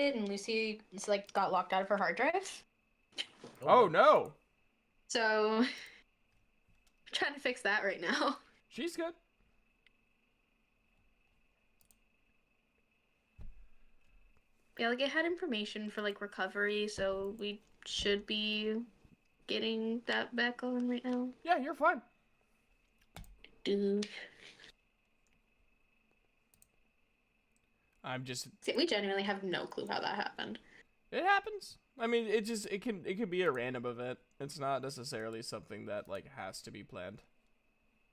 it, and Lucy like got locked out of her hard drive. Oh no. So, I'm trying to fix that right now. She's good. Yeah, like it had information for like recovery, so we should be getting that back on right now. Yeah, you're fine. Dude. I'm just. See, we genuinely have no clue how that happened. It happens. I mean, it can be a random event. It's not necessarily something that like has to be planned.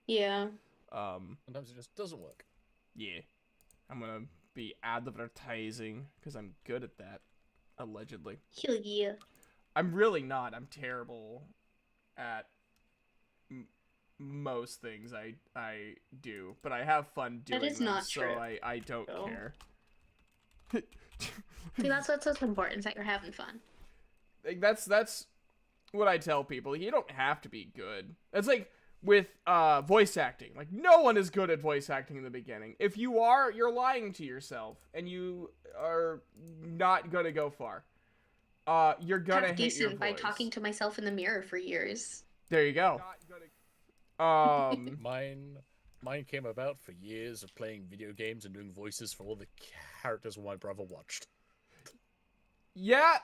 Yeah. Sometimes it just doesn't work. Yeah. I'm gonna be advertising because I'm good at that. Allegedly. Hell yeah. I'm really not. I'm terrible at most things I do, but I have fun doing That is them, not so true. I don't care. See, that's what's important, is that you're having fun. Like, that's what I tell people. You don't have to be good. It's like with voice acting. Like, no one is good at voice acting in the beginning. If you are, you're lying to yourself, and you are not gonna go far. You're gonna hate your voice. By talking to myself in the mirror for years. There you go. Mine came about for years of playing video games and doing voices for all the characters my brother watched. Yeah,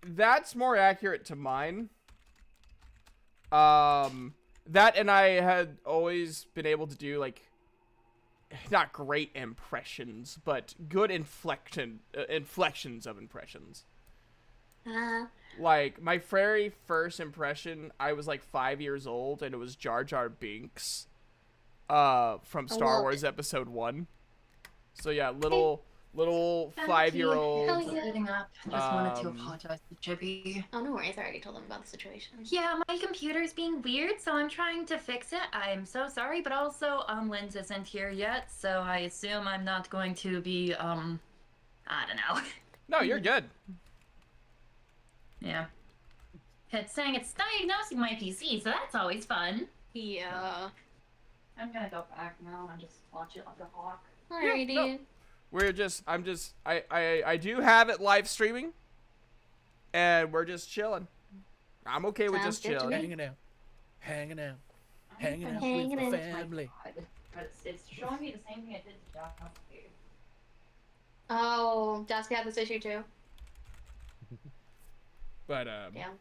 that's more accurate to mine. That and I had always been able to do, like, not great impressions, but good inflections of impressions. Like, my very first impression, I was like 5 years old, and it was Jar Jar Binks, from Star Wars Episode 1. So yeah, little 5-year-old. Setting up. Just wanted to apologize to Chippy. Oh, no worries. I already told them about the situation. Yeah, my computer's being weird, so I'm trying to fix it. I'm so sorry, but also, Linz isn't here yet, so I assume I'm not going to be, I don't know. No, you're good. Yeah. It's saying it's diagnosing my PC, so that's always fun. Yeah. I'm gonna go back now and just watch it like a hawk. Alrighty. Yeah, no. I do have it live streaming, and we're just chilling. I'm okay with just chilling. Hanging out with the family. But it's showing me the same thing it did to Jasper. Oh, Jasper had this issue too. But Yeah.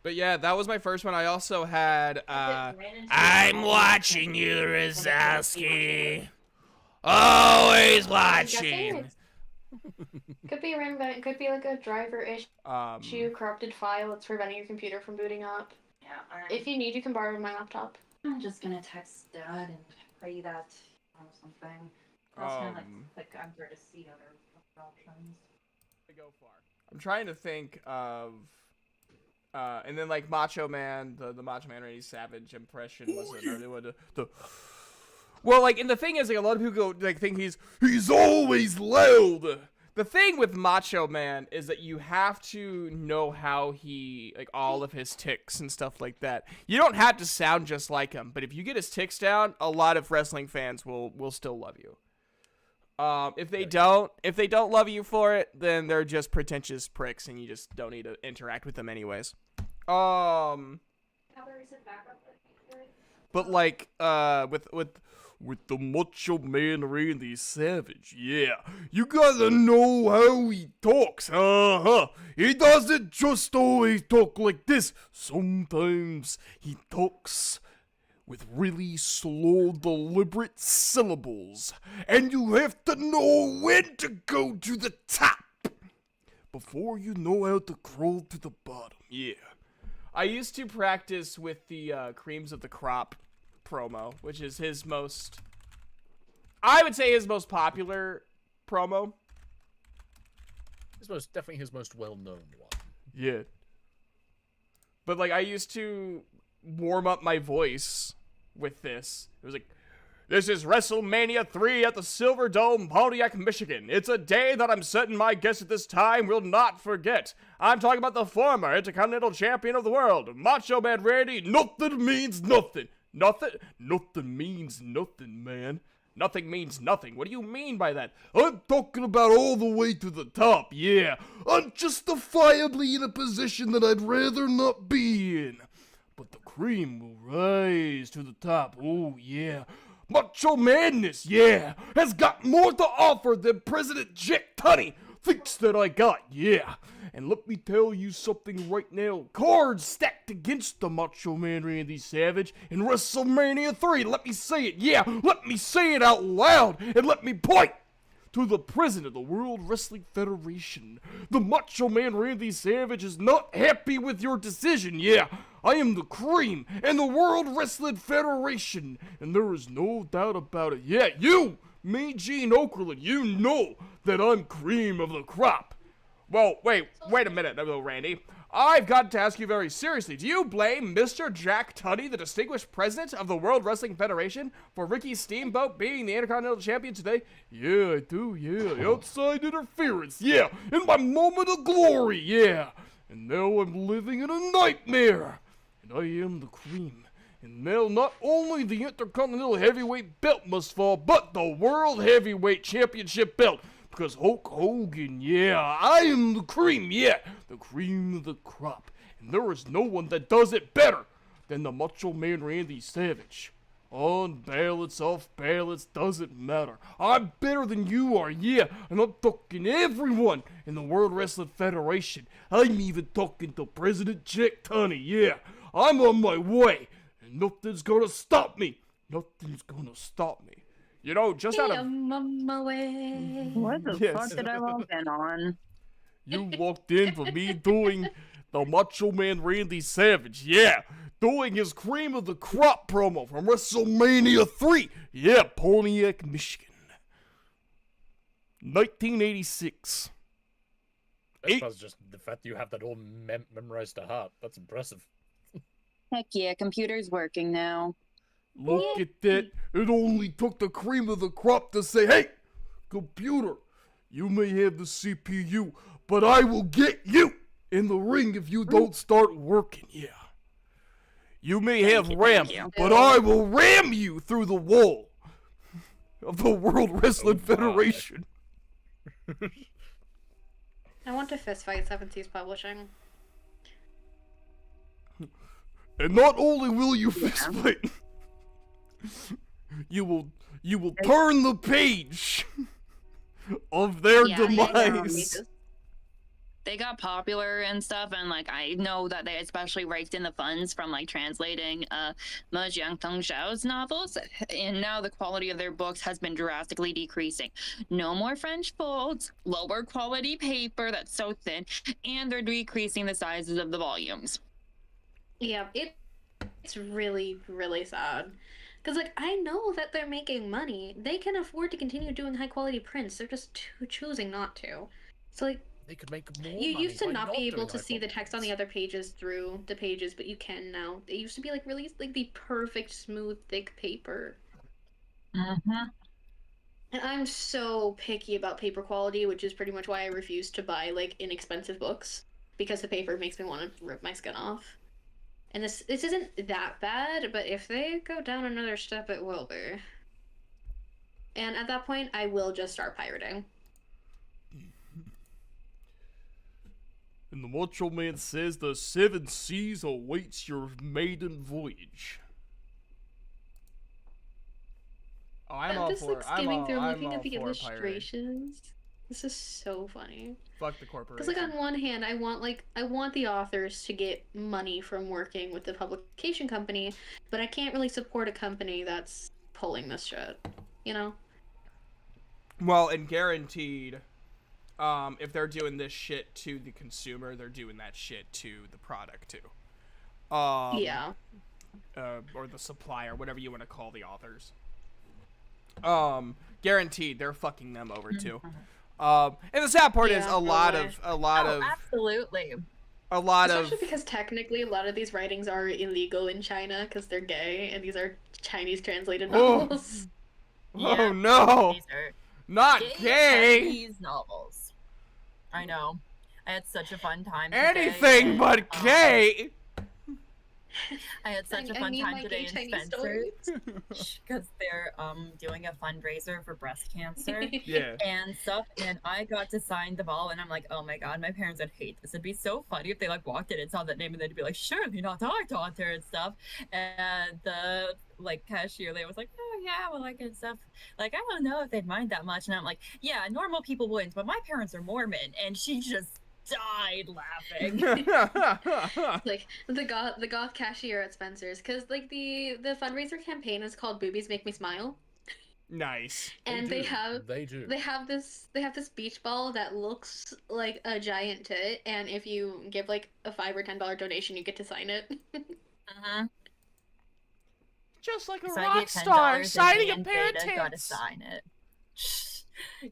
But yeah, that was my first one. I also had I'm watching you, Rosowski. Always watching. Could be a random event. It could be like a driver issue, corrupted file that's preventing your computer from booting up. Yeah. If you need, you can borrow my laptop. I'm just gonna text Dad and pray that something. I was gonna like I'm there to see other options. Go far. I'm trying to think of, and then like Macho Man, the Macho Man Randy Savage impression was another one. Well, like, and the thing is, like, a lot of people go like think he's always loud. The thing with Macho Man is that you have to know how he, like, all of his tics and stuff like that. You don't have to sound just like him, but if you get his tics down, a lot of wrestling fans will still love you. If they don't love you for it, then they're just pretentious pricks, and you just don't need to interact with them anyways. But like, with the Macho Man Randy Savage, yeah, you gotta know how he talks, He doesn't just always talk like this. Sometimes he talks with really slow, deliberate syllables, and you have to know when to go to the top before you know how to crawl to the bottom. Yeah. I used to practice with the Creams of the Crop promo, which is his most, I would say his most popular promo. Definitely his most well-known one. Yeah. But like, I used to warm up my voice with this. It was like, this is WrestleMania 3 at the Silver Dome, Pontiac, Michigan. It's a day that I'm certain my guests at this time will not forget. I'm talking about the former Intercontinental Champion of the world, Macho Man Randy. Nothing means nothing. Nothing means nothing, man. Nothing means nothing. What do you mean by that? I'm talking about all the way to the top, yeah. Unjustifiably in a position that I'd rather not be in. But the cream will rise to the top, oh yeah. Macho Madness, yeah, has got more to offer than President Jack Tunney thinks that I got, yeah. And let me tell you something right now. Cards stacked against the Macho Man Randy Savage in WrestleMania 3. Let me say it, yeah. Let me say it out loud. And let me point to the president of the World Wrestling Federation. The Macho Man Randy Savage is not happy with your decision, yeah. I am the cream and the World Wrestling Federation. And there is no doubt about it. Yeah, you, me, Gene Okerlund, you know that I'm cream of the crop. Well, wait a minute, though, Randy. I've got to ask you very seriously. Do you blame Mr. Jack Tunney, the distinguished president of the World Wrestling Federation, for Ricky Steamboat being the Intercontinental Champion today? Yeah, I do, yeah. Outside interference, yeah. In my moment of glory, yeah. And now I'm living in a nightmare. And I am the cream. And now not only the Intercontinental Heavyweight belt must fall, but the World Heavyweight Championship belt. Because Hulk Hogan, yeah, I am the cream, yeah, the cream of the crop. And there is no one that does it better than the Macho Man Randy Savage. On balance, off balance, doesn't matter. I'm better than you are, yeah, and I'm talking everyone in the World Wrestling Federation. I'm even talking to President Jack Tunney, yeah. I'm on my way, and nothing's gonna stop me. Nothing's gonna stop me. You know, just out of... I'm on my way. What the Yes. fuck did I log in on? You walked in for me doing the Macho Man Randy Savage, yeah. Doing his cream of the crop promo from WrestleMania 3. Yeah, Pontiac, Michigan. 1986. I suppose just the fact that you have that all memorized to heart. That's impressive. Heck yeah, computer's working now. Look at that. It only took the cream of the crop to say, hey, computer, you may have the CPU, but I will get you in the ring if you don't start working, yeah. You may have RAM, but I will ram you through the wall of the World Wrestling Federation. I want to fist fight Seven Seas Publishing. And not only will you fist fight, you will turn the page of their demise. They got popular and stuff, and like I know that they especially raked in the funds from like translating Ma Jiangtong Zhao's novels, and now the quality of their books has been drastically decreasing. No more French folds, lower quality paper that's so thin, and they're decreasing the sizes of the volumes. Yeah, it's really, really sad. Because, like, I know that they're making money. They can afford to continue doing high-quality prints. They're just choosing not to. So, like, They could make more you money used to by not be able doing to see the text on the other pages through the pages, but you can now. It used to be, like, really, like, the perfect, smooth, thick paper. Mm-hmm. And I'm so picky about paper quality, which is pretty much why I refuse to buy, like, inexpensive books. Because the paper makes me want to rip my skin off. And this isn't that bad, but if they go down another step, it will be. And at that point, I will just start pirating. And the Macho Man says the 7 seas awaits your maiden voyage. Oh, I'm just like skimming through, looking at the illustrations. This is so funny. Fuck the corporation. Because, like, on one hand, I want the authors to get money from working with the publication company, but I can't really support a company that's pulling this shit, you know? Well, and guaranteed, if they're doing this shit to the consumer, they're doing that shit to the product, too. Yeah. Or the supplier, whatever you want to call the authors. Guaranteed, they're fucking them over, too. And the sad part is a lot of Absolutely. Especially because technically a lot of these writings are illegal in China because they're gay, and these are Chinese translated novels. Oh no! These are Not gay! Chinese novels. I know. I had such a fun time today. Anything but gay! I had such a I fun need time my today gay in Chinese Spencer's because they're doing a fundraiser for breast cancer Yeah. and stuff, and I got to sign the ball, and I'm like, oh my god, my parents would hate this. It'd be so funny if they like walked in and saw that name, and they'd be like, surely not our daughter and stuff. And the like cashier lady was like, oh yeah, well like and stuff. Like I don't know if they'd mind that much, and I'm like, yeah, normal people wouldn't, but my parents are Mormon, and she just died laughing. Like the goth cashier at Spencer's, because like the fundraiser campaign is called Boobies Make Me Smile, Nice. and they do. have this beach ball that looks like a giant tit, and if you give like a $5 or $10 donation, you get to sign it. Just like a So I rock gave star $10 signing a and pair of Beta got to tits. sign it.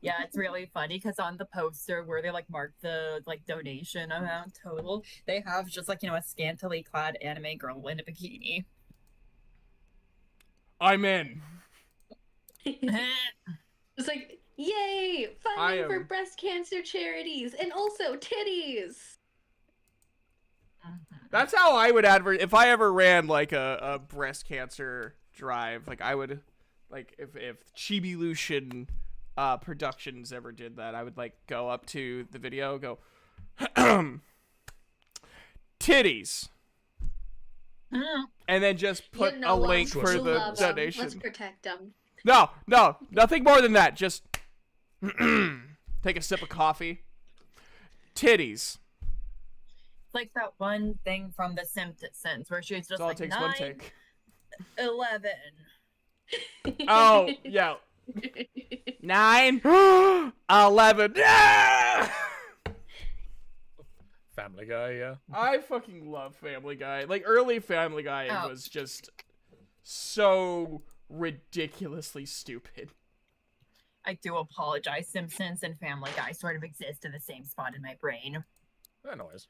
Yeah, it's really funny because on the poster where they like mark the like donation amount total, they have just like a scantily clad anime girl in a bikini. I'm in. It's like, yay, funding for breast cancer charities and also titties. That's how I would advert if I ever ran like a breast cancer drive. Like I would, like if Chibi Lucian Productions ever did that, I would like go up to the video, go titties, and then just put a link for the donation. Let's protect them. No, nothing more than that. Just take a sip of coffee. Titties. Like that one thing from The Simpsons where she's just That's all like it takes, 9, one take. 11. Oh, yeah. 9, 11. Yeah! Family Guy, yeah. I fucking love Family Guy. Like, early Family Guy was just so ridiculously stupid. I do apologize. Simpsons and Family Guy sort of exist in the same spot in my brain. Anyways.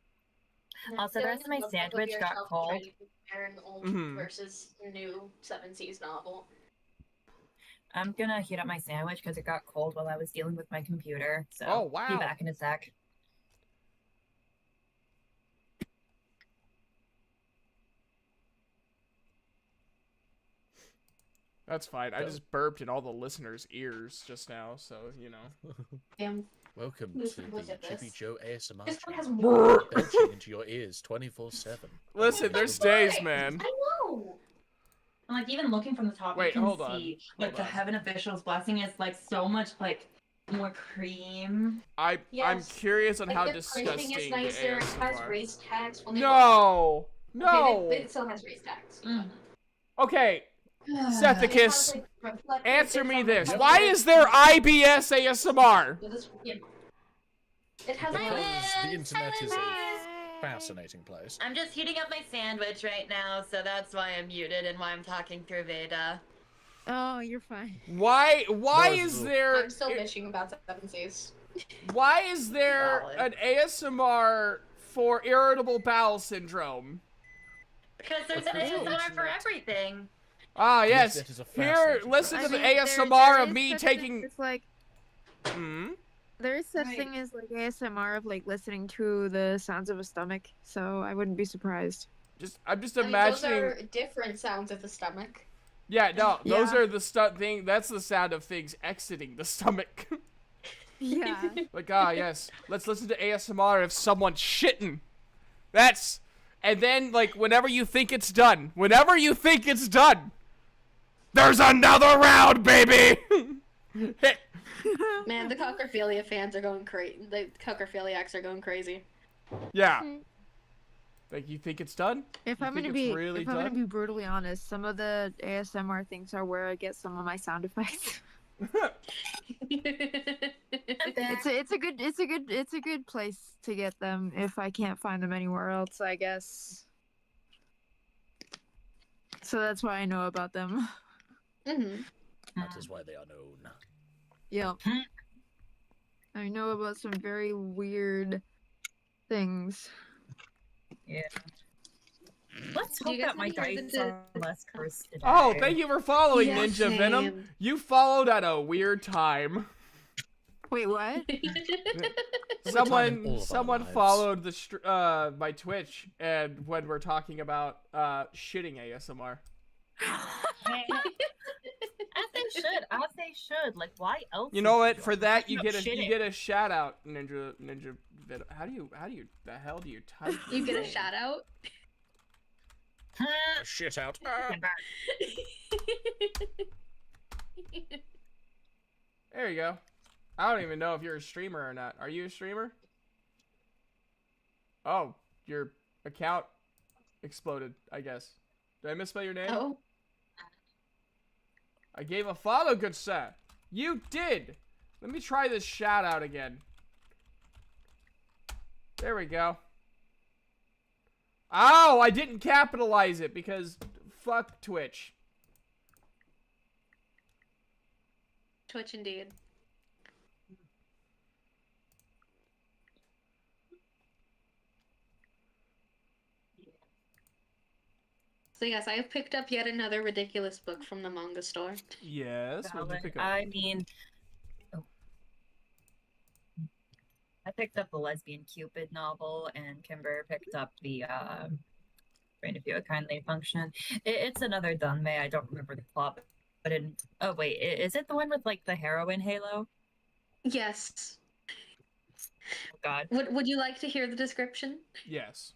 Also, the rest of my sandwich got cold. Comparing old versus new 7 Seas novel. I'm gonna heat up my sandwich because it got cold while I was dealing with my computer. So Oh, wow. Be back in a sec. That's fine. I just burped in all the listeners' ears just now, so, you know. Damn. Welcome Look to at the Chippy this. Joe ASMR This one has channel. more. Belching into your ears 24/7. Listen, there's days, man. I know. And like even looking from the top, Wait, you can hold on. see like Hold the on. Heaven Official's blessing is like so much like more cream. I'm Yes. curious on Like, how the disgusting printing is the nicer. It has ASMR. raised tags. When they No! Okay, No! it still has raised tags. Okay, It has, Sethicus, like, reflective answer bits me on the this. cover. Why is there IBS ASMR? It has Because the internet is a fascinating place. I'm just heating up my sandwich right now, so that's why I'm muted and why I'm talking through Veda. Oh, you're fine. Why No, is there... I'm still bitching about 7 Seas. Why is there Valid. an ASMR for irritable bowel syndrome? Because there's an ASMR for everything. Ah, yes. That is a Here, fascinating listen place. to the there ASMR of is me such taking... thing as, like, Hmm? there is such Right. thing as like ASMR of like listening to the sounds of a stomach, so I wouldn't be surprised. I'm just I mean, imagining... those are different sounds of the stomach. Yeah, no, those Yeah. are the thing. That's the sound of things exiting the stomach. Yeah. Like, ah, yes. Let's listen to ASMR of someone shitting. That's... And then, like, whenever you think it's done, there's another round, baby! Man, the cochrophilia fans are going crazy. The cochrophiliacs are going crazy. Yeah. Like, you think it's done? If You I'm think gonna it's be really if I'm gonna done? be brutally honest, some of the ASMR things are where I get some of my sound effects. It's a good place to get them if I can't find them anywhere else, I guess. So that's why I know about them. That is why they are known. Yep. I know about some very weird things. Yeah. Let's Do you hope guys that my have any dice reason are less cursed today. Oh, thank you for following, Yeah, Ninja Venom. same. You followed at a weird time. Wait, what? time in all of our Someone lives. followed the my Twitch, and when we're talking about shitting ASMR. As they should, as they should. Like, why else? You know would what? do For it? that Talking you about get shitting. a shout out, Ninja Vid. How do you the hell do you type? You your get a name? shout out. Shit out. Ah. There you go. I don't even know if you're a streamer or not. Are you a streamer? Oh, your account exploded, I guess. Did I misspell your name? Oh, I gave a follow, good sir. You did. Let me try this shout out again. There we go. Oh, I didn't capitalize it because fuck Twitch. Twitch indeed. So yes, I have picked up yet another ridiculous book from the manga store. Yes, what did you pick up? I mean, oh. I picked up the Lesbian Cupid novel, and Kimber picked up the Trying to Do a Kindly Function. It's another Dunmei. I don't remember the plot, but oh wait, is it the one with like the heroin halo? Yes. Oh God. Would you like to hear the description? Yes.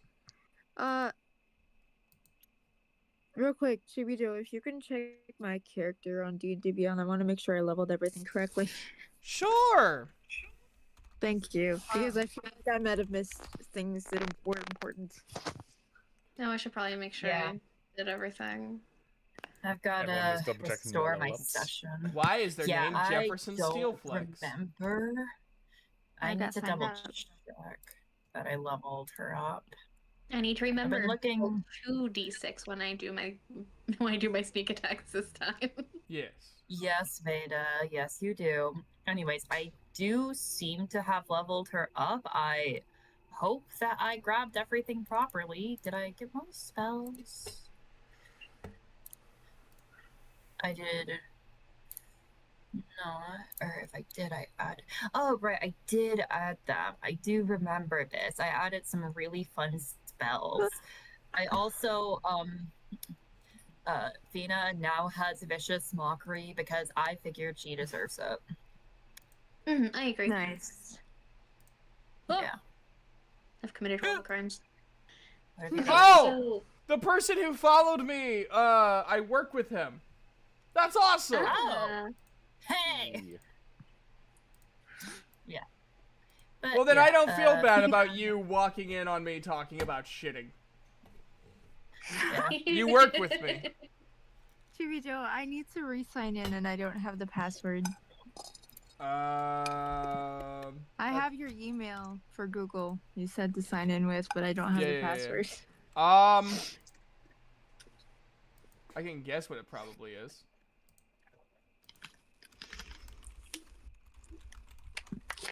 Real quick, Chibijo, if you can check my character on D&D Beyond, I want to make sure I leveled everything correctly. Sure. Thank you, because I feel like I might have missed things that were important. No, I should probably make sure Yeah. I did everything. I've got Everyone was to double-checking restore their my level ups. session. Why is their Yeah, name Jefferson I don't Steelflex? remember. I need got to signed double up. check that I leveled her up. I need to I've remember been looking. 2d6 when I do my sneak attacks this time. Yes. Yes, Veda. Yes, you do. Anyways, I do seem to have leveled her up. I hope that I grabbed everything properly. Did I get most spells? I did. No, or if I did, I add. Oh, right, I did add them. I do remember this. I added some really fun spells. I also, Fina now has Vicious Mockery because I figured she deserves it. I agree. Nice. Oh, Yeah. I've committed horrible crimes. What have you Okay, done? Oh! The person who followed me, I work with him. That's awesome! Oh. Hey! Yeah. But, Well, then yeah, I don't feel bad Fina- about you walking in on me talking about shitting. Yeah. You work with me. Chibijo, I need to re-sign in and I don't have the password. I have your email for Google. You said to sign in with, but I don't have the password. I can guess what it probably is.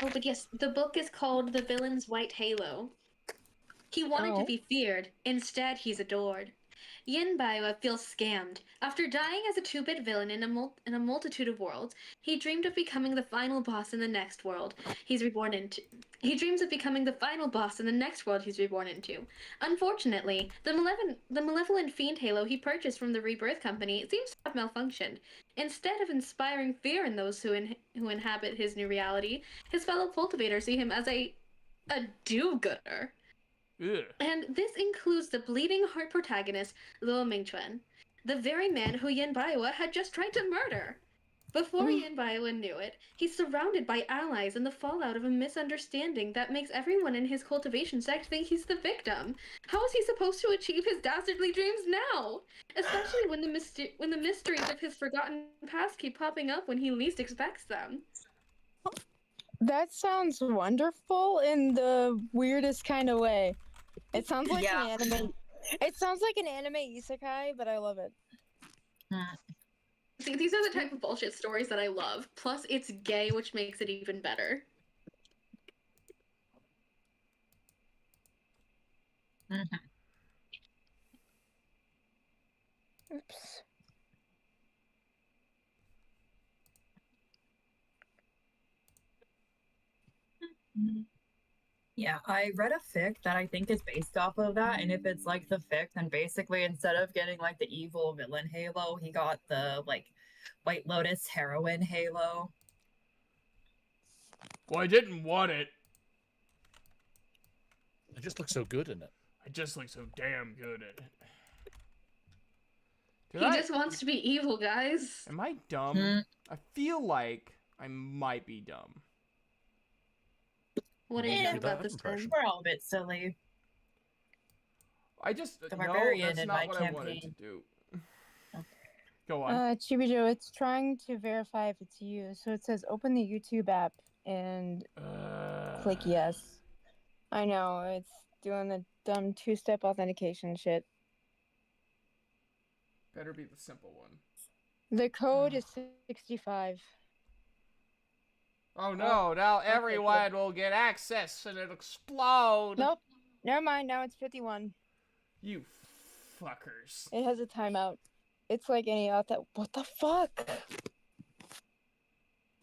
Oh, but yes, the book is called The Villain's White Halo. He wanted to be feared. Instead, he's adored. Yin Baiwa feels scammed. After dying as a 2-bit villain in a multitude of worlds, he dreamed of becoming the final boss in the next world he's reborn into. He dreams of becoming the final boss in the next world he's reborn into. Unfortunately, the malevolent fiend halo he purchased from the Rebirth Company seems to have malfunctioned. Instead of inspiring fear in those who inhabit his new reality, his fellow cultivators see him as a do-gooder. Ugh. And this includes the bleeding heart protagonist, Luo Mingchuan, the very man who Yin Baiwa had just tried to murder. Before Yin Baiwa knew it, he's surrounded by allies and the fallout of a misunderstanding that makes everyone in his cultivation sect think he's the victim. How is he supposed to achieve his dastardly dreams now? Especially when the mysteries of his forgotten past keep popping up when he least expects them. That sounds wonderful in the weirdest kind of way. It sounds like Yeah. an anime. It sounds like an anime isekai, but I love it. See, these are the type of bullshit stories that I love. Plus, it's gay, which makes it even better. Oops. Yeah, I read a fic that I think is based off of that, and if it's like the fic, then basically instead of getting like the evil villain Halo, he got the like White Lotus heroine Halo. Well, I didn't want it. It just looks so good in it. I just look so damn good at it. He just wants to be evil, guys. Am I dumb? I feel like I might be dumb. What is it about this time? We're all a bit silly. I just The no, barbarian that's in not my what I wanted to campaign. do. Go on. Chibijo, it's trying to verify if it's you. So it says open the YouTube app and click yes. I know, it's doing the dumb two-step authentication shit. Better be the simple one. The code is 65. Oh no, now everyone will get access and it'll explode. Nope. Never mind, now it's 51. You fuckers. It has a timeout. It's like any that. What the fuck?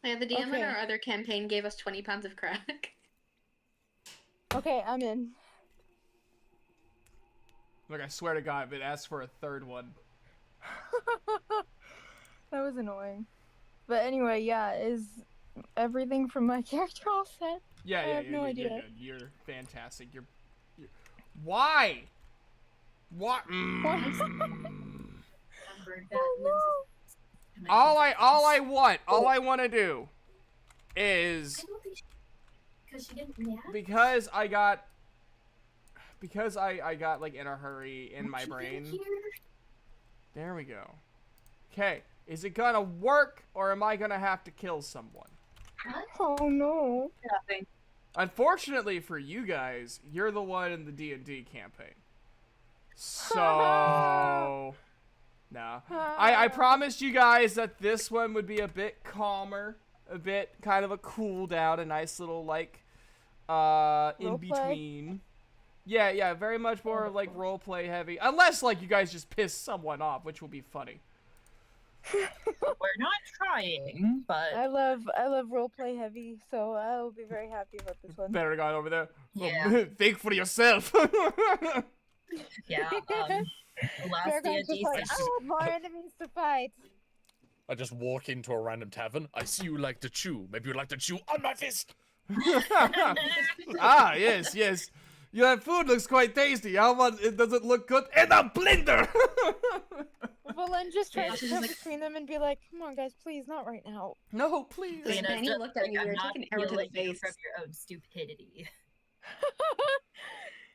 Yeah, the DM in Okay. our other campaign gave us 20 pounds of crack. Okay, I'm in. Look, I swear to God, if it asks for a third one. That was annoying. But anyway, yeah, is everything from my character all set? Yeah, I have no idea. You're good. You're fantastic. You're... Why? What? All I want to do is because I got like in a hurry in my brain. There we go. Okay, is it gonna work or am I gonna have to kill someone? Oh no. Nothing. Unfortunately for you guys, you're the one in the D&D campaign. So no. I promised you guys that this one would be a bit calmer, a bit kind of a cool down, a nice little like in between. Yeah, very much more like role play heavy. Unless like you guys just piss someone off, which will be funny. We're not trying, but I love roleplay heavy, so I'll be very happy about this one. Better gone over there. Yeah. Well, think for yourself. yeah. Last Paragon's D&D just like, session. I want more enemies to fight. I just walk into a random tavern. I see you like to chew. Maybe you'd like to chew on my fist. Ah, yes. Your food looks quite tasty. How much does it look good in a blender? Valen just tries to come between them and be like, come on guys, please, not right now. No, please. Lena, Danny just looked at me, like, we were I'm not taking an arrow to the healing you face. from your own stupidity.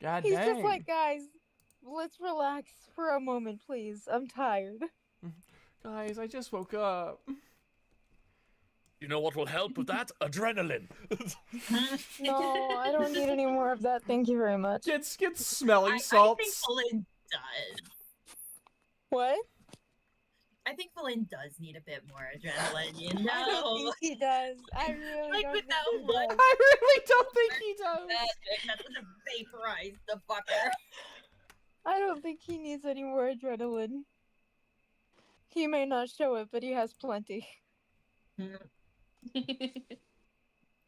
God He's dang. just like, guys, let's relax for a moment, please. I'm tired. Guys, I just woke up. You know what will help with that? Adrenaline. No, I don't need any more of that. Thank you very much. Get smelling I salts. think Valen does. What? I think Valen does need a bit more adrenaline, you know? I don't think he does. I really Like don't with think that he one does. I really don't think he does. magic that's gonna vaporize the fucker. I don't think he needs any more adrenaline. He may not show it, but he has plenty.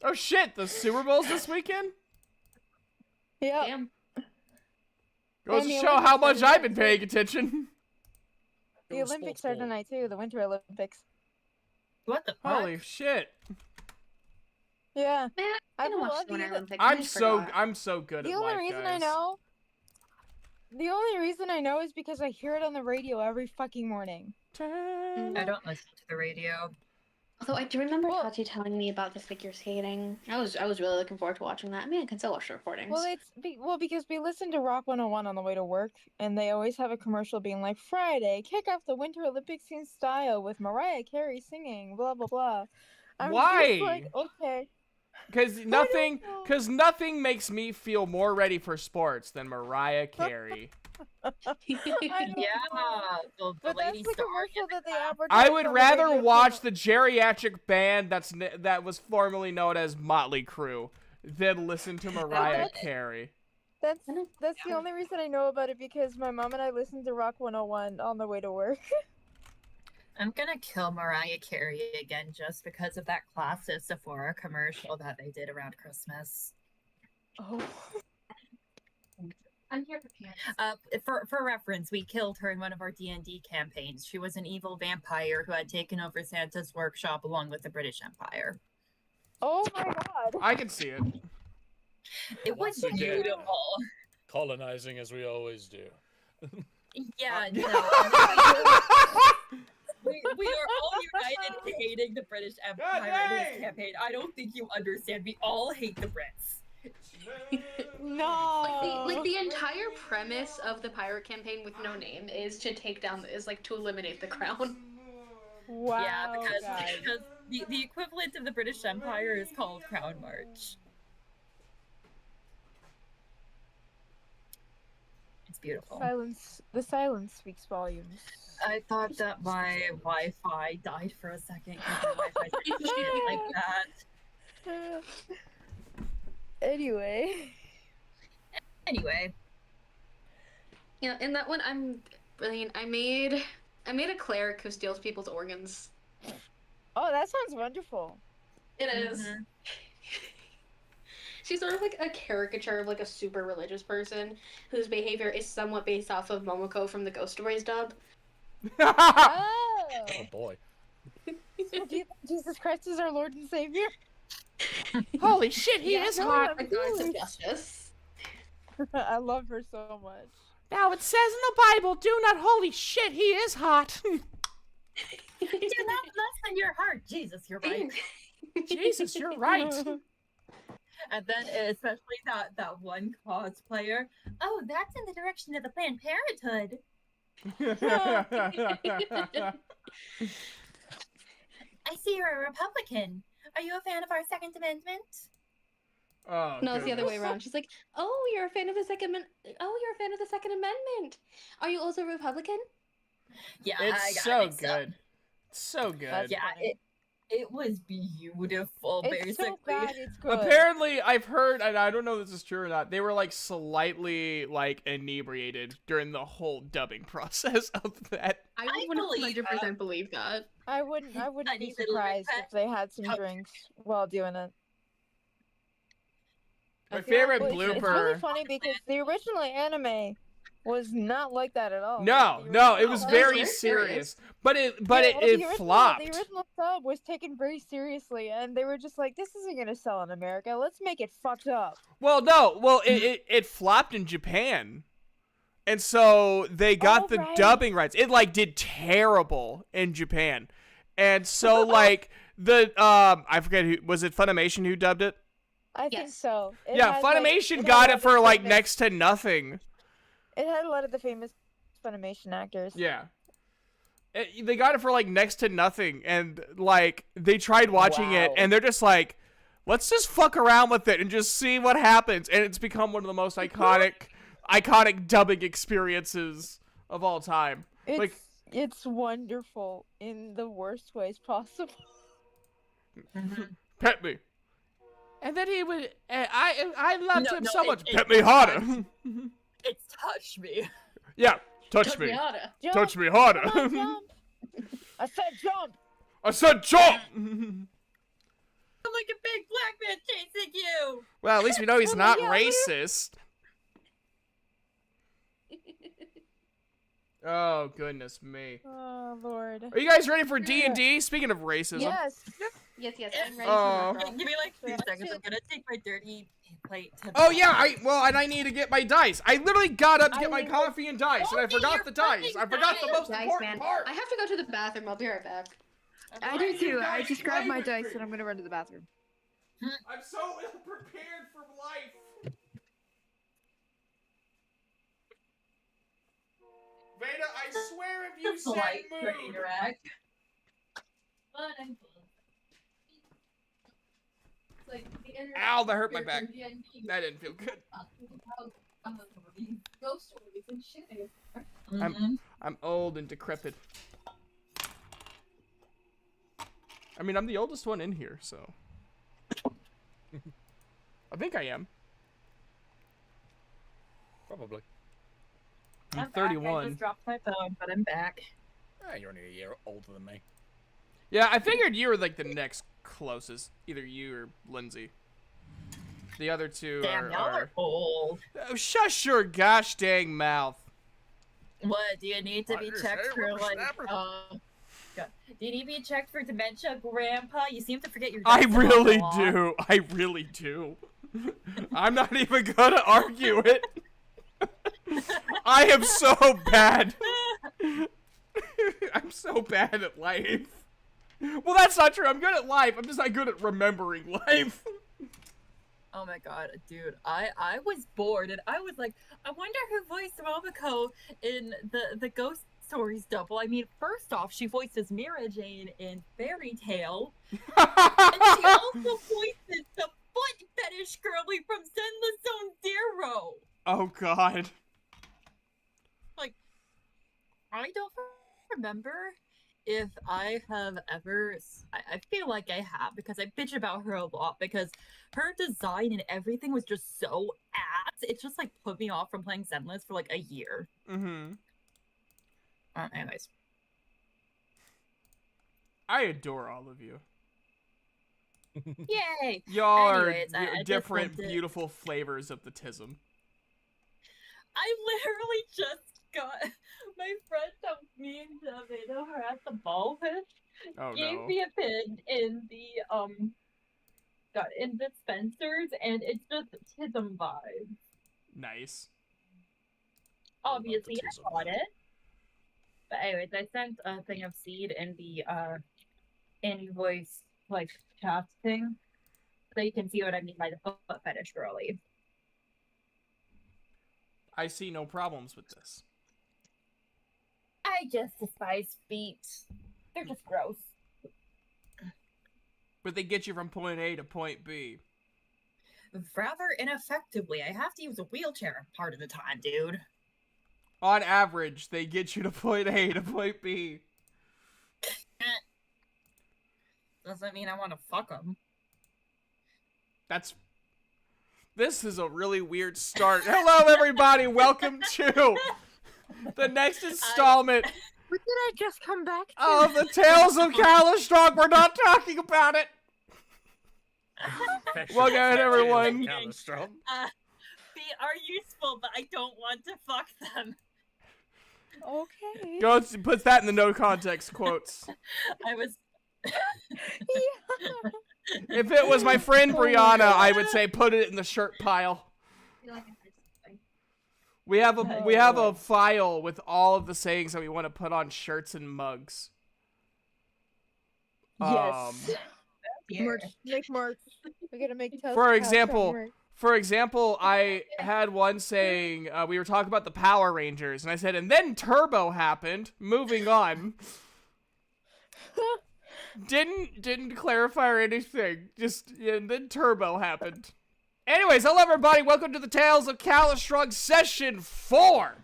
Oh shit, the Super Bowl's this weekend? Yeah. Damn. Goes And to the show how Olympics much are I've been tonight, paying attention. The Go Olympics sports are ball. tonight too, the Winter Olympics. What the fuck? Holy shit. Yeah. Man, I I'm gonna watch love the Winter you. Olympics. I just forgot. I'm so good The at only life, reason guys. I know. The only reason I know is because I hear it on the radio every fucking morning. I don't listen to the radio. Although I do remember Well- Tati telling me about the figure skating. I was really looking forward to watching that. I mean, I can still watch the recordings. Well, because we listen to Rock 101 on the way to work, and they always have a commercial being like, Friday, kick off the Winter Olympics in style with Mariah Carey singing, blah blah blah. I'm Why? just like, okay. Cause nothing makes me feel more ready for sports than Mariah Carey. I don't Yeah, know. the But lady that's the star. commercial that they advertise. I would on the rather radio watch channel. the geriatric band that was formerly known as Motley Crue than listen to Mariah Carey. That's the only reason I know about it, because my mom and I listen to Rock 101 on the way to work. I'm gonna kill Mariah Carey again just because of that classic Sephora commercial that they did around Christmas. Oh. I'm here for For reference, we killed her in one of our D&D campaigns. She was an evil vampire who had taken over Santa's workshop along with the British Empire. Oh my god. I can see it. It was Once again. beautiful. Colonizing as we always do. Yeah, no. We are all united in hating the British Empire in this campaign. I don't think you understand. We all hate the Brits. No. Like the entire premise of the pirate campaign with no name is to take down, is like to eliminate the crown. Wow. Yeah, because guys. the equivalent of the British Empire is called Crown March. It's beautiful. The silence speaks volumes. I thought that my Wi-Fi died for a second because my Wi-Fi didn't shit like that. Anyway. Anyway, Yeah, in that one, I'm brilliant. I made a cleric who steals people's organs. Oh, that sounds wonderful. It is. She's sort of like a caricature of like a super religious person whose behavior is somewhat based off of Momoko from the Ghost Stories dub. Oh. Oh boy. So Jesus Christ is our Lord and Savior. Holy shit, he Yeah, is no, hot. The goddess of justice. I love her so much. Now it says in the Bible, do not, holy shit, he is hot. do not lessen your heart. Jesus, you're right. Jesus, you're right. And then especially that one cosplayer. Oh, that's in the direction of the Planned Parenthood. I see you're a Republican. Are you a fan of our Second Amendment? Oh, No, it's the other way goodness. around. She's like, "Oh, you're a fan of the Second Amendment. Are you also a Republican?" Yeah, It's so good. So good. That's Yeah, funny. it was beautiful, It's basically. so bad, it's good. Apparently, I've heard, and I don't know if this is true or not, they were like slightly like inebriated during the whole dubbing process of that. I I would believe 100% believe that. I wouldn't be Tiny little surprised pet. if they had some drinks while doing it. My favorite Well, it's really blooper. funny because the original anime was not like that at all. No, The no, it original was sub- very very serious. serious. But Yeah, well, it flopped. The original sub was taken very seriously, and they were just like, "This isn't gonna sell in America. Let's make it fucked up." Well, no, well it flopped in Japan. And so they got Oh, the right. dubbing rights. It like did terrible in Japan. And so like the I forget who was it, Funimation who dubbed it? I think Yes. so. It Yeah, had, like- Funimation had got a it lot for of like famous- next to nothing. It had a lot of the famous Funimation actors. Yeah. They got it for like next to nothing, and like they tried watching it Wow. and they're just like, let's just fuck around with it and just see what happens. And it's become one of the most iconic dubbing experiences of all time. It's wonderful in the worst ways possible. Pet me. And then he would, I loved No, him no, so it- much. it- Pet me harder. It's touch me. Yeah, touch me. Pinata. Jump, Touch me harder. come on, jump. I said jump. I said jump. I'm like a big black man chasing you. Well, at least we know he's Oh, not yeah. racist. Oh, goodness me. Oh Lord. Are you guys ready for D&D? Speaking of racism. Yes. Yes, I'm ready Oh. for Give me like 2 Yeah. seconds. I'm gonna take my dirty plate to Oh yeah, and I need to get my dice. I literally got up to get my I need- coffee and dice, and I Okay, forgot you're the dice. I forgot the fucking most Dice, important man. part. I have to go to the bathroom. I'll be right back. I do too. I just grabbed my dice and I'm gonna run to the bathroom. I'm so ill prepared for life. Veda, I swear if you say polite move. to interact. But I'm Ow, that hurt my back. That didn't feel good. Ghost stories and shit. I'm old and decrepit. I mean, I'm the oldest one in here, so. I think I am. Probably. I'm back. I 31. just dropped my phone, but I'm back. Ah, you're only a year older than me. Yeah, I figured you were like the next closest. Either you or Lindsay. The other two Damn, y'all are old. Oh, shush your gosh dang mouth. What, do you need to be checked for, like, God. Do you need to be checked for dementia, Grandpa? You seem to forget your I dates really a lot. do. I really do. I'm not even gonna argue it. I am so bad. I'm so bad at life. Well, that's not true. I'm good at life. I'm just not good at remembering life. Oh my god, dude. I was bored and I was like, I wonder who voiced Momoko in the Ghost Stories double. I mean, first off, she voices Mira Jane in Fairy Tale. And she also voices the foot fetish girly from Zenless Zone Zero. Oh god. Like, I don't remember if I have ever. I feel like I have because I bitch about her a lot because her design and everything was just so ass. It just like put me off from playing Zenless for like a year. Mm-hmm. Anyways. I adore all of you. Yay! Y'all are Anyways, I different, just wanted- beautiful flavors of the tism. I literally just got my friend that me and Davina were at the ball with Oh gave no. me a pin in the Spencer's and it's just tism vibes. Nice. Obviously tism. I bought it. But anyways, I sent a thing of seed in the invoice like chat thing. So you can see what I mean by the foot fetish girly. I see no problems with this. I just despise feet. They're just gross. But they get you from point A to point B. Rather ineffectively. I have to use a wheelchair part of the time, dude. On average, they get you to point A to point B. Doesn't mean I want to fuck them. This is a really weird start. Hello, everybody. Welcome to the next installment What did I just come back to? of the Tales of Calastrong. We're not talking about it. Welcome, everyone. Calastrong. Feet are useful, but I don't want to fuck them. Okay. Go put that in the no context quotes. I was. Yeah. If it was my friend Brianna, I would say put it in the shirt pile. We have a file with all of the sayings that we want to put on shirts and mugs. Yes. Yeah. Merch. Make merch. We gotta make Tales For of example, Calastrong merch. For example, I had one saying, we were talking about the Power Rangers, and I said, and then Turbo happened. Moving on. Didn't clarify or anything. Just, and then Turbo happened. Anyways, hello everybody. Welcome to the Tales of Calastrong Session 4.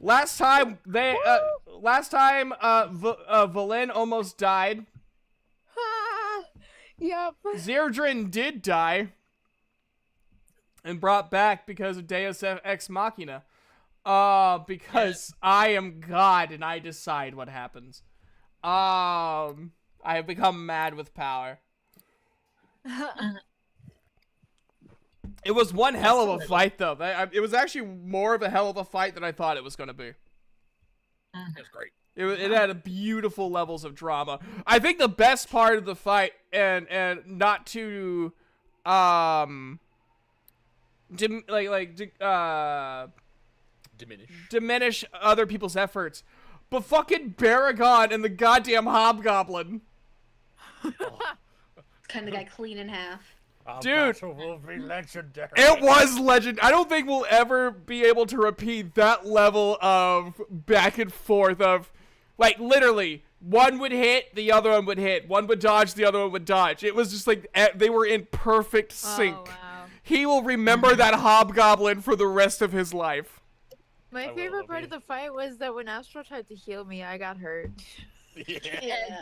Last time, Valen almost died. Yep. Zerdrin did die. And brought back because of Deus Ex Machina. Because I am God and I decide what happens. I have become mad with power. It was one hell of a fight, though. It was actually more of a hell of a fight than I thought it was going to be. That's great. It had a beautiful levels of drama. I think the best part of the fight, and not to diminish other people's efforts, but fucking Baragon and the goddamn Hobgoblin. Kind of got clean in half. Dude, battle will be legendary. It was legend. I don't think we'll ever be able to repeat that level of back and forth of, like, literally, one would hit, the other one would hit. One would dodge, the other one would dodge. It was just like, they were in perfect sync. Oh, wow. He will remember that Hobgoblin for the rest of his life. My will, favorite part Obi. of the fight was that when Astro tried to heal me, I got hurt. Yeah. And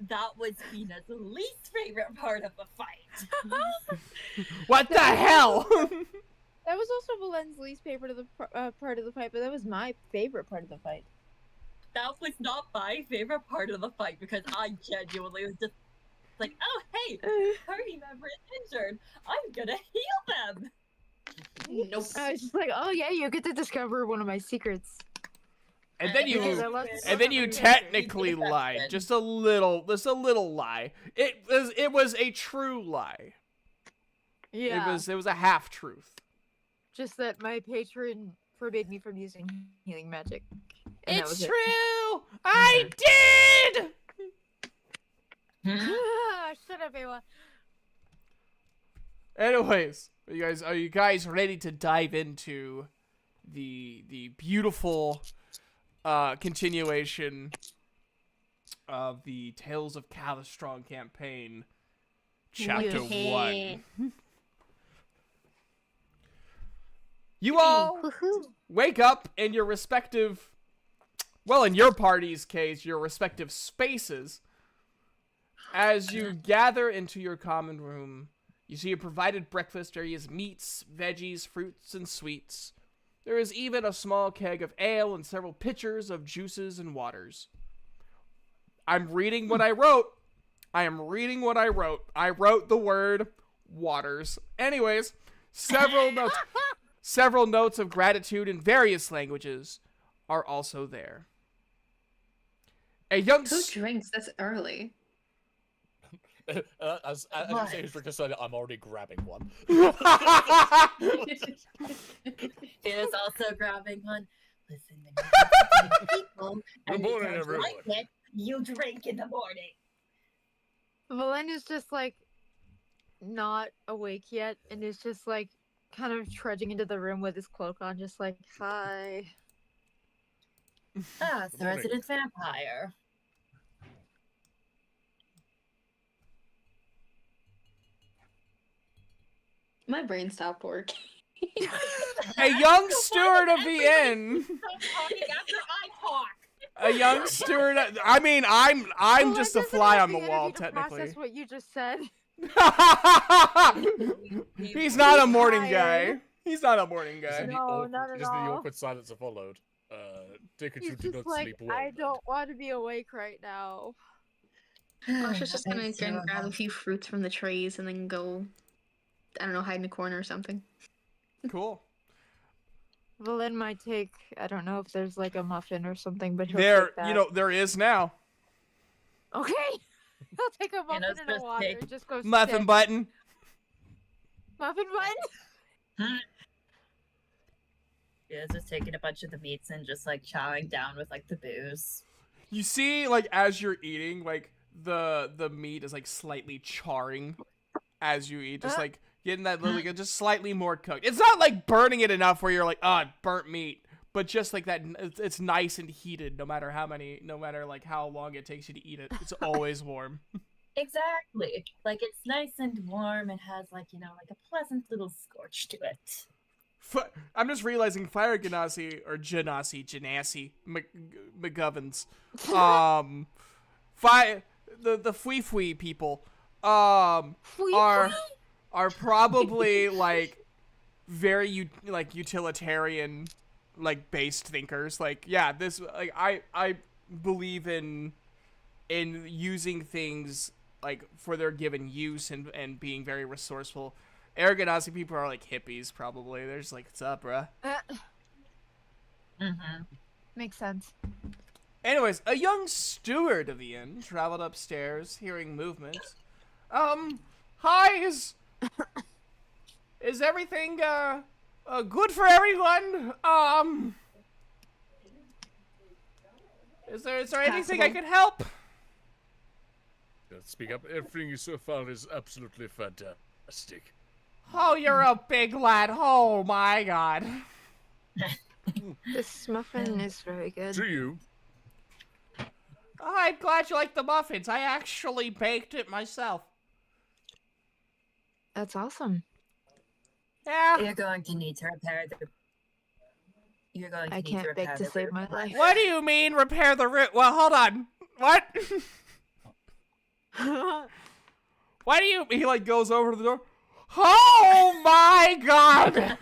that was Fina's least favorite part of the fight. What the hell? That was also Valen's least favorite of the part of the fight, but that was my favorite part of the fight. That was not my favorite part of the fight because I genuinely was just It's like, oh hey, party member is injured. I'm gonna heal them. Nope. I was just like, oh yeah, you get to discover one of my secrets. And then Because you I left and then you something in there. technically lied. Just a little lie. It was a true lie. Yeah. It was a half truth. Just that my patron forbade me from using healing magic. And that was It's it. true. I did. Shut up, Ewa. Anyways, are you guys ready to dive into the beautiful continuation of the Tales of Calastrong campaign, Chapter 1? You all wake up in your respective, well, in your party's case, your respective spaces. As you gather into your common room, you see a provided breakfast. There is meats, veggies, fruits, and sweets. There is even a small keg of ale and several pitchers of juices and waters. I'm reading what I wrote. I am reading what I wrote. I wrote the word waters. Anyways, several notes of gratitude in various languages are also there. A young Who drinks this early? As you say, Rick decided, I'm already grabbing one. It is also grabbing one. Listen, people, Good and morning, you don't everyone. like it, you drink in the morning. Valen is just like not awake yet and is just like kind of trudging into the room with his cloak on, just like, hi. Ah, it's the Morning. resident vampire. My brain stopped working. A young steward of the inn. Stop talking after I talk. A young steward. I mean, I'm Well, just I a didn't fly have on the the wall, energy to technically. process what you just said. He's not a morning tired. guy. He's not a morning Isn't guy. the No, awkward- not at isn't the all. awkward silence that followed? Dick and He's you do just not like, sleep well. I then. don't want to be awake right now. Asha's just gonna It's go and so grab a hard. few fruits from the trays and then go, I don't know, hide in a corner or something. Cool. Valen might take, I don't know if there's like a muffin or something, but he'll There, take that. you know, there is now. Okay. He'll take a muffin it's and a just water take- and just go Muffin sit. button. Muffin bun? Yeah, just taking a bunch of the meats and just like chowing down with like the booze. You see, like, as you're eating, like, the meat is, like, slightly charring as you eat. Just, like, getting that little, like, just slightly more cooked. It's not, like, burning it enough where you're like, oh, burnt meat. But just, like, that, it's nice and heated no matter, like, how long it takes you to eat it. It's always warm. Exactly. Like it's nice and warm and has like, you know, like a pleasant little scorch to it. I'm just realizing Fire Genasi, or Genasi, McGovens, the Fui people, are probably like very utilitarian, like based thinkers. Like, yeah, this, like, I believe in using things like for their given use and being very resourceful. Aragonasi people are like hippies, probably. They're just like, what's up, bruh? Makes sense. Anyways, a young steward of the inn traveled upstairs, hearing movements. Hi, is everything, good for everyone? Is there anything I can help? Speak up. Everything you so found is absolutely fantastic. Oh, you're a big lad. Oh my god. This muffin is very good. To you. Oh, I'm glad you like the muffins. I actually baked it myself. That's awesome. Yeah. You're going to need to repair the. You're going to I need to can't repair beg to the save roof. my life. What do you mean repair the roof? Well, hold on. What? Why do you? He like goes over to the door. Oh my god!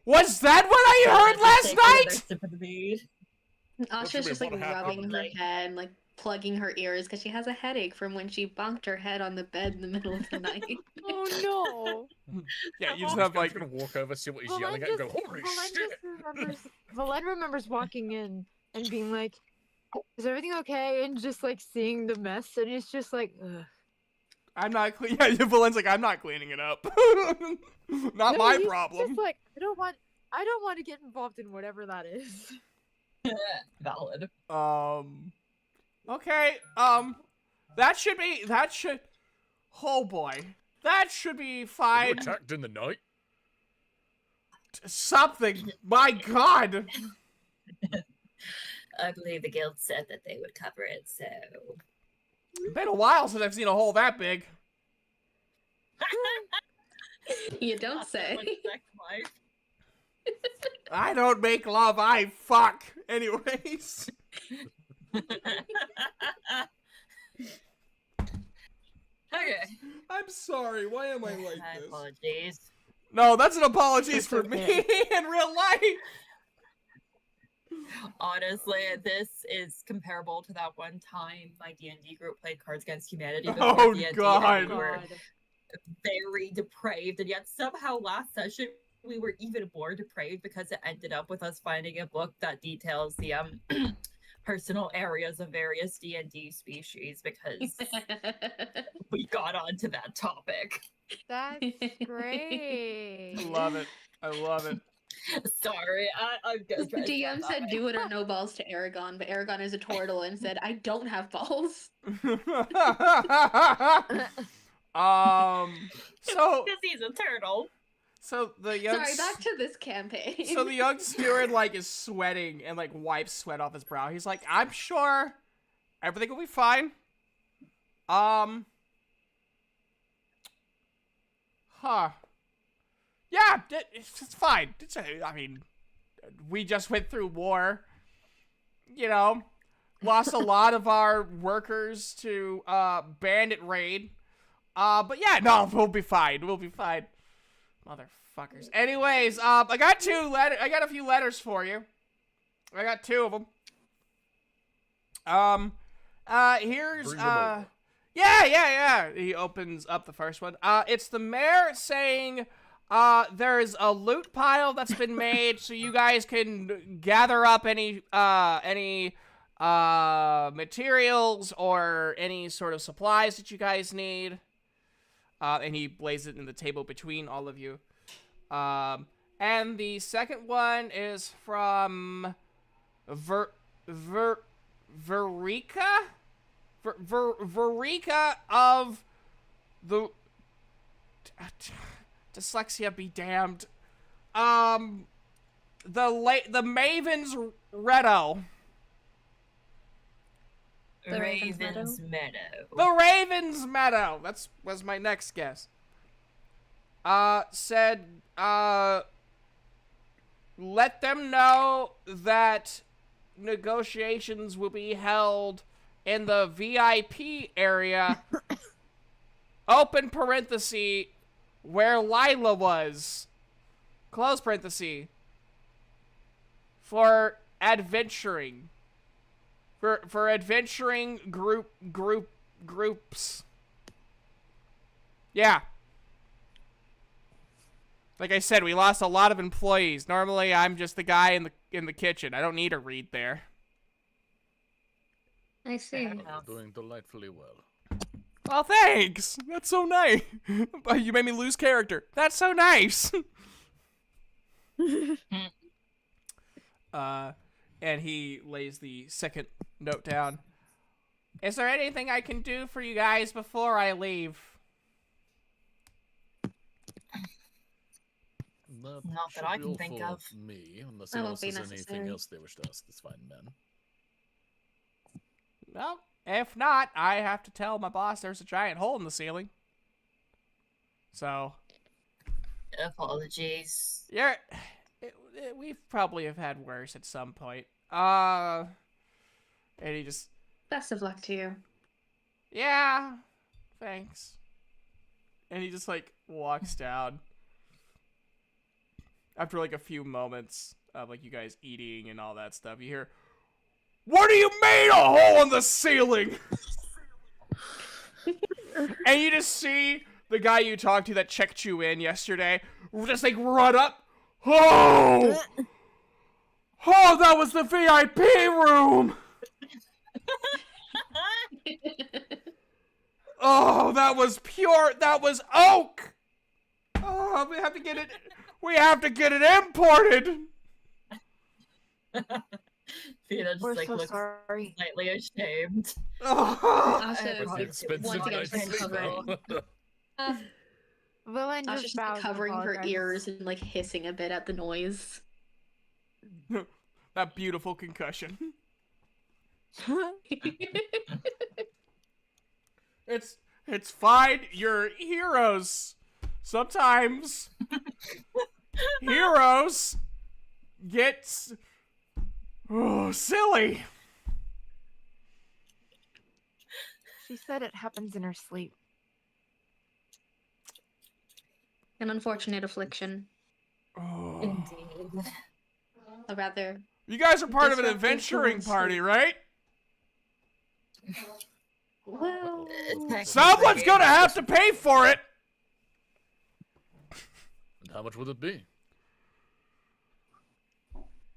Was that what I heard last night? Asha's just like what happened? rubbing her head, like plugging her ears because she has a headache from when she bonked her head on the bed in the middle of the night. Oh Yeah, you I'm just have I'm like. just gonna walk over, see what he's no! yelling at, and go, "Holy shit!" Valen remembers walking in and being like, "Is everything okay?" And just like seeing the mess, and it's just like, ugh. I'm not clean. Yeah, Valen's like, I'm not cleaning it up. Not No, my he's problem. just like, I don't want to get involved in whatever that is. Valid. Okay. That should. Oh boy, that should be Were you fine. attacked in the night? Something. My God. I believe the guild said that they would cover it, so. Been a while since I've seen a hole that big. You don't say. I don't make love, I fuck. Anyways. Okay. I'm sorry. Why am I like My this? apologies. No, that's an apologies It's for okay. me in real life. Honestly, this is comparable to that one time my D&D group played Cards Against Humanity Oh, before D&D, God. and we were very depraved, and yet somehow last session we were even more depraved because it ended up with us finding a book that details the personal areas of various D&D species because we got onto that topic. That's great. I love it. I love it. Sorry, I'm gonna try The to DM stand said that do it or no balls to Aragon, but Aragon is a turtle and said, I don't have balls. So because he's a turtle. so the young Sorry, back to this campaign. so the young steward like is sweating and like wipes sweat off his brow. He's like, I'm sure everything will be fine. Yeah, it's fine. I mean, we just went through war. You know, lost a lot of our workers to bandit raid. But yeah, no, we'll be fine. We'll be fine. Motherfuckers. Anyways, I got a few letters for you. I got two of them. Here's Bring them over. yeah. He opens up the first one. It's the mayor saying there's a loot pile that's been made, so you guys can gather up any materials or any sort of supplies that you guys need. And he lays it in the table between all of you. And the second one is from Verika? Verika of the... Dyslexia be damned. The Maven's Reddo. The Raven's Raven's Meadow. The Raven's Meadow. Was my next guess. Said, let them know that negotiations will be held in the VIP area. Open parenthesis, where Lila was. Close parenthesis. For adventuring. For adventuring groups. Yeah. Like I said, we lost a lot of employees. Normally, I'm just the guy in the kitchen. I don't need to read there. I see. Doing delightfully well. Well, thanks. That's so nice. You made me lose character. That's so nice. And he lays the second note down. Is there anything I can do for you guys before I leave? Not that I can think of. Me, unless That anyone won't else be has anything necessary. else they wish to ask this fine man. Well, if not, I have to tell my boss there's a giant hole in the ceiling. So, Apologies. we probably have had worse at some point. And he just, Best of luck to you. yeah, thanks. And he just like walks down. After like a few moments of like you guys eating and all that stuff, you hear, What do you mean a hole in the ceiling? And you just see the guy you talked to that checked you in yesterday just like run up. Oh! Oh, that was the VIP room! Oh, that was pure, that was oak! Oh, we have to get it imported! Fina just We're like so looks sorry. slightly ashamed. Oh. Also, It's an Once expensive again, night's just sleep, covering. though. Villain I was just just bows and covering her apologizes. ears and like hissing a bit at the noise. That beautiful concussion. It's fine. You're heroes. Sometimes heroes get silly. She said it happens in her sleep. An unfortunate affliction. Oh. Indeed. Or rather, You guys are part of an Disruptive adventuring fluency. party, right? well, Someone's gonna have to pay for it. And how much would it be?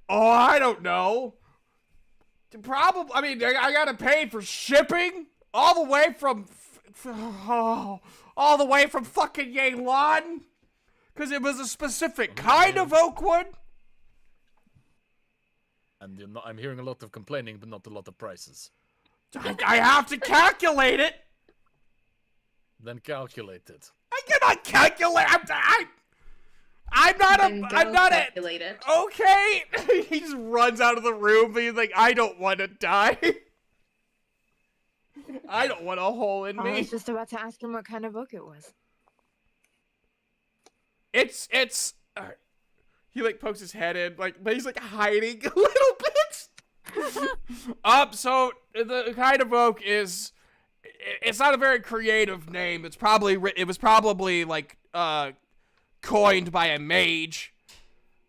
Oh, I don't know. Probably. I mean, I gotta pay for shipping all the way from, all the way from fucking Yelan, because it was a specific kind of oak wood. And I'm hearing a lot of complaining, but not a lot of prices. I have to calculate it. Then calculate it. I cannot calculate. I'm not then a. go I'm not a. calculate it. Okay. He just runs out of the room. He's like, I don't want to die. I don't want a hole in I me. was just about to ask him what kind of book it was. It's. He like pokes his head in, like, but he's like hiding a little bit. So the kind of oak is. It's not a very creative name. It was probably like coined by a mage,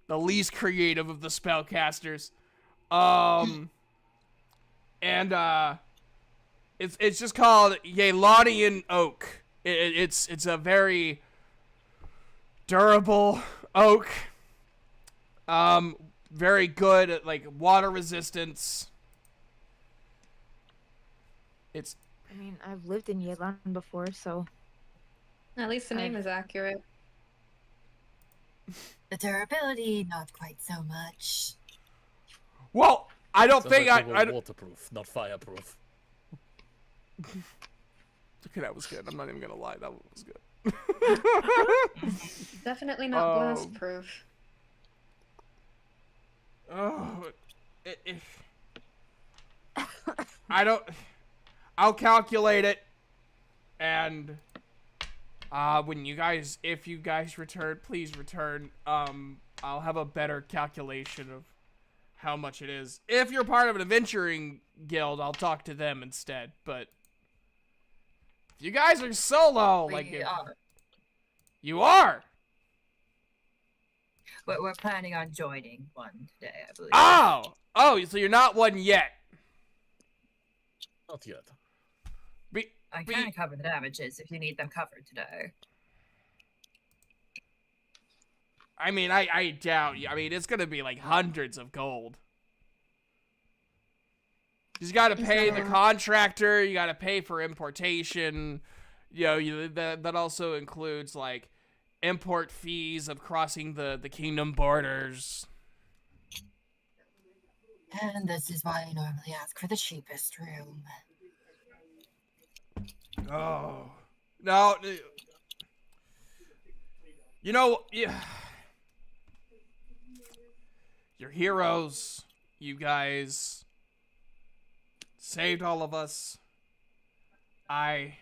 the least creative of the spellcasters. It's just called Yelanian oak. It's a very durable oak. Very good at like water resistance. It's. I mean, I've lived in Yelan before, so At least the name is accurate. The durability, not quite so much. Well, I don't Sounds think like they I were waterproof, not fireproof. Okay, that was good. I'm not even gonna lie. That was good. Definitely not blast proof. Oh, I don't. I'll calculate it, and if you guys return, please return. I'll have a better calculation of how much it is. If you're part of an adventuring guild, I'll talk to them instead. But if you guys are solo, you are. But we're planning on joining one today, I believe. Oh, so you're not one yet. Not yet. I can cover the damages if you need them covered today. I mean, I doubt. I mean, it's gonna be like hundreds of gold. You gotta pay the contractor. You gotta pay for importation. You know, that also includes like import fees of crossing the kingdom borders. And this is why I normally ask for the cheapest room. Oh no! You know, you're heroes. You guys saved all of us. I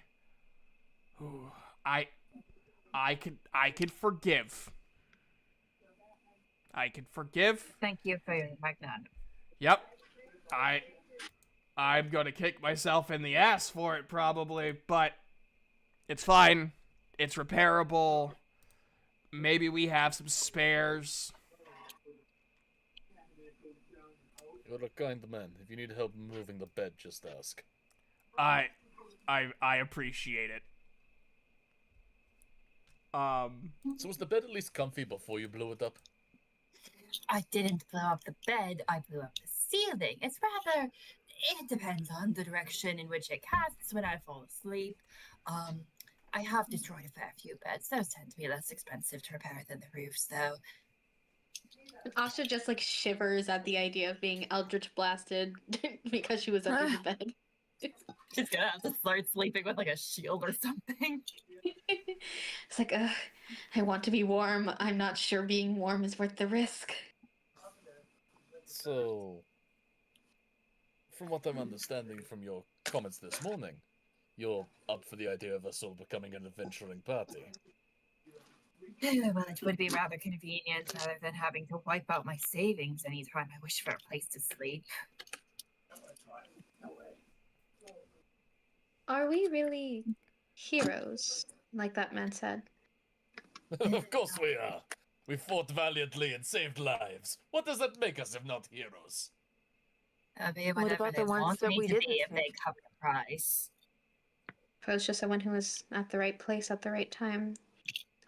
could forgive. I could forgive. Thank you for your magnanimity. Yep. I'm gonna kick myself in the ass for it probably, but it's fine. It's repairable. Maybe we have some spares. You're a kind man. If you need help moving the bed, just ask. I appreciate it. So was the bed at least comfy before you blew it up? I didn't blow up the bed, I blew up the ceiling. It's rather, it depends on the direction in which it casts when I fall asleep. I have destroyed a fair few beds. Those tend to be less expensive to repair than the roofs, though. Asha just like shivers at the idea of being eldritch blasted because she was under the bed. She's gonna have to start sleeping with like a shield or something. It's like, I want to be warm. I'm not sure being warm is worth the risk. So, from what I'm understanding from your comments this morning, you're up for the idea of us all becoming an adventuring party. Well, it would be rather convenient rather than having to wipe out my savings anytime I wish for a place to sleep. Are we really heroes, like that man said? Of course we are. We fought valiantly and saved lives. What does that make us if not heroes? Be What about they the ones want that me we to didn't be if they save? cover the price. I was just someone who was at the right place at the right time.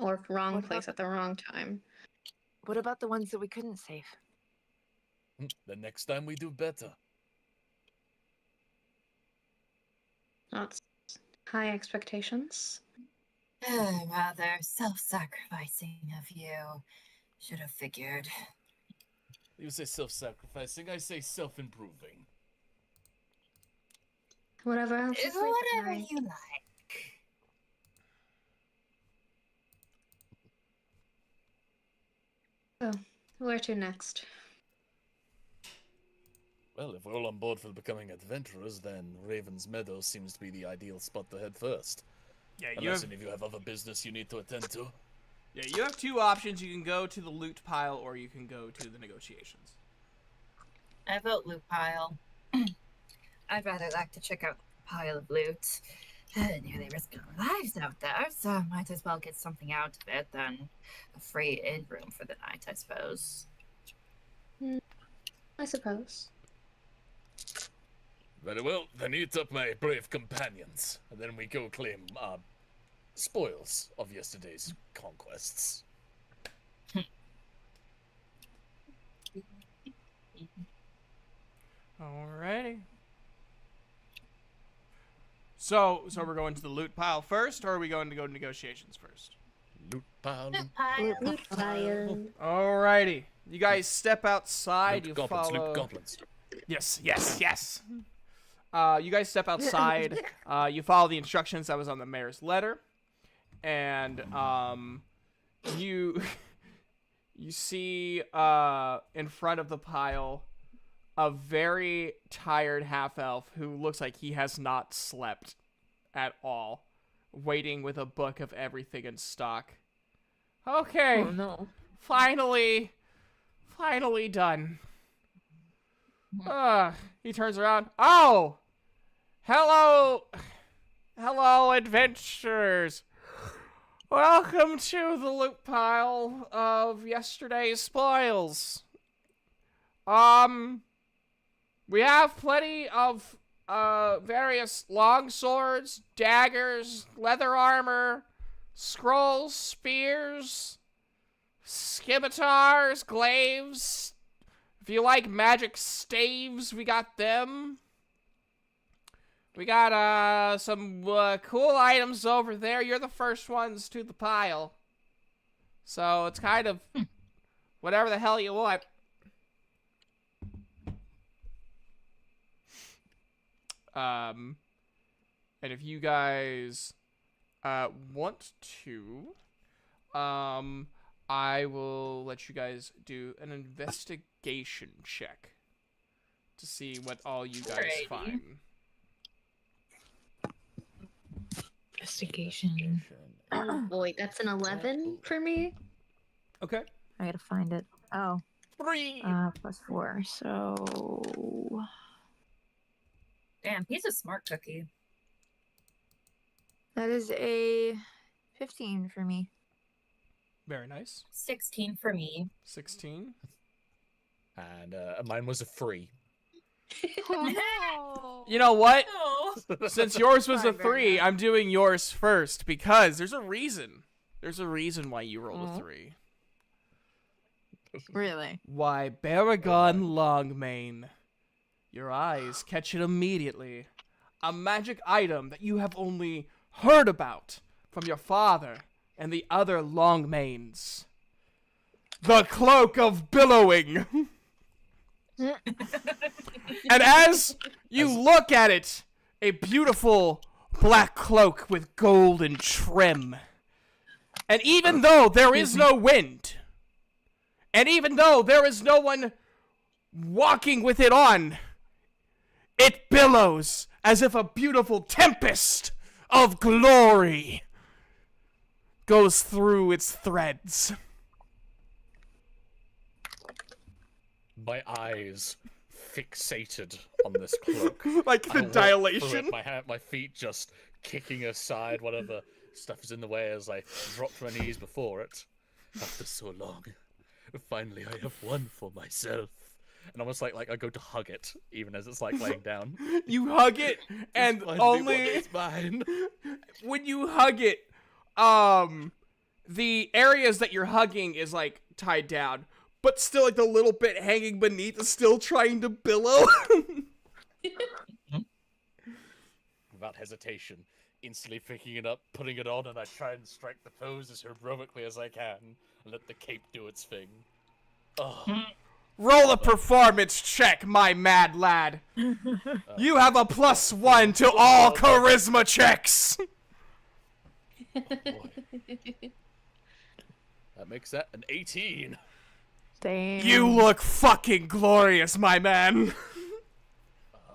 Or wrong What place about- at the wrong time. What about the ones that we couldn't save? The next time we do better. That's high expectations. Rather self-sacrificing of you. Should have figured. You say self-sacrificing, I say self-improving. Whatever else is right, Whatever Mary. you like. So, where to next? Well, if we're all on board for becoming adventurers, then Raven's Meadow seems to be the ideal spot to head first. Yeah, Unless any of you have other business you need to attend to. Yeah, you have two options. You can go to the loot pile or you can go to the negotiations. I vote loot pile. I'd rather like to check out the pile of loot. Nearly risking our lives out there, so might as well get something out of it than a free inn room for the night, I suppose. I suppose. Very well, then eat up my brave companions, and then we go claim spoils of yesterday's conquests. Alrighty. So we're going to the loot pile first, or are we going to go to negotiations first? Loot pile. Loot pile. Loot pile. Alrighty. You guys step outside. Loot You goblins, follow. loot goblins. Yes. You guys step outside. You follow the instructions that was on the mayor's letter, and you see in front of the pile a very tired half-elf who looks like he has not slept at all, waiting with a book of everything in stock. Okay. Oh no. Finally done. He turns around. Oh! Hello, adventurers. Welcome to the loot pile of yesterday's spoils. We have plenty of various long swords, daggers, leather armor, scrolls, spears, scimitars, glaives. If you like magic staves, we got them. We got some cool items over there. You're the first ones to the pile. So it's kind of whatever the hell you want. And if you guys want to, I will let you guys do an investigation check to see what all you guys Alrighty. find. Investigation. Oh boy, that's an 11 for me. Okay. I gotta find it. Oh. 3. +4. So Damn, he's a smart cookie. that is a 15 for me. Very nice. 16 for me. 16. And mine was a 3. Oh no. You know what? No. Since yours was a Sorry, Barry. 3, I'm doing yours first because there's a reason. There's a reason why you rolled a 3. Really? Why, Baragon Longmane. Your eyes catch it immediately. A magic item that you have only heard about from your father and the other Longmanes. The Cloak of Billowing. And as you look at it, a beautiful black cloak with golden trim. And even though there is no wind, and even though there is no one walking with it on, it billows as if a beautiful tempest of glory goes through its threads. My eyes fixated on this cloak. Like I the walk through dilation. it, my feet just kicking aside whatever stuff is in the way as I drop to my knees before it. After so long, finally I have won for myself. And almost like I go to hug it, even as it's like laying down. You hug it, and Finally one only is mine. when you hug it, the areas that you're hugging is like tied down, but still like the little bit hanging beneath is still trying to billow. Without hesitation, instantly picking it up, putting it on, and I try and strike the pose as heroically as I can, and let the cape do its thing. Oh, Roll a performance check, my mad lad. You have a +1 to all charisma checks. boy. That makes that an 18. Damn. You look fucking glorious, my man.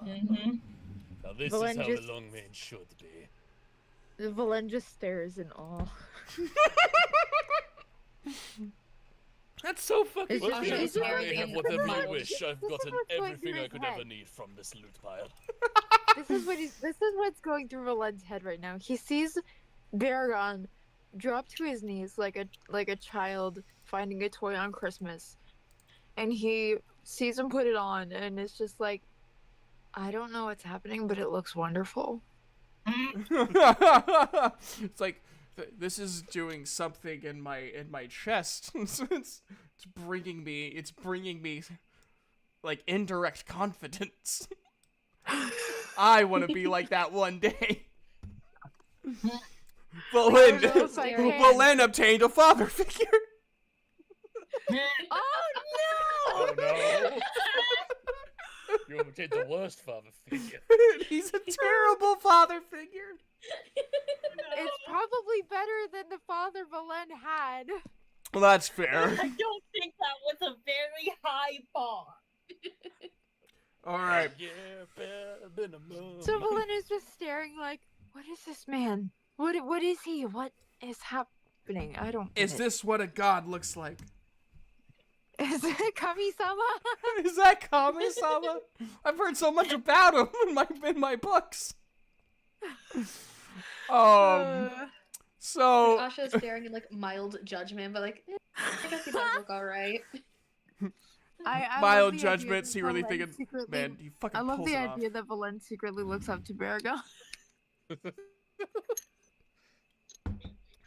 Now this is Valen how just- the long man should be. Valen just stares in awe. That's so fucking It's just- Well, it's yes, just- I have whatever you wish. This I've is gotten what's going everything through I his could ever head. need from this loot pile. This is what's going through Valen's head right now. He sees Baragon drop to his knees like a child finding a toy on Christmas, and he sees him put it on, and it's just like, I don't know what's happening, but it looks wonderful. It's like this is doing something in my chest. it's bringing me like indirect confidence. I want to be like that one day. don't know if I can. Valen obtained a father figure. Oh Oh no! You obtained the worst father figure. He's a terrible father figure. It's probably better than the father Valen had. Well, that's I fair. don't think that was a very high bar. All right. Yeah, better than a mom. So Valen is just staring like, what is this man? What is he? What is happening? I don't get Is it. this what a god looks like? Is it Kami-sama? Is that Kami-sama? I've heard so much about him in my books. So Asha is staring in like mild judgment, but like, I guess he does look alright. I love mild the idea judgment, that secretly Valen thinking, secretly- man, he fucking I love pulls the it idea off. that Valen secretly looks up to Baragon.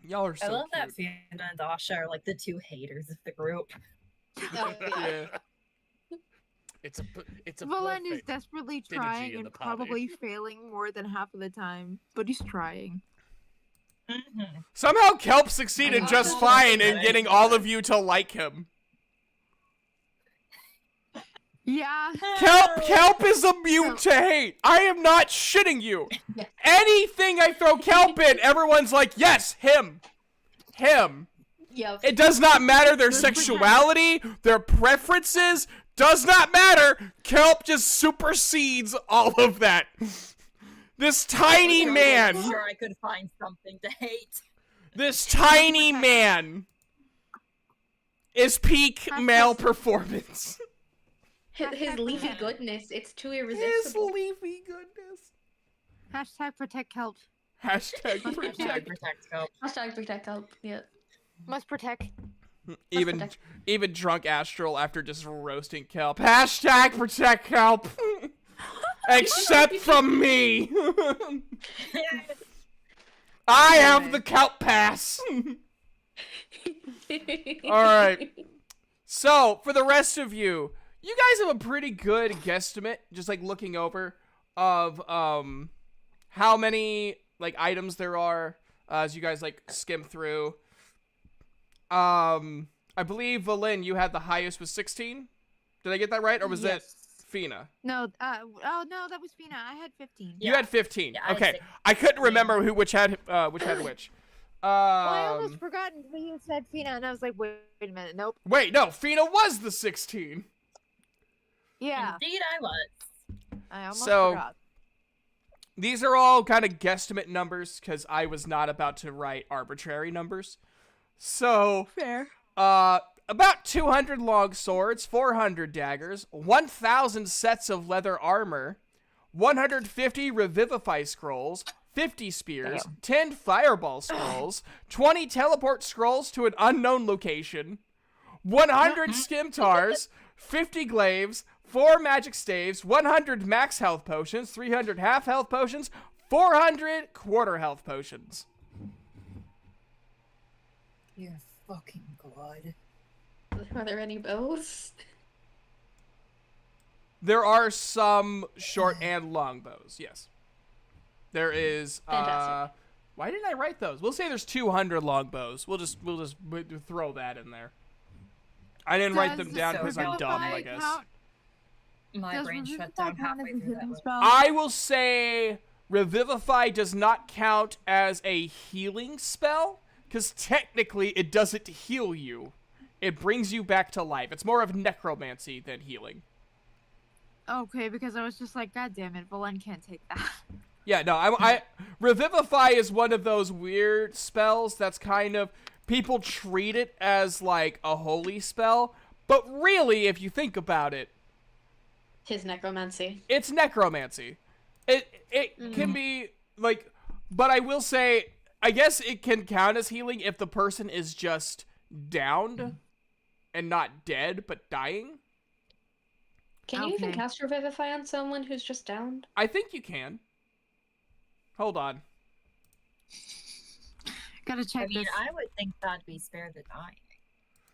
Y'all are so I love that cute. Fiona and Dasha are like the two haters of the group. Oh, yeah. Yeah. It's a Valen is perfect desperately synergy trying in and the party. probably failing more than half of the time, but he's trying. Somehow Kelp succeeded I just also- fine in getting all of you to like him. Yeah. Kelp is immune to hate. I am not shitting you. Yeah. Anything I throw Kelp in, everyone's like, yes, him. Yep. It does not matter their sexuality, their preferences, does not matter. Kelp just supersedes all of that. This tiny man, I'm sure I could find something to hate. this tiny man is peak male performance. His leafy goodness, it's too His irresistible. leafy goodness. Hashtag protect kelp. Hashtag Hashtag protect. protect Cope. Hashtag protect help. Yeah. Must protect. Even protect. even drunk Astral after just roasting Kelp. Hashtag protect Kelp. Except from me! I have the Count Pass! Alright. So, for the rest of you, you guys have a pretty good guesstimate, just like looking over, of how many like items there are as you guys like skim through. I believe Valin, you had the highest was 16. Did I get that right, or was that Fina? No, oh no, that was Fina. I had 15. You had 15. Yeah, I had Okay, 16. I couldn't remember which had which. Well, I almost forgot when you said Fina, and I was like, wait a minute, nope. Wait, no, Fina was the 16. Yeah, Indeed, I was. I almost So- forgot. These are all kind of guesstimate numbers because I was not about to write arbitrary numbers. So, Fair. about 200 long swords, 400 daggers, 1,000 sets of leather armor, 150 revivify scrolls, 50 spears, 10 fireball scrolls, 20 teleport scrolls to an unknown location, 100 skimtars, 50 glaives, 4 magic staves, 100 max health potions, 300 half health potions, 400 quarter health potions. You're fucking god. Are there any bows? There are some short and long bows, yes. There is, Fantastic. why didn't I write those? We'll say there's 200 long bows. We'll just throw that in there. I didn't write them Does down so because I'm dumb, I Revivify guess. count- My does brain shut Revivify down count as halfway a through that healing one. spell? I will say Revivify does not count as a healing spell, because technically it doesn't heal you. It brings you back to life. It's more of necromancy than healing. Okay, because I was just like, God damn it, Valen can't take that. Yeah, no, I Revivify is one of those weird spells that's kind of, people treat it as like a holy spell, but really, if you think about it, His necromancy. it's necromancy. It can be like, but I will say, I guess it can count as healing if the person is just downed and not dead but dying. Can you even Okay. cast Revivify on someone who's just downed? I think you can. Hold on. Gotta check I mean, this. I would think that'd be spare the dying.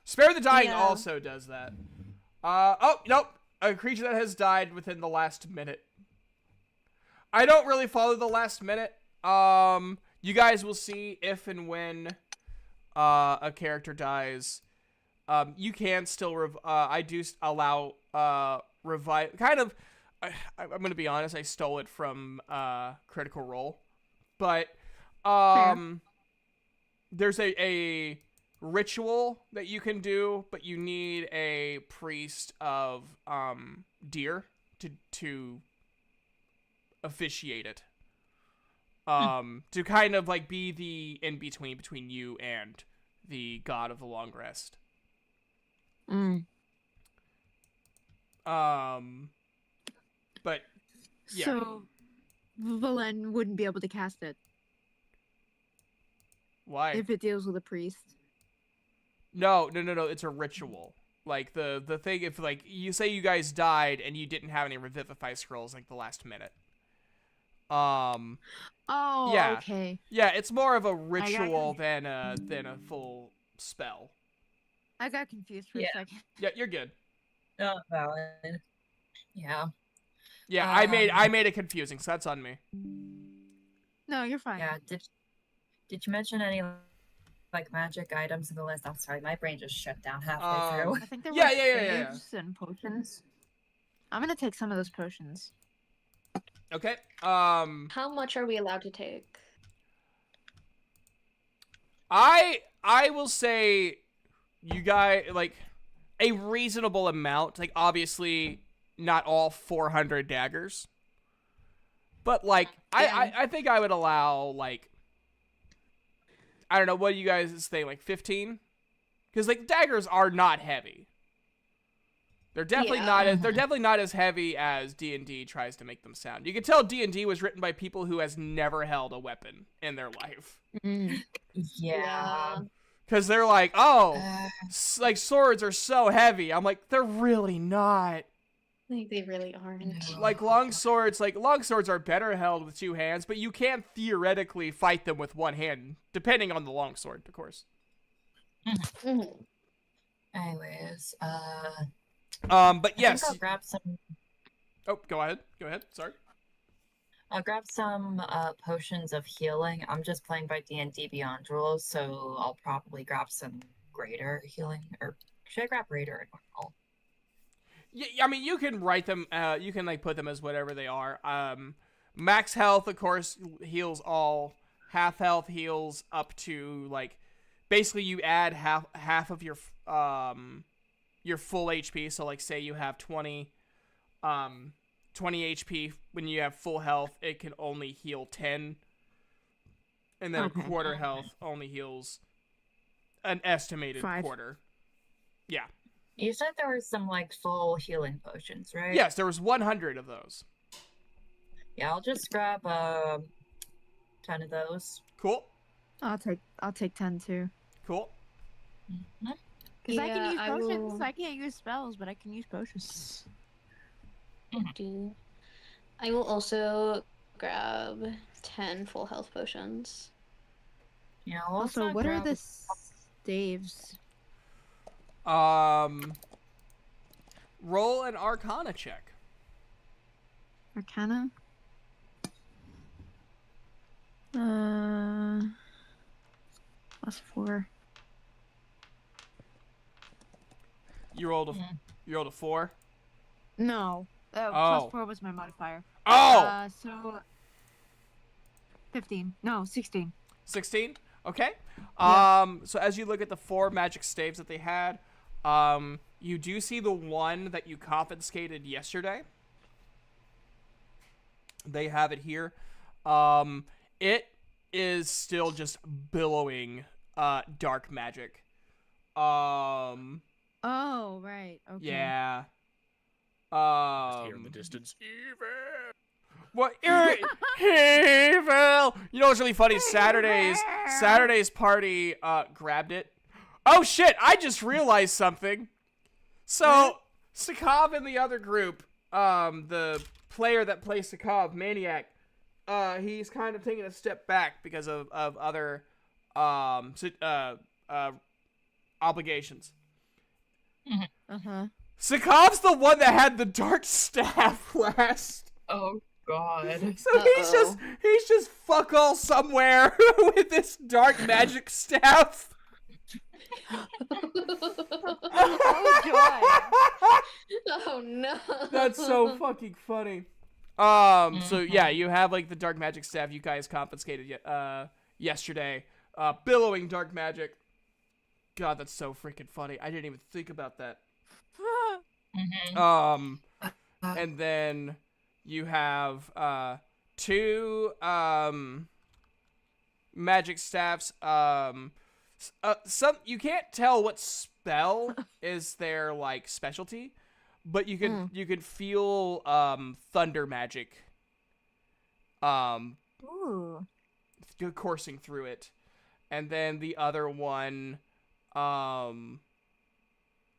Spare the Dying Yeah. also does that. Oh, nope. A creature that has died within the last minute. I don't really follow the last minute. You guys will see if and when a character dies. You can still I do allow revive. Kind of. I'm gonna be honest. I stole it from Critical Role, but there's a ritual that you can do, but you need a priest of deer to officiate it. To kind of like be the in between you and the god of the long rest. But yeah. So, Valen wouldn't be able to cast it Why? if it deals with a priest. No. It's a ritual. Like the thing, if like you say you guys died and you didn't have any revivify scrolls like the last minute. Oh, Yeah. okay. Yeah, it's more of a ritual than a full spell. I got confused for Yeah. a second. Yeah, you're good. Oh, valid. Yeah. Yeah, I made it confusing, so that's on me. No, you're fine. Yeah. Did you mention any like magic items in the list? I'm sorry, my brain just shut down halfway through. I think there Yeah, were yeah. saves and potions. I'm gonna take some of those potions. Okay. How much are we allowed to take? I will say you guys like a reasonable amount. Like obviously not all 400 daggers. But like I think I would allow like I don't know, what do you guys think, like 15? Cuz like daggers are not heavy. They're definitely not as heavy as D&D tries to make them sound. You can tell D&D was written by people who has never held a weapon in their life. Yeah. Cuz they're like, "Oh, like swords are so heavy." I'm like, "They're really not." Like they really aren't. Like longswords are better held with 2 hands, but you can theoretically fight them with 1 hand, depending on the longsword, of course. Mhm. Anyways, But I yes. think I'll grab some. Oh, go ahead. Go ahead. Sorry. I'll grab some potions of healing. I'm just playing by D&D Beyond rules, so I'll probably grab some greater healing. Or should I grab greater or normal? Yeah, I mean, you can write them. You can like put them as whatever they are. Max health, of course, heals all. Half health heals up to like, basically you add half of your full HP. So like, say you have 20 HP when you have full health, it can only heal 10, and then Okay. a quarter health only heals an estimated 5. quarter. Yeah. You said there were some like full healing potions, right? Yes, there was 100 of those. Yeah, I'll just grab 10 of those. Cool. I'll take 10 too. Cool. Because I can use I potions. will I can't use spells, but I can use potions. do. I will also grab 10 full health potions. Yeah, I'll Also, also what are grab the staves? Roll an Arcana check. Arcana? +4. You rolled a 4. No. Oh. +4 was my modifier. Oh. So 15. No, 16. 16. Okay. Yeah. So as you look at the 4 magic staves that they had, you do see the one that you confiscated yesterday. They have it here. It is still just billowing dark magic. Oh, right. Okay. Yeah. Just hear in the distance. What? Evil! You know what's really funny? Saturday's party grabbed it. Oh shit! I just realized something. So Sakov and the other group, the player that plays Sakov, Maniac, he's kind of taking a step back because of other obligations. Uh-huh. Sakov's the one that had the dark staff last. Oh god. So he's just fuck all somewhere with this dark magic staff. Oh god. Oh no. That's so fucking funny. So yeah, you have like the dark magic staff you guys confiscated yesterday. Billowing dark magic. God, that's so freaking funny. I didn't even think about that. And then you have 2 magic staffs. Some you can't tell what spell is their like specialty, but you can feel thunder magic Ooh. coursing through it. And then the other one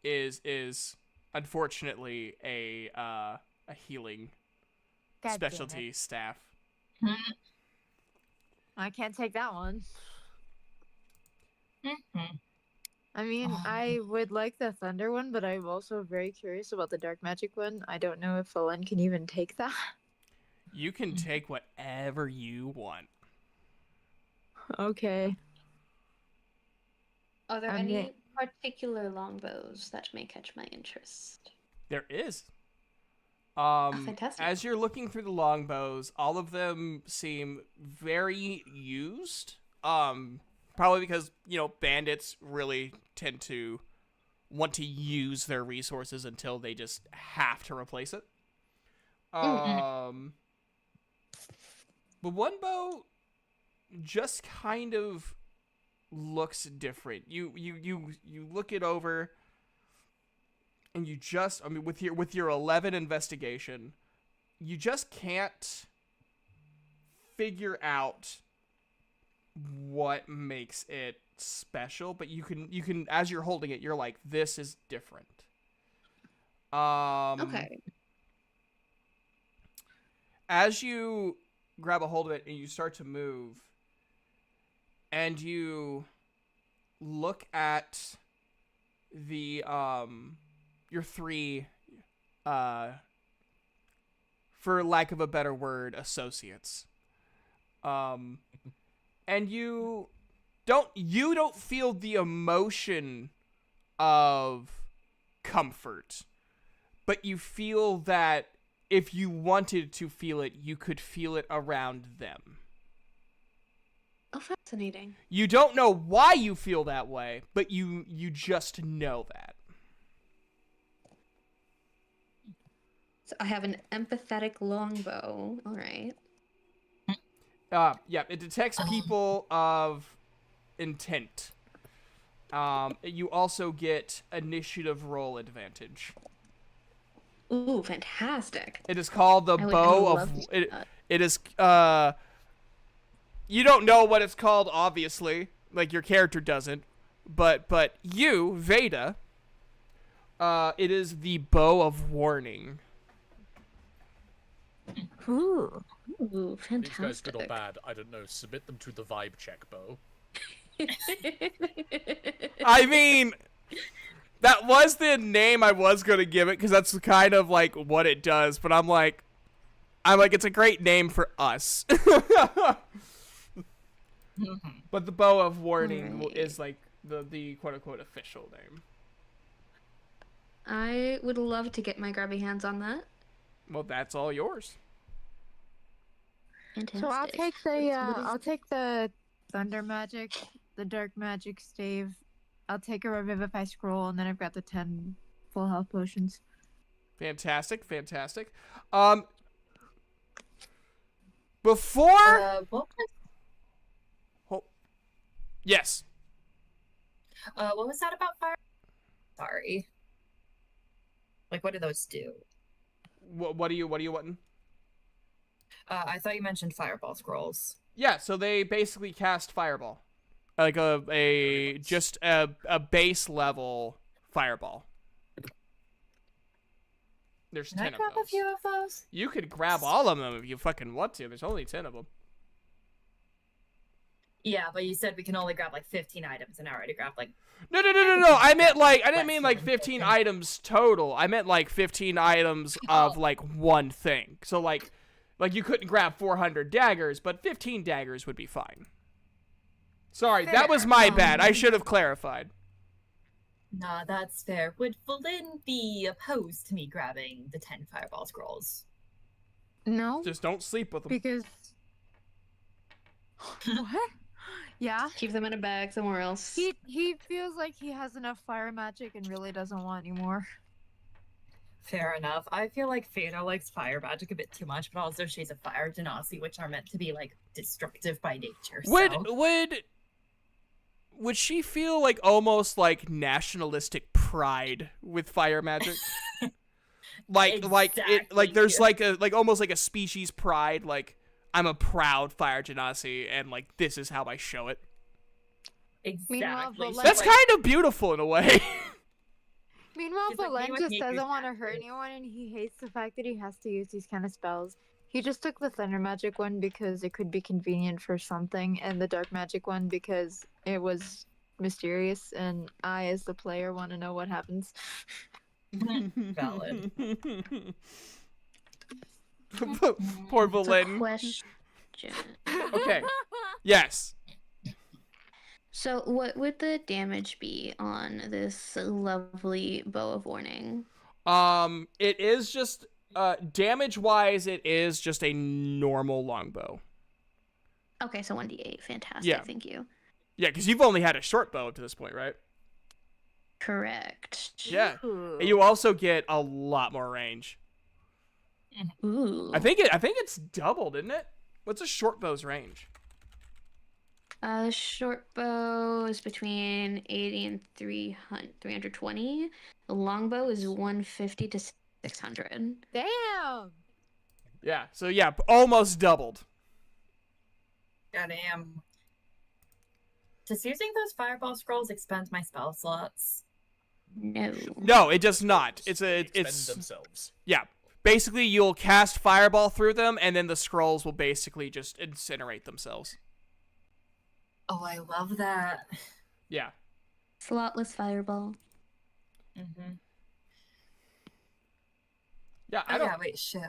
is unfortunately a healing God damn specialty it. staff. I can't take that one. I mean, I would like the thunder one, but I'm also very curious about the dark magic one. I don't know if Valen can even take that. You can take whatever you want. Okay. Are there I'm any gonna- particular longbows that may catch my interest? There is. Fantastic. As you're looking through the longbows, all of them seem very used. Probably because, bandits really tend to want to use their resources until they just have to replace it. But one bow just kind of looks different. You look it over, and you just, with your 11 investigation, you just can't figure out what makes it special, but you can as you're holding it, you're like, this is different. Okay. as you grab a hold of it and you start to move, and you look at the your three, for lack of a better word, associates, and you don't feel the emotion of comfort, but you feel that if you wanted to feel it, you could feel it around them. Oh, fascinating. You don't know why you feel that way, but you just know that. So I have an empathetic longbow. All right. Yeah, it detects people of intent. You also get initiative roll advantage. Ooh, fantastic. It is called the I would bow love of. to see that. It is. You don't know what it's called, obviously. Like your character doesn't, but you, Veda. It is the bow of warning. Ooh. Ooh, These guys, fantastic. good or bad, I don't know. Submit them to the vibe check, Bo. I mean, that was the name I was gonna give it because that's kind of like what it does. But I'm like, it's a great name for us. But the bow of warning Alright. is like the quote unquote official name. I would love to get my grabby hands on that. Well, that's all yours. Fantastic. So I'll take the thunder magic, the dark magic stave. I'll take a revivify scroll, and then I've got the 10 full health potions. Fantastic. Before. What Yes. was that about fire? Sorry. Like, what do those do? What are you wanting? I thought you mentioned fireball scrolls. Yeah, so they basically cast fireball, like a base level fireball. There's Can 10 I of grab those. a few of those? You could grab all of them if you fucking want to. There's only 10 of them. Yeah, but you said we can only grab like 15 items, and I already grabbed like. No. I didn't mean like 15 items total. I meant like 15 items of like one thing. So like you couldn't grab 400 daggers, but 15 daggers would be fine. Sorry, that was my bad. I should have clarified. Nah, that's fair. Would Valin be opposed to me grabbing the 10 fireball scrolls? No, Just don't sleep with them. because what? Yeah, Keep them in a bag somewhere else. he feels like he has enough fire magic and really doesn't want any more. Fair enough. I feel like Fana likes fire magic a bit too much, but also she's a fire genasi, which are meant to be like destructive by nature. Would she feel like almost like nationalistic pride with fire magic? There's like almost like a species pride, like I'm a proud fire genasi and like this is how I show it. Meanwhile, Exactly. Valin- That's kind of beautiful in a way. Meanwhile, She's like, Valen "You would just hate doesn't your want to hurt character." anyone, and he hates the fact that he has to use these kind of spells. He just took the thunder magic one because it could be convenient for something, and the dark magic one because it was mysterious, and I, as the player, want to know what happens. Valid. Poor It's a Valin. question. Okay. Yes. So, what would the damage be on this lovely bow of warning? It is just damage-wise, it is just a normal longbow. Okay, so 1d8. Fantastic. Yeah. Thank you. Yeah, because you've only had a short bow up to this point, right? Correct. Yeah. Ooh. And you also get a lot more range. Ooh. I think it's doubled, isn't it? What's a short bow's range? The short bow is between 80 and 320. The longbow is 150 to 600. Damn! Yeah. So yeah, almost doubled. Goddamn. Does using those fireball scrolls expend my spell slots? No. No, it does not. They expend It's themselves. yeah. basically you'll cast fireball through them, and then the scrolls will basically just incinerate themselves. Oh, I love that. Yeah. Slotless fireball. Mm-hmm. Yeah, Oh, yeah, wait, shit.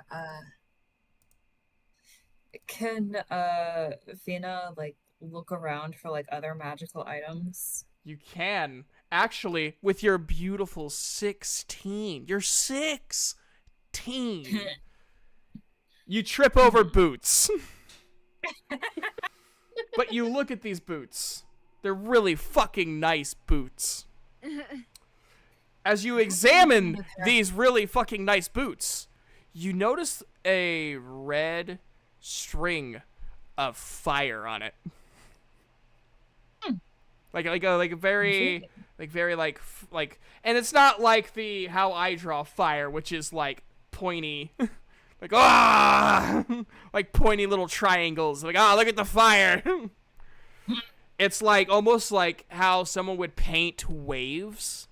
Can Vina like look around for like other magical items? You can. Actually, with your beautiful 16. You're 16. You trip over boots. But you look at these boots. They're really fucking nice boots. As you examine these really fucking nice boots, you notice a red string of fire on it. Like a very and it's not like the how I draw fire, which is like pointy, like like pointy little triangles. Like look at the fire. It's like almost like how someone would paint waves,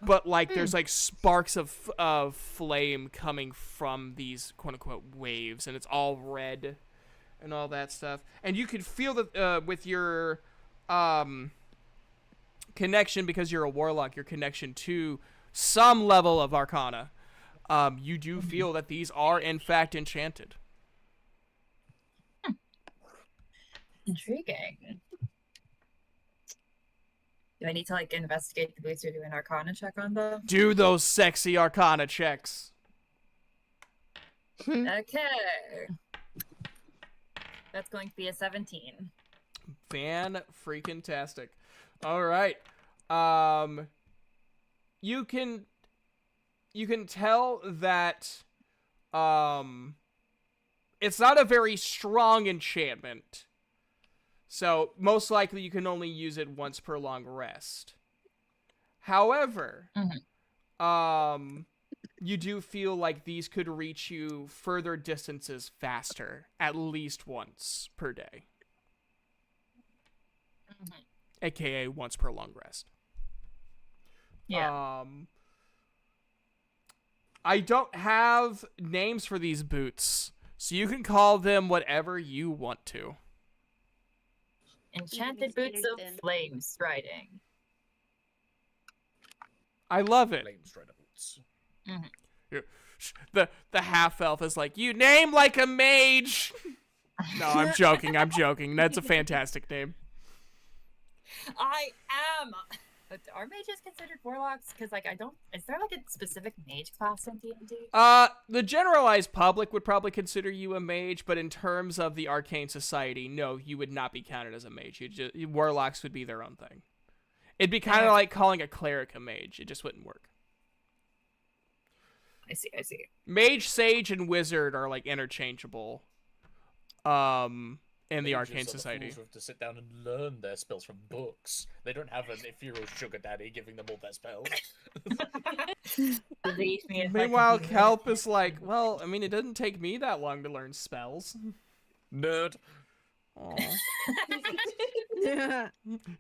but like there's like sparks of flame coming from these quote unquote waves, and it's all red. And all that stuff. And you can feel that with your connection, because you're a warlock, your connection to some level of arcana, you do feel that these are, in fact, enchanted. Intriguing. Do I need to, like, investigate the boots or do an arcana check on them? Do those sexy arcana checks. Okay. That's going to be a 17. Fan-freaking-tastic. All right. You can tell that it's not a very strong enchantment. So most likely you can only use it once per long rest. However, you do feel like these could reach you further distances faster, at least once per day. AKA once per long rest. Yeah. I don't have names for these boots, so you can call them whatever you want to. Enchanted boots of flame striding. I love it. Flame strider boots. The half elf is like, you name like a mage. No, I'm joking. That's a fantastic name. I am. But are mages considered warlocks? Because like is there like a specific mage class in D&D? The generalized public would probably consider you a mage, but in terms of the arcane society, no, you would not be counted as a mage. Warlocks would be their own thing. It'd be kind of like calling a cleric a mage. It just wouldn't work. I see. Mage, sage, and wizard are like interchangeable. In the arcane society, fools who have to sit down and learn their spells from books. They don't have an ethereal sugar daddy giving them all their spells. Meanwhile, Kelp is like, well, I mean, it didn't take me that long to learn spells. Nerd. Aww.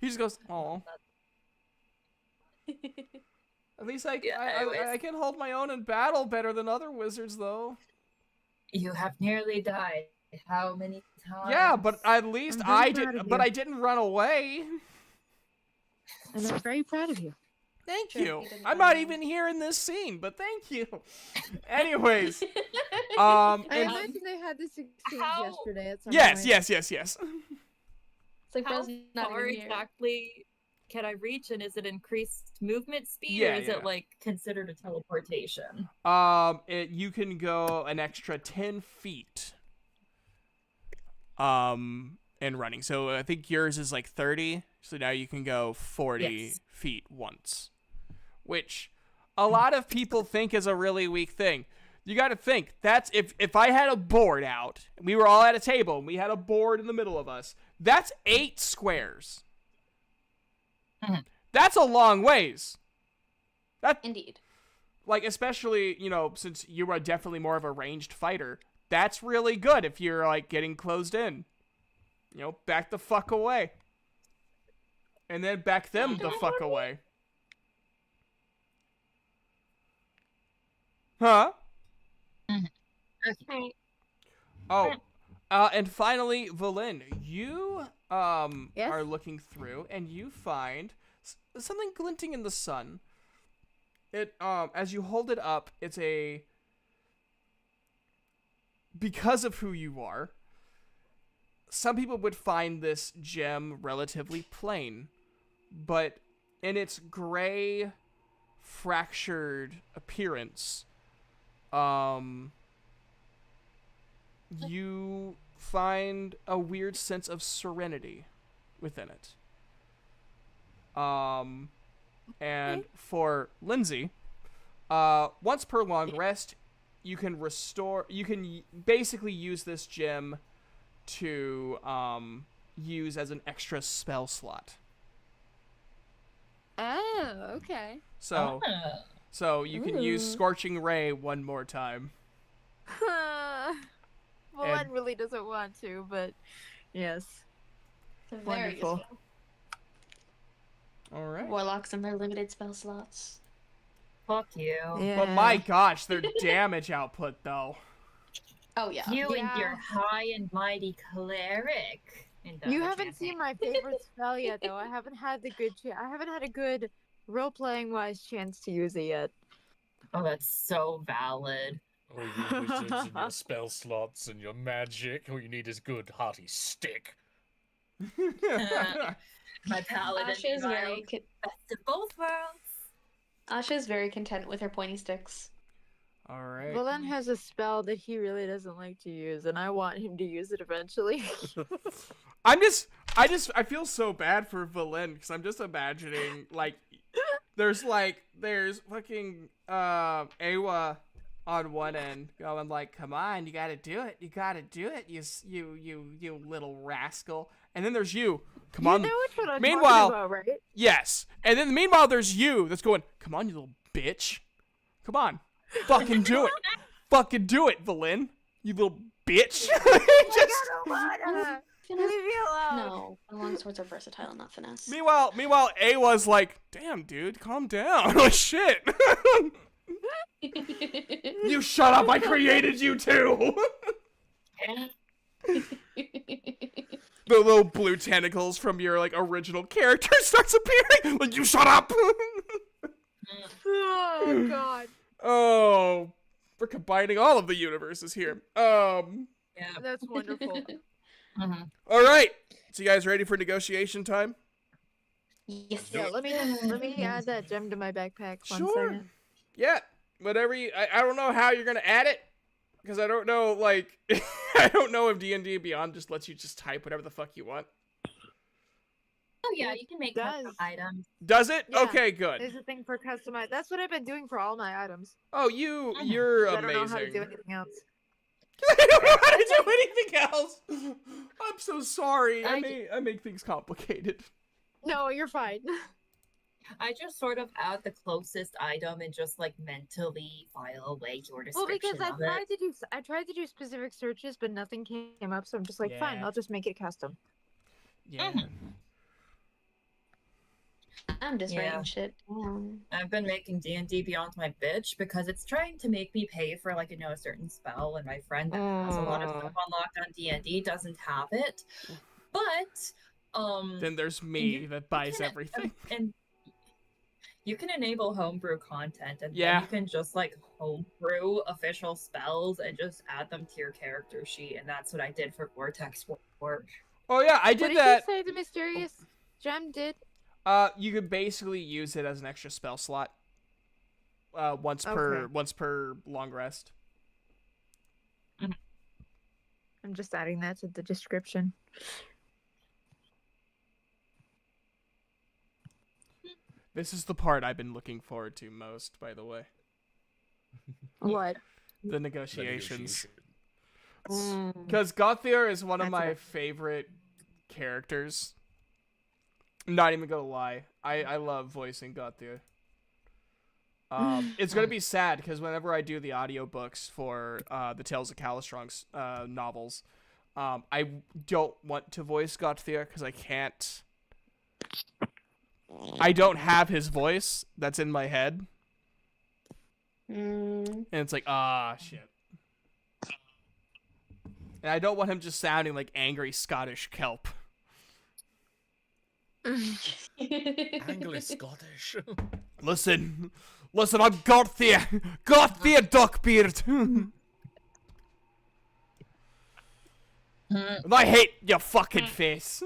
He just goes, aw. At least I can hold my own in battle better than other wizards, though. You have nearly died. How many times? Yeah, but at least I didn't run away. And I'm very proud of you. Thank you. I'm not even here in this scene, but thank you. Anyways, I imagine they had this exchange yesterday at some point. Yes. It's like How Bro's not far even here. exactly can I reach, and is it increased movement speed, or is it like considered a teleportation? You can go an extra 10 feet. In running. So I think yours is like 30. So now you can go 40 feet once. Which a lot of people think is a really weak thing. You got to think, that's if I had a board out, and we were all at a table, and we had a board in the middle of us, that's 8 squares. That's a long ways. Indeed. Like, especially, since you are definitely more of a ranged fighter, that's really good if you're, like, getting closed in. Back the fuck away. And then back them the fuck away. Huh? Okay. Oh, and finally, Valen, you Yes? are looking through, and you find something glinting in the sun. It as you hold it up, it's a because of who you are. Some people would find this gem relatively plain, but in its gray, fractured appearance, you find a weird sense of serenity within it. And for Lindsay, once per long rest, you can basically use this gem to use as an extra spell slot. Oh, okay. So you can use Ooh. Scorching Ray one more time. Well, And- Len really doesn't want to, but yes. Very Wonderful. useful. All right. Warlocks and their limited spell slots. Fuck you. Yeah. But my gosh, their damage output though. Oh yeah. You and Yeah. your high and mighty cleric. You haven't seen my favorite spell yet, though. I haven't had I haven't had a good role-playing wise chance to use it yet. Oh, that's so valid. Oh, you wizards and your spell slots and your magic. All you need is good hearty stick. My paladin Asha is very wild, best of both worlds. Asha is very content with her pointy sticks. All right. Valen has a spell that he really doesn't like to use, and I want him to use it eventually. I feel so bad for Valen because I'm just imagining there's fucking Awa on one end going like, come on, you gotta do it, you little rascal, and then there's you, come on. You know which one I'm Meanwhile, talking about, right? yes, and then meanwhile there's you that's going, come on, you little bitch, come on, fucking do it, Valen, you little bitch. Just... Leave me alone. No, long swords are versatile, not finesse. Meanwhile, Awa's like, damn, dude, calm down. Oh, shit. You shut up, I created you too. The little blue tentacles from your, original character starts appearing. Like, you shut up. Oh, God. Oh, we're combining all of the universes here. Yeah. That's wonderful. All right. So you guys ready for negotiation time? Yes. Yeah, let me add that gem to my backpack. One Sure. second. Yeah, whatever I don't know how you're gonna add it, because I don't know, I don't know if D&D Beyond just lets you just type whatever the fuck you want. Oh yeah, you can make custom does. items. Does it? Yeah. Okay, good. There's a thing for customize. That's what I've been doing for all my items. Oh, you're I amazing. don't know how to do anything else. I don't know how to do anything else. I'm so sorry. I make things complicated. No, you're fine. I just sort of add the closest item and just mentally file away your Well, description because of it. I tried to do specific searches, but nothing came up. So I'm just like, fine, Yeah. I'll just make it custom. Yeah. I'm just Yeah. writing shit down. I've been making D&D Beyond my bitch because it's trying to make me pay for a certain spell, and my friend that has a lot of stuff unlocked on D&D doesn't have it. But Then there's me that buys can- everything. and you can enable homebrew content, and Yeah. then you can just homebrew official spells and just add them to your character sheet, and that's what I did for Vortex War. Oh yeah, I What did did that. you say the mysterious gem did? You could basically use it as an extra spell slot. Once per long rest. I'm just adding that to the description. This is the part I've been looking forward to most, by the way. What? The negotiations. Mm. Because Gauthier is one of That's my what- favorite characters. I'm not even gonna lie. I love voicing Gauthier. It's gonna be sad because whenever I do the audiobooks for the Tales of Calastrong's novels, I don't want to voice Gauthier because I can't. I don't have his voice that's in my head. Mm. And it's like, ah, shit. And I don't want him just sounding like angry Scottish kelp. Angly Scottish. Listen, I'm Garthia Duckbeard. And I hate your fucking face.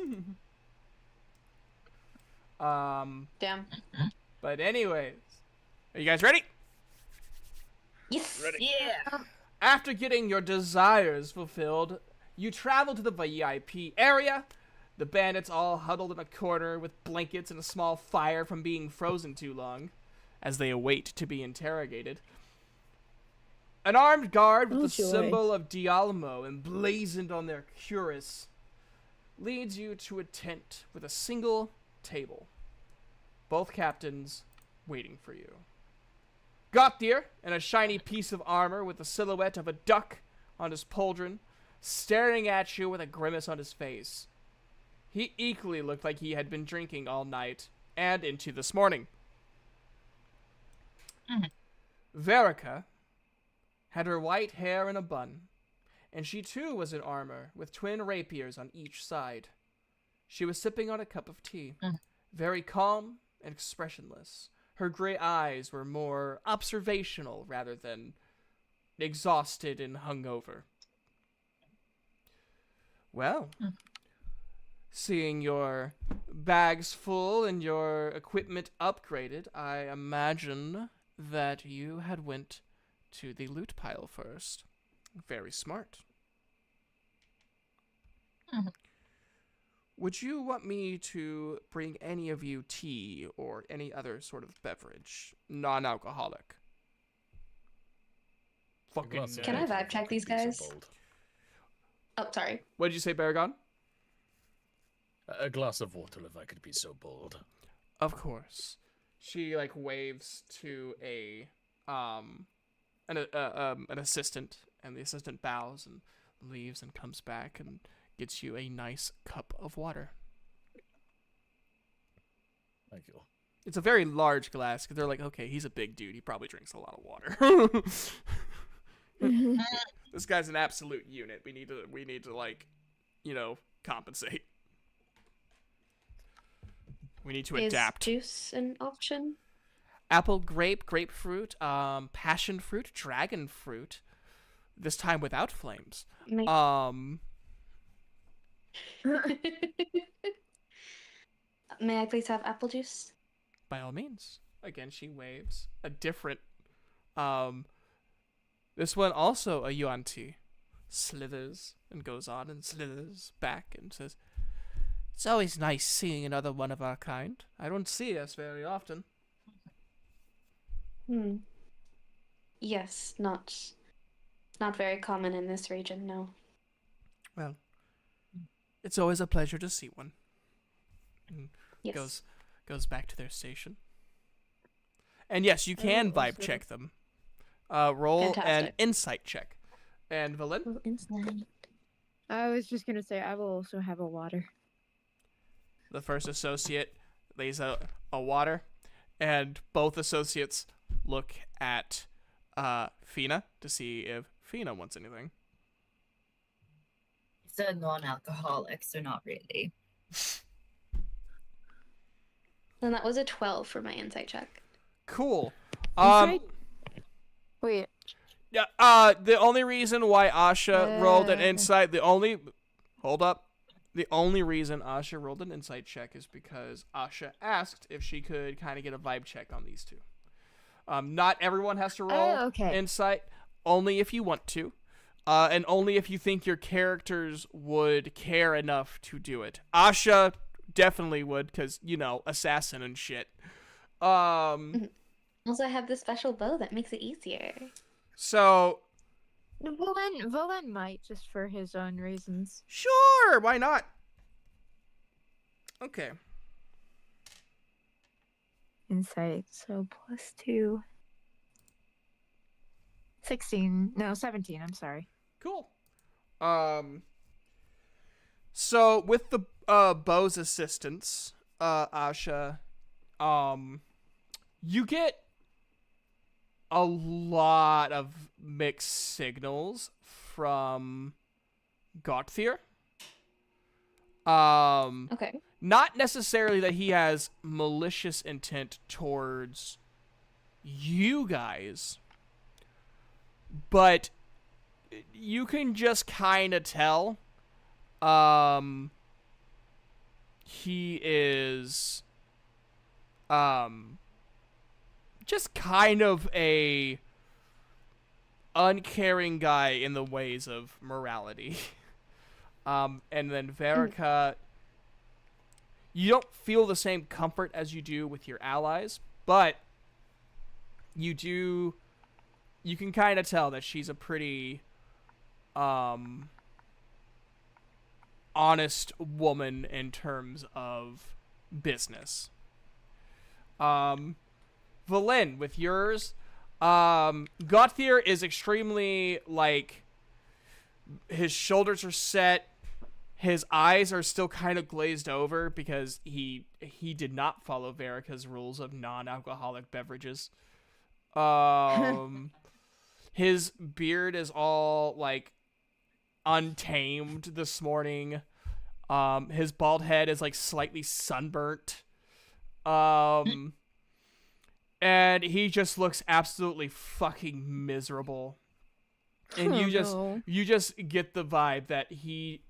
Damn. But anyways, are you guys ready? Yes. Yeah. After getting your desires fulfilled, you travel to the VIP area. The bandits all huddled in a corner with blankets and a small fire from being frozen too long, as they await to be interrogated. An armed guard with Oh, the joy. symbol of Dialmo emblazoned on their cuirass leads you to a tent with a single table. Both captains waiting for you. Gottir, in a shiny piece of armor with the silhouette of a duck on his pauldron, staring at you with a grimace on his face. He equally looked like he had been drinking all night and into this morning. Verica had her white hair in a bun, and she too was in armor with twin rapiers on each side. She was sipping on a cup of tea, very calm and expressionless. Her gray eyes were more observational rather than exhausted and hungover. Well, seeing your bags full and your equipment upgraded, I imagine that you had went to the loot pile first. Very smart. Would you want me to bring any of you tea or any other sort of beverage? Non-alcoholic. Fucking... Can I vibe check these guys? Oh, sorry. What did you say, Baragon? A glass of water, if I could be so bold. Of course. She like waves to an assistant, and the assistant bows and leaves and comes back and gets you a nice cup of water. Thank you. It's a very large glass, because they're like, okay, he's a big dude. He probably drinks a lot of water. This guy's an absolute unit. We need to like, compensate. We need to adapt. Is juice an option? Apple, grape, grapefruit, passion fruit, dragon fruit. This time without flames. May I please have apple juice? By all means. Again, she waves. A different, this one also a yuan tea. Slithers and goes on and slithers back and says, "It's always nice seeing another one of our kind. I don't see us very often." Yes, not very common in this region, no. Well, it's always a pleasure to see one. And Yes. goes back to their station. And yes, you can vibe check them. Roll an insight check. And Valen? Insight. I was just gonna say I will also have a water. The first associate lays out a water, and both associates look at Fina to see if Fina wants anything. It's a non-alcoholic, so not really. Then that was a 12 for my insight check. Cool. Insight? Wait. Yeah, the only reason why Asha rolled an insight, the only reason Asha rolled an insight check is because Asha asked if she could kind of get a vibe check on these two. Not everyone has to roll insight, only if you want to, and only if you think your characters would care enough to do it. Asha definitely would, because, assassin and shit. Also, I have this special bow that makes it easier. So... Valen might, just for his own reasons. Sure, why not? Okay. Insight, so +2. 16. No, 17, I'm sorry. Cool. So with the Bo's assistance, Asha, you get a lot of mixed signals from Gothier. Okay. Not necessarily that he has malicious intent towards you guys, but you can just kind of tell he is just kind of a uncaring guy in the ways of morality. And then Verica, you don't feel the same comfort as you do with your allies, but you can kind of tell that she's a pretty honest woman in terms of business. Valen, with yours, Gothier is extremely, like, his shoulders are set, his eyes are still kind of glazed over because he did not follow Verica's rules of non-alcoholic beverages. His beard is all, like, untamed this morning. His bald head is, like, slightly sunburnt. And he just looks absolutely fucking miserable. And you just get the vibe that he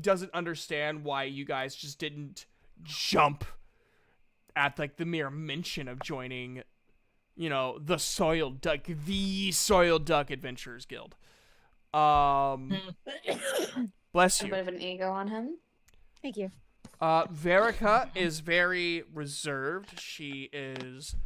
doesn't understand why you guys just didn't jump at, like, the mere mention of joining, you know, the Soiled Duck Adventurers Guild. Bless A you. bit of an ego on him. Thank you. Verica is very reserved. She is,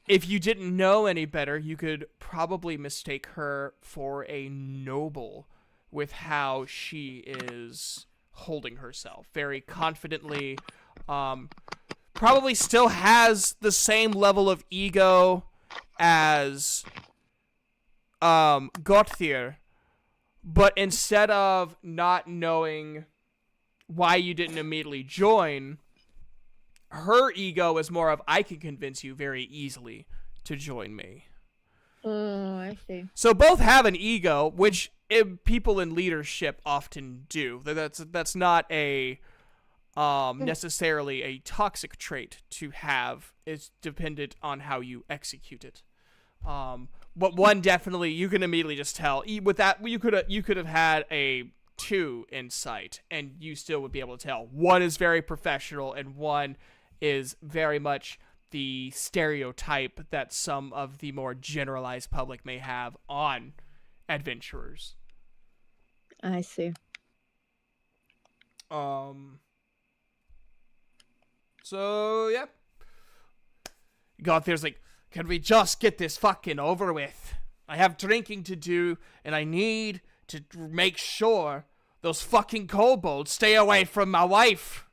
if you didn't know any better, you could probably mistake her for a noble with how she is holding herself. Very confidently, probably still has the same level of ego as Gothier, but instead of not knowing why you didn't immediately join, her ego is more of, I can convince you very easily to join me. Oh, I see. So both have an ego, which people in leadership often do. That's not a necessarily a toxic trait to have. It's dependent on how you execute it. But one definitely, you can immediately just tell. With that, you could have had a 2 in sight, and you still would be able to tell. One is very professional, and one is very much the stereotype that some of the more generalized public may have on adventurers. I see. So yeah. Gothier's like, can we just get this fucking over with? I have drinking to do, and I need to make sure those fucking kobolds stay away from my wife.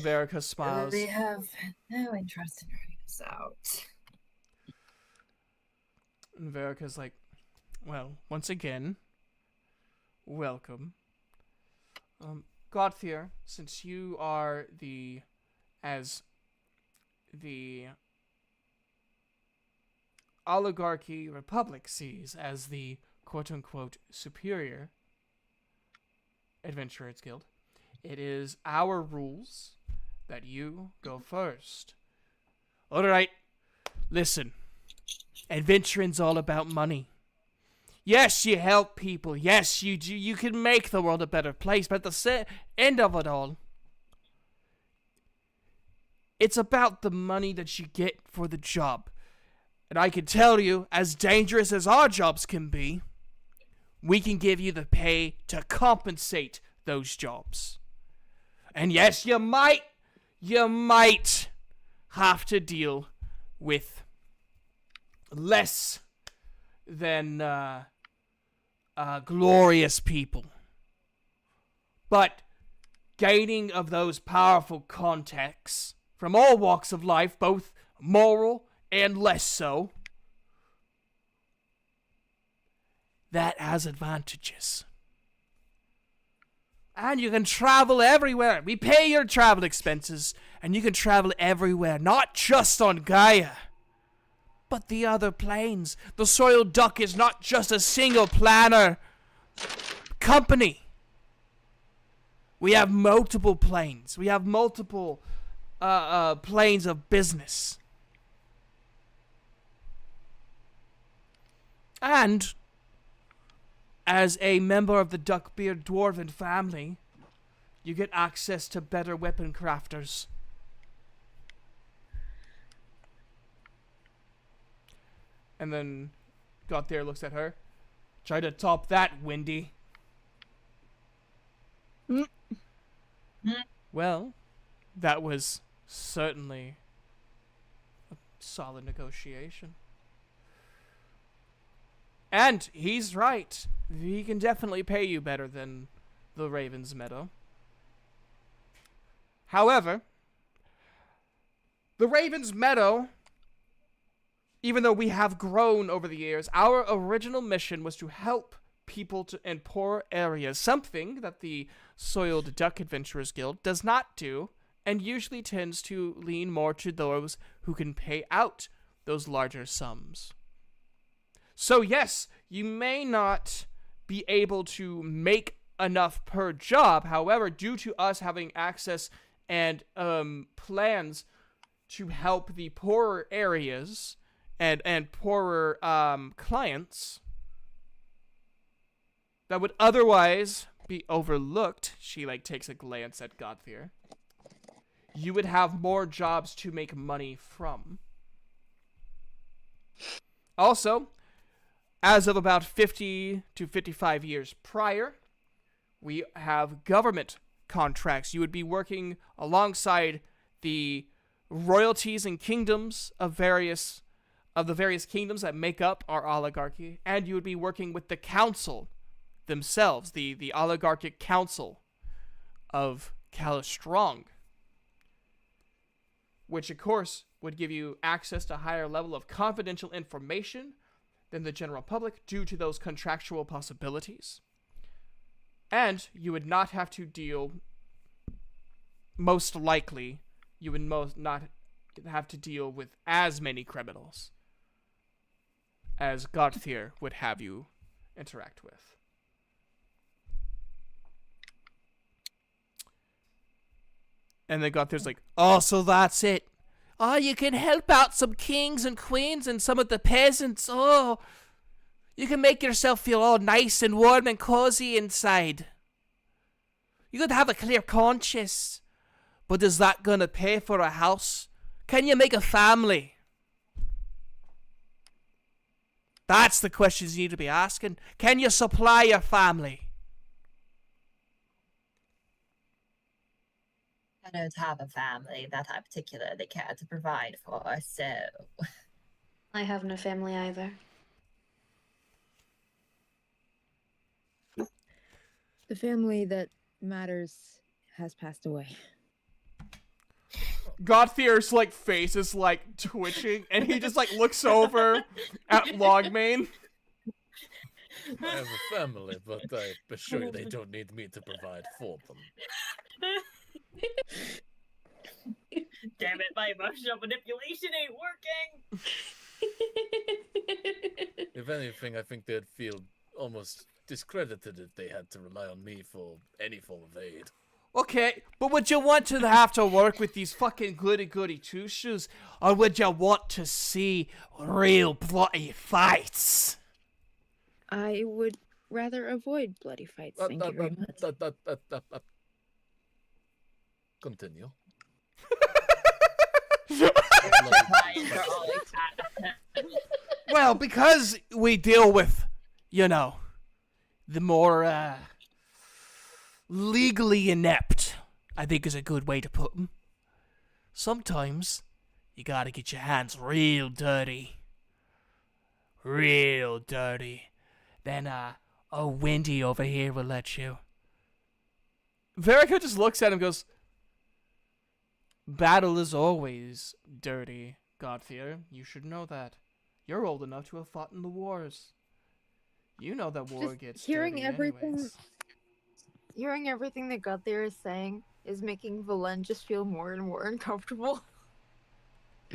Verica smiles. We have no interest in writing this out. And Verica's like, well, once again, welcome. Gothier, since you are the oligarchy republic sees as the quote-unquote superior adventurers guild, it is our rules that you go first. Alright, listen. Adventuring's all about money. Yes, you help people. Yes, you do. You can make the world a better place, but at the end of it all, it's about the money that you get for the job. And I can tell you, as dangerous as our jobs can be, we can give you the pay to compensate those jobs. And yes, you might have to deal with less than glorious people. But gaining of those powerful contacts from all walks of life, both moral and less so, that has advantages. And you can travel everywhere. We pay your travel expenses, and you can travel everywhere, not just on Gaia, but the other planes. The Soiled Duck is not just a single planar company. We have multiple planes. We have multiple planes of business. And as a member of the Duckbeard Dwarven family, you get access to better weapon crafters. And then got there, looks at her. Try to top that, Windy. Well, that was certainly a solid negotiation. And he's right. He can definitely pay you better than the Raven's Meadow. However, the Raven's Meadow, even though we have grown over the years, our original mission was to help people in poor areas, something that the Soiled Duck Adventurers Guild does not do, and usually tends to lean more to those who can pay out those larger sums. So yes, you may not be able to make enough per job. However, due to us having access and plans to help the poorer areas and poorer clients that would otherwise be overlooked, she takes a glance at Godfear, you would have more jobs to make money from. Also, as of about 50 to 55 years prior, we have government contracts. You would be working alongside the royalties and kingdoms of the various kingdoms that make up our oligarchy, and you would be working with the council themselves, the oligarchic council of Calastrong, which of course would give you access to a higher level of confidential information than the general public due to those contractual possibilities. And you would not have to deal, most likely, you would not have to deal with as many criminals as Godfear would have you interact with. And then Godfear's like, oh, so that's it. Oh, you can help out some kings and queens and some of the peasants. Oh, you can make yourself feel all nice and warm and cozy inside. You could have a clear conscience. But is that gonna pay for a house? Can you make a family? That's the questions you need to be asking. Can you supply your family? I don't have a family that I particularly care to provide for, so... I have no family either. The family that matters has passed away. Godfear's face is twitching, and he just looks over at Longmane. I have a family, but I assure you they don't need me to provide for them. Damn it, my emotional manipulation ain't working! If anything, I think they'd feel almost discredited if they had to rely on me for any form of aid. Okay, but would you want to have to work with these fucking goody-goody two-shoes, or would you want to see real bloody fights? I would rather avoid bloody fights, thank you very much. Continue. Well, because we deal with, the more, legally inept, I think is a good way to put them. Sometimes, you gotta get your hands real dirty. Real dirty. Then, Windy over here will let you. Verica just looks at him and goes, battle is always dirty, Godfear. You should know that. You're old enough to have fought in the wars. You know that war gets hearing dirty everything. anyways. hearing everything that Gunther is saying is making Valen just feel more and more uncomfortable.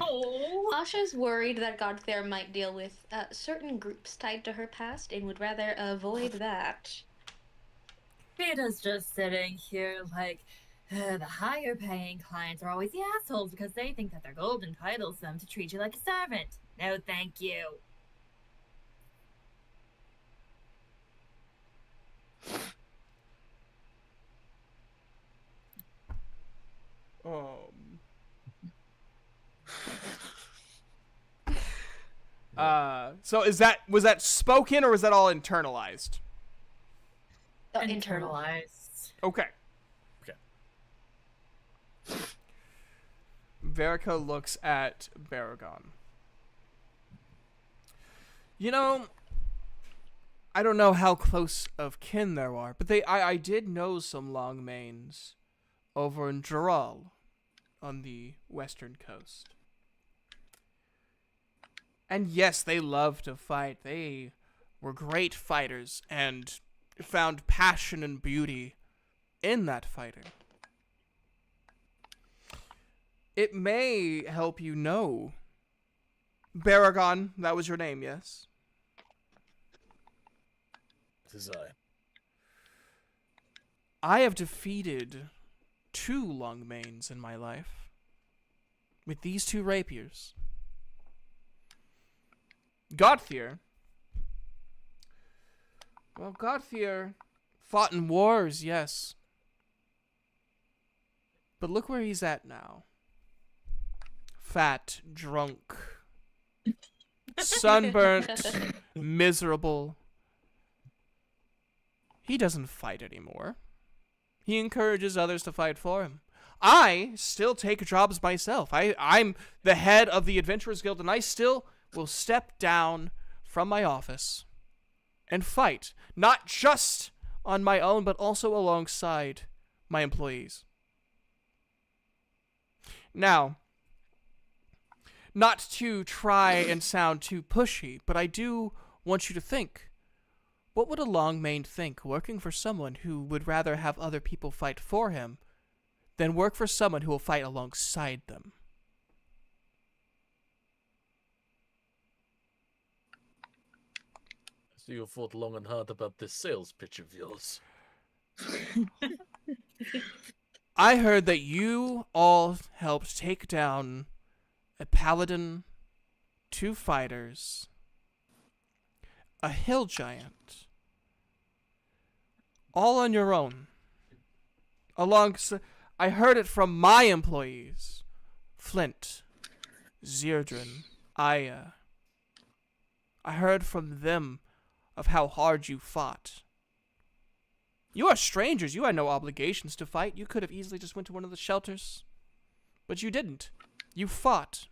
Oh. Asha's worried that Godthair might deal with certain groups tied to her past and would rather avoid that. Vita's just sitting here like, the higher paying clients are always the assholes because they think that their gold entitles them to treat you like a servant. No, thank you. So was that spoken or was that all internalized? Internal. Internalized. Okay. Okay. Verica looks at Baragon. You know, I don't know how close of kin there are, but I did know some Longmanes over in Dural on the western coast. And yes, they love to fight. They were great fighters and found passion and beauty in that fighting. It may help you know. Baragon, that was your name, yes? Tis I have defeated 2 Longmanes in my life. With these 2 rapiers. Godthier. Well, Godthier fought in wars, yes. But look where he's at now. Fat, drunk, sunburnt, miserable. He doesn't fight anymore. He encourages others to fight for him. I still take jobs myself. I'm the head of the Adventurers Guild, and I still will step down from my office and fight, not just on my own, but also alongside my employees. Now, not to try and sound too pushy, but I do want you to think. What would a Longmane think working for someone who would rather have other people fight for him than work for someone who will fight alongside them? So you thought long and hard about this sales pitch of yours. I heard that you all helped take down a paladin, 2 fighters, a hill giant, all on your own. I heard it from my employees, Flint, Zerdrin, Aya. I heard from them of how hard you fought. You are strangers. You had no obligations to fight. You could have easily just went to one of the shelters. But you didn't. You fought.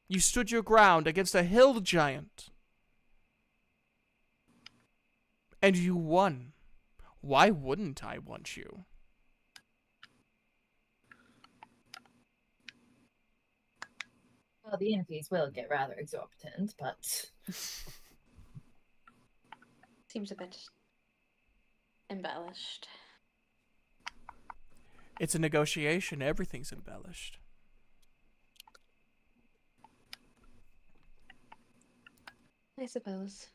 You stood your ground against a hill giant. And you won. Why wouldn't I want you? Well, the interviews will get rather exorbitant, but Seems a bit embellished. It's a negotiation. Everything's embellished. I suppose.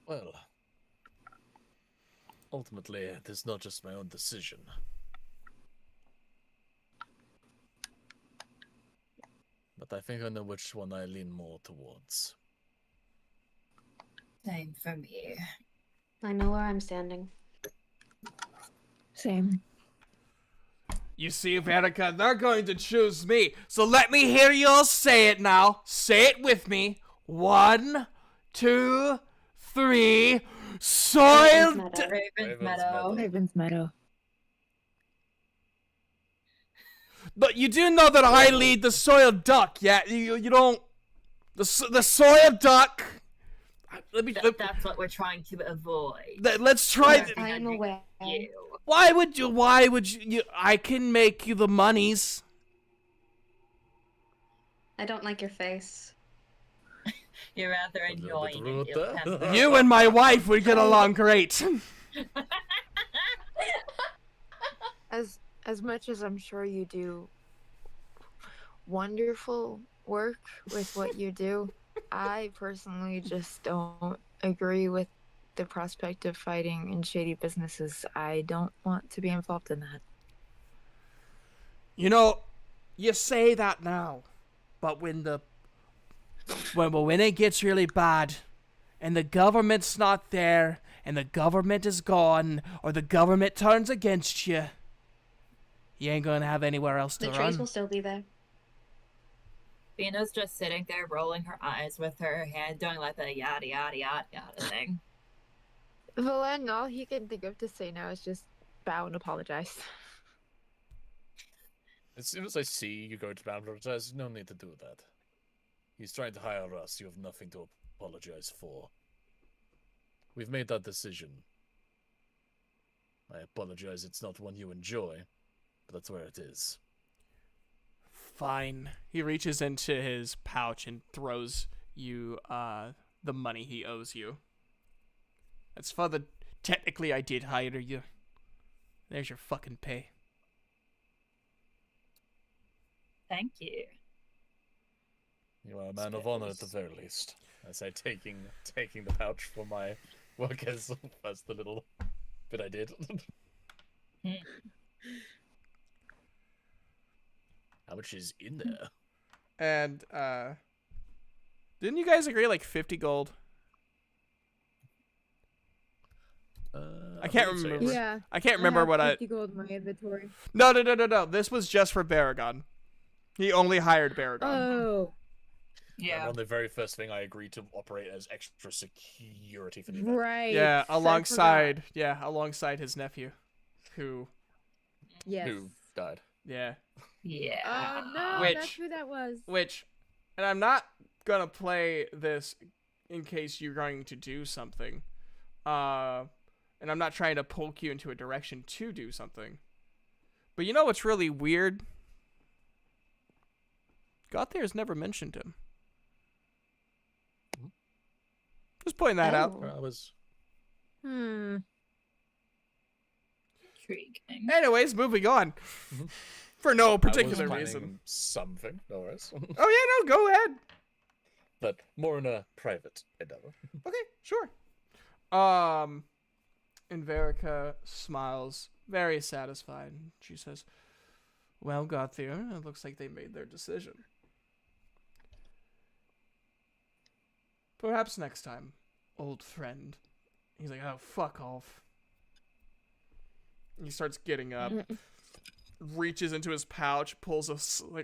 Well, ultimately, it is not just my own decision. But I think I know which one I lean more towards. same for me. I know where I'm standing. Same. You see, Veronica, they're going to choose me. So let me hear you all say it now. Say it with me. 1, 2, 3. Soiled. Raven's Meadow. Raven's Meadow. But you do know that I lead the soiled duck, yeah? You don't. The soiled duck. That's what we're trying to avoid. Let's try. I'm aware. You. Why would you? I can make you the monies. I don't like your face. You're rather A little bit annoying rude and there. ill-tempered. You and my wife would get along great. As much as I'm sure you do wonderful work with what you do, I personally just don't agree with the prospect of fighting in shady businesses. I don't want to be involved in that. You know, you say that now, but when it gets really bad, and the government's not there, and the government is gone, or the government turns against you, you ain't gonna have anywhere else to The run. trays will still be there. Fina's just sitting there rolling her eyes with her hand, doing like the yada yada yada yada thing. Valen, all he can think of to say now is just bow and apologize. As soon as I see you going to bound apologize, no need to do that. He's trying to hire us. You have nothing to apologize for. We've made that decision. I apologize. It's not one you enjoy, but that's where it is. Fine. He reaches into his pouch and throws you the money he owes you. That's for the... Technically, I did hire you. There's your fucking pay. Thank you. You are a man of honor at the very least. I say, taking the pouch for my work as the little bit I did. How much is in there? And, didn't you guys agree like 50 gold? I can't believe so, remember. yes. Yeah. I can't remember what I... 50 gold in my inventory. No. This was just for Baragon. He only hired Baragon. Oh. And Yeah. on the very first thing, I agreed to operate as extra security for the event. Right. Yeah, I alongside his nephew, who, forgot. Yes. Who died. yeah, Yeah. Oh no, Which- that's who that was. and I'm not gonna play this in case you're going to do something, and I'm not trying to poke you into a direction to do something, but you know what's really weird? Gothair's never mentioned him. Just pointing that out. Oh. I was... Hmm. Intriguing. Anyways, moving on. For no particular I was reason. planning something, no worries. Oh yeah, no, go ahead. But more in a private endeavor. Okay, sure. And Verica smiles, very satisfied. She says, "Well, Gothier, it looks like they made their decision. Perhaps next time, old friend." He's like, "Oh, fuck off." He starts getting up, reaches into his pouch, pulls a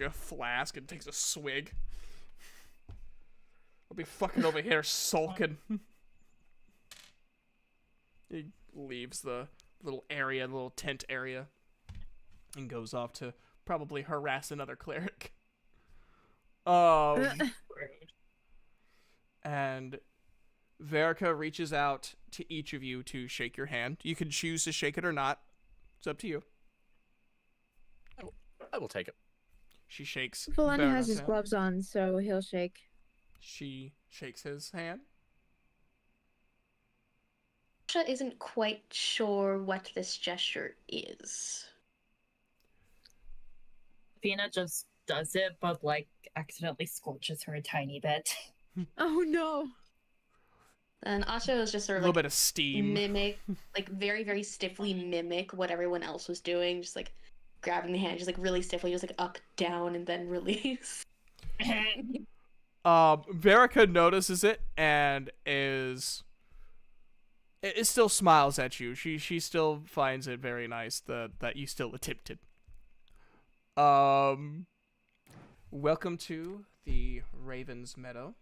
flask, and takes a swig. I'll be fucking over here sulking. He leaves the little area, the little tent area, and goes off to probably harass another cleric. And Verica reaches out to each of you to shake your hand. You can choose to shake it or not. It's up to you. I will take it. She shakes Valen has Verica's his hand. gloves on, so he'll shake. She shakes his hand. Asha isn't quite sure what this gesture is. Fina just does it, but like accidentally scorches her a tiny bit. Oh no. And Asha was just A sort of little like bit of steam. mimic, like very, very stiffly mimic what everyone else was doing. Just like grabbing the hand, just like really stiffly, just like up, down, and then release. Verica notices it and it still smiles at you. She still finds it very nice that you still attempted. Welcome to the Raven's Meadow.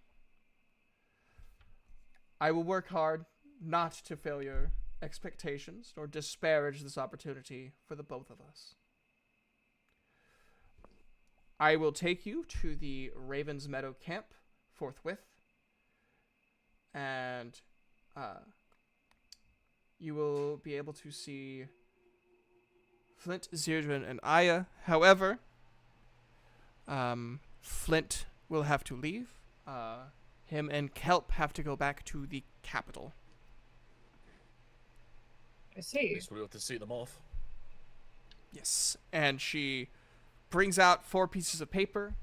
I will work hard not to fail your expectations nor disparage this opportunity for the both of us. I will take you to the Raven's Meadow camp forthwith, and you will be able to see Flint, Zildjian, and Aya. However, Flint will have to leave. him and Kelp have to go back to the capital. I see. Guess we'll have to see them off. Yes. And she brings out 4 pieces of paper,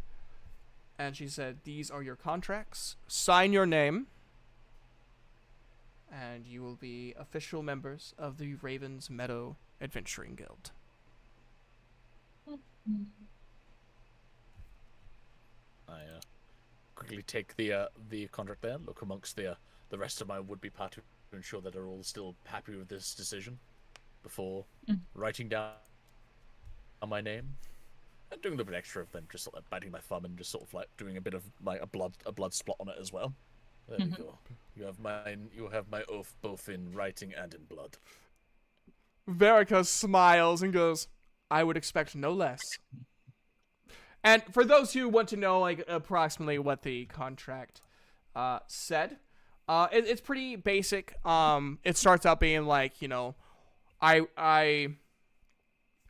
and she said, "These are your contracts. Sign your name, and you will be official members of the Ravens Meadow Adventuring Guild." I quickly take the contract there, look amongst the rest of my would-be party to ensure that they're all still happy with this decision before writing down my name. And doing a little bit extra of them, just sort of biting my thumb and just sort of like doing a bit of like a blood spot on it as well. There we go. You have my oath both in writing and in blood. Verica smiles and goes, "I would expect no less." And for those who want to know, like, approximately what the contract said, it's pretty basic. It starts out being like, you know, I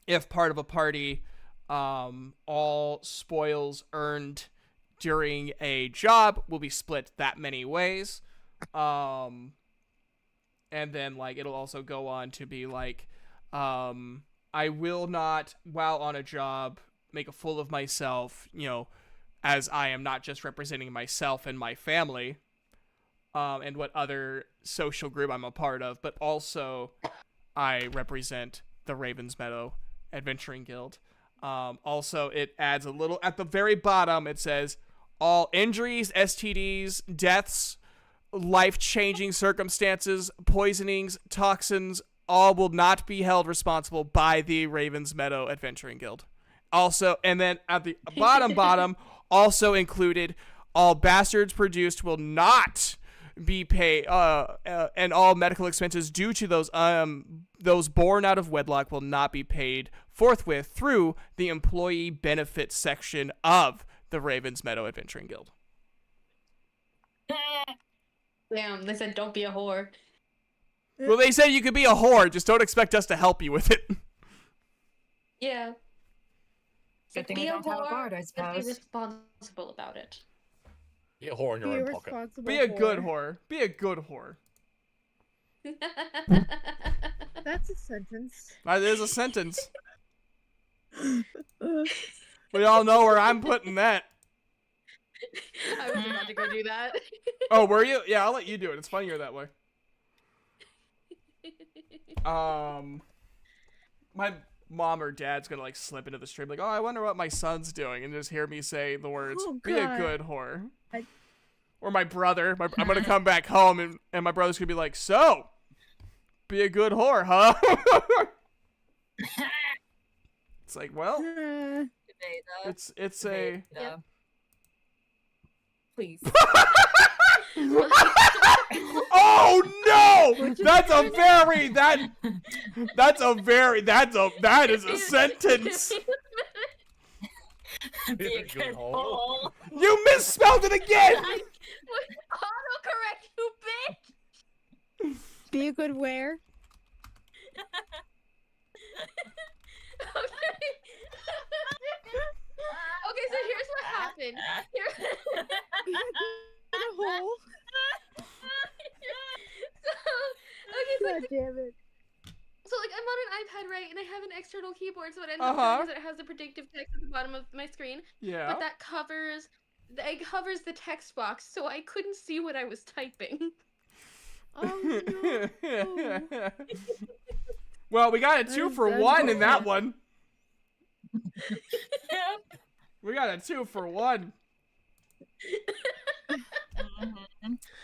if part of a party, all spoils earned during a job will be split that many ways. And then, like, it'll also go on to be like, I will not, while on a job, make a fool of myself, you know, as I am not just representing myself and my family, and what other social group I'm a part of, but also I represent the Ravens Meadow Adventuring Guild. Also, it adds a little, at the very bottom, it says, all injuries, STDs, deaths, life-changing circumstances, poisonings, toxins, all will not be held responsible by the Ravens Meadow Adventuring Guild. Also, and then at the bottom, also included, all bastards produced will not be paid, and all medical expenses due to those born out of wedlock will not be paid forthwith through the employee benefits section of the Ravens Meadow Adventuring Guild. Damn, they said don't be a whore. Well, they said you could be a whore, just don't expect us to help you with it. Yeah. Good thing Be I a don't have a whore, guard, I but suppose. be responsible about it. Be a whore in your own pocket. Be a good whore. Be a good whore. That's a sentence. That is a sentence. We all know where I'm putting that. I was about to go do that. Oh, were you? Yeah, I'll let you do it. It's funnier that way. My mom or dad's gonna like slip into the stream like, "Oh, I wonder what my son's doing," and just hear me say the words, Oh, "Be a God. good whore." Or my brother. I'm gonna come back home and my brother's gonna be like, "So, be a good whore, huh?" It's like, well, it's a. Yep. Please. Oh no! That is a sentence. Be a good whore. You misspelled it again. Autocorrect, you bitch! Be a good wear. Okay, so here's what happened. In a hole. God damn it. So like I'm on an iPad, right, and I have an external keyboard, so what ends up doing is it has the predictive text at the bottom of my screen, Yeah. but that covers the text box, so I couldn't see what I was typing. Oh no. Well, we got a 2 for 1 in that one. We got a 2 for 1.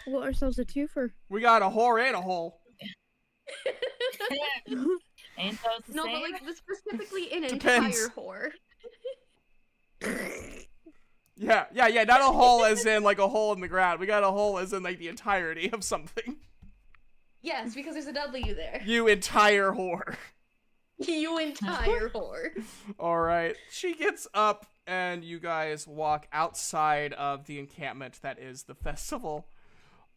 We'll ourselves a twofer. We got a whore and a hole. Ain't those the No, same? but like specifically an Depends. entire whore. Yeah. Not a hole as in like a hole in the ground. We got a hole as in like the entirety of something. Yes, because there's a W there. You entire whore. You entire whore. All right. She gets up and you guys walk outside of the encampment that is the festival.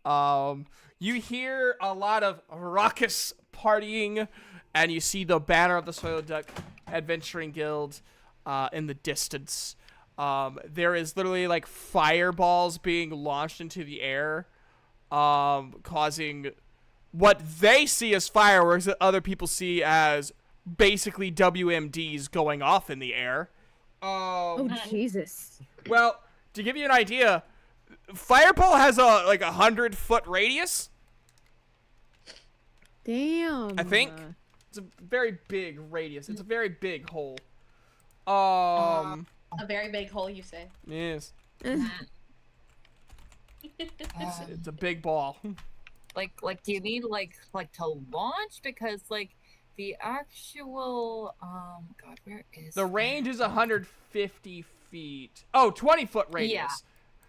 You hear a lot of raucous partying and you see the banner of the Soil Duck Adventuring Guild in the distance. There is literally like fireballs being launched into the air, causing what they see as fireworks that other people see as basically WMDs going off in the air. Oh Jesus! Well, to give you an idea, Fireball has a 100-foot radius. Damn. I think it's a very big radius. It's a very big hole. A very big hole, you say? Yes, Um, it's a big ball. like, do you need like to launch? Because like the actual God, where is The range is 150 feet. Oh, 20-foot radius.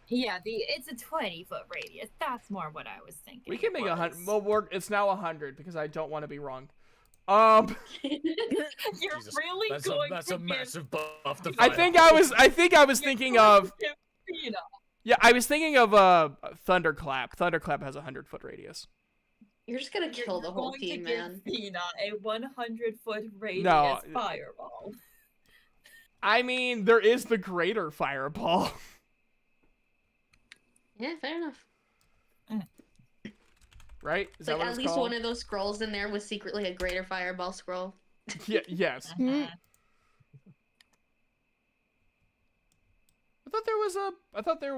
Yeah, it's a 20-foot radius. That's more what I was thinking. We can it make 100. was. Well, it's now 100 because I don't want to be wrong. You're Jesus, really that's going that's to a massive buff to I think I was give thinking of. Pina. Yeah, I was thinking of Thunderclap. Thunderclap has a 100-foot radius. You're just gonna kill the whole team, man. Pina a 100-foot radius No. fireball. I mean, there is the greater fireball. Yeah, fair enough. Right? Is It's that like what at it's least called? one of those scrolls in there was secretly a greater fireball scroll. Yeah, yes. Mhm. I thought there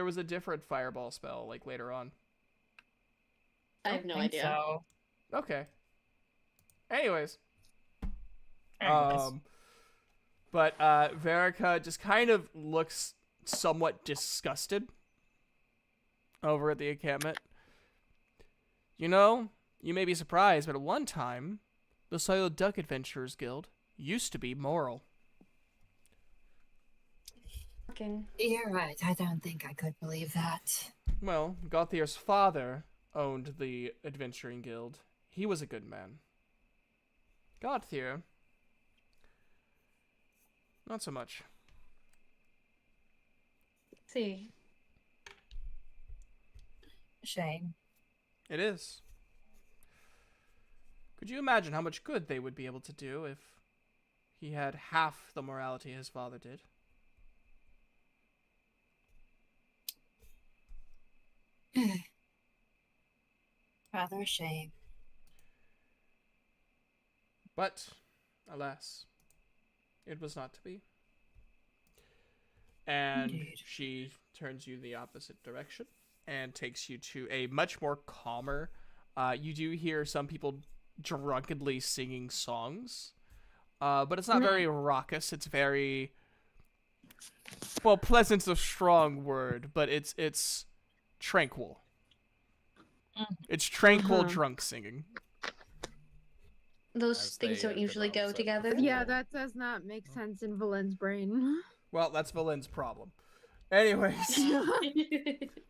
was a different fireball spell like later on. I have no Think idea. So. Okay. Anyways, Anyways. but Verica just kind of looks somewhat disgusted over at the encampment. You know, you may be surprised, but at one time, the Soiled Duck Adventurers Guild used to be moral. Fucking. You're right. I don't think I could believe that. Well, Gauthier's father owned the Adventuring Guild. He was a good man. Gauthier, not so much. Let's see. Shame. It is. Could you imagine how much good they would be able to do if he had half the morality his father did? Rather a shame. But, alas, it was not to be. And Indeed. she turns you the opposite direction and takes you to a much more calmer. You do hear some people drunkenly singing songs, but it's not very raucous. It's very, well, pleasant's a strong word, but it's tranquil. It's tranquil drunk singing. Those As things they, don't usually go developed it together. before. Yeah, that does not make sense in Valen's brain. Well, that's Valen's problem. Anyways.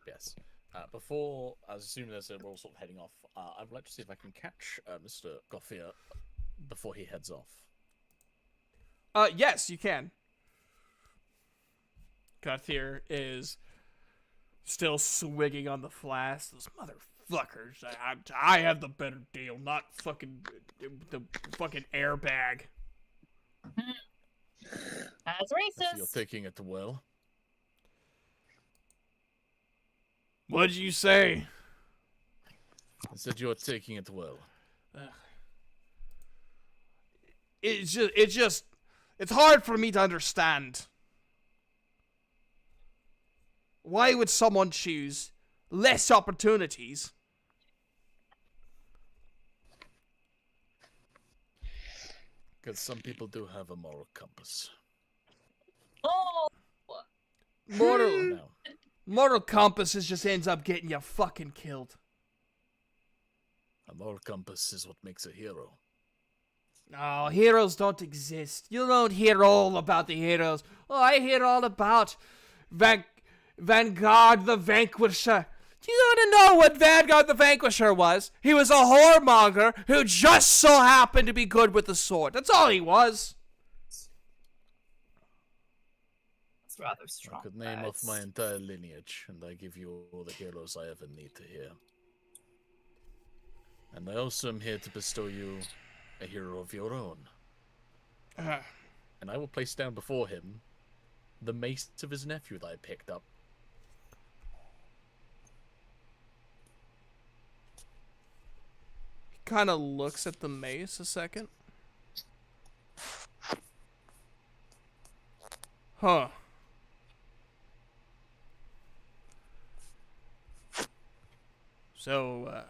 Yes. Before, as soon as we're all sort of heading off, I would like to see if I can catch Mr. Gauthier before he heads off. Yes, you can. Gauthier is still swigging on the flask. Those motherfuckers. I have the better deal, not fucking the fucking airbag. That's So you're racist. taking it well. What'd you say? I said you're taking it well. It's hard for me to understand. Why would someone choose less opportunities? Because some people do have a moral compass. Oh, Moral, No. moral compasses just ends up getting you fucking killed. A moral compass is what makes a hero. No, heroes don't exist. You don't hear all about the heroes. Oh, I hear all about Vanguard the Vanquisher. You don't know what Vanguard the Vanquisher was. He was a whoremonger who just so happened to be good with the sword. That's all he was. it's rather strong. I could name off words. my entire lineage, and I give you all the heroes I ever need to hear. And I also am here to bestow you a hero of your own. And I will place down before him the mace of his nephew that I picked up. He kind of looks at the mace a second. Huh. So,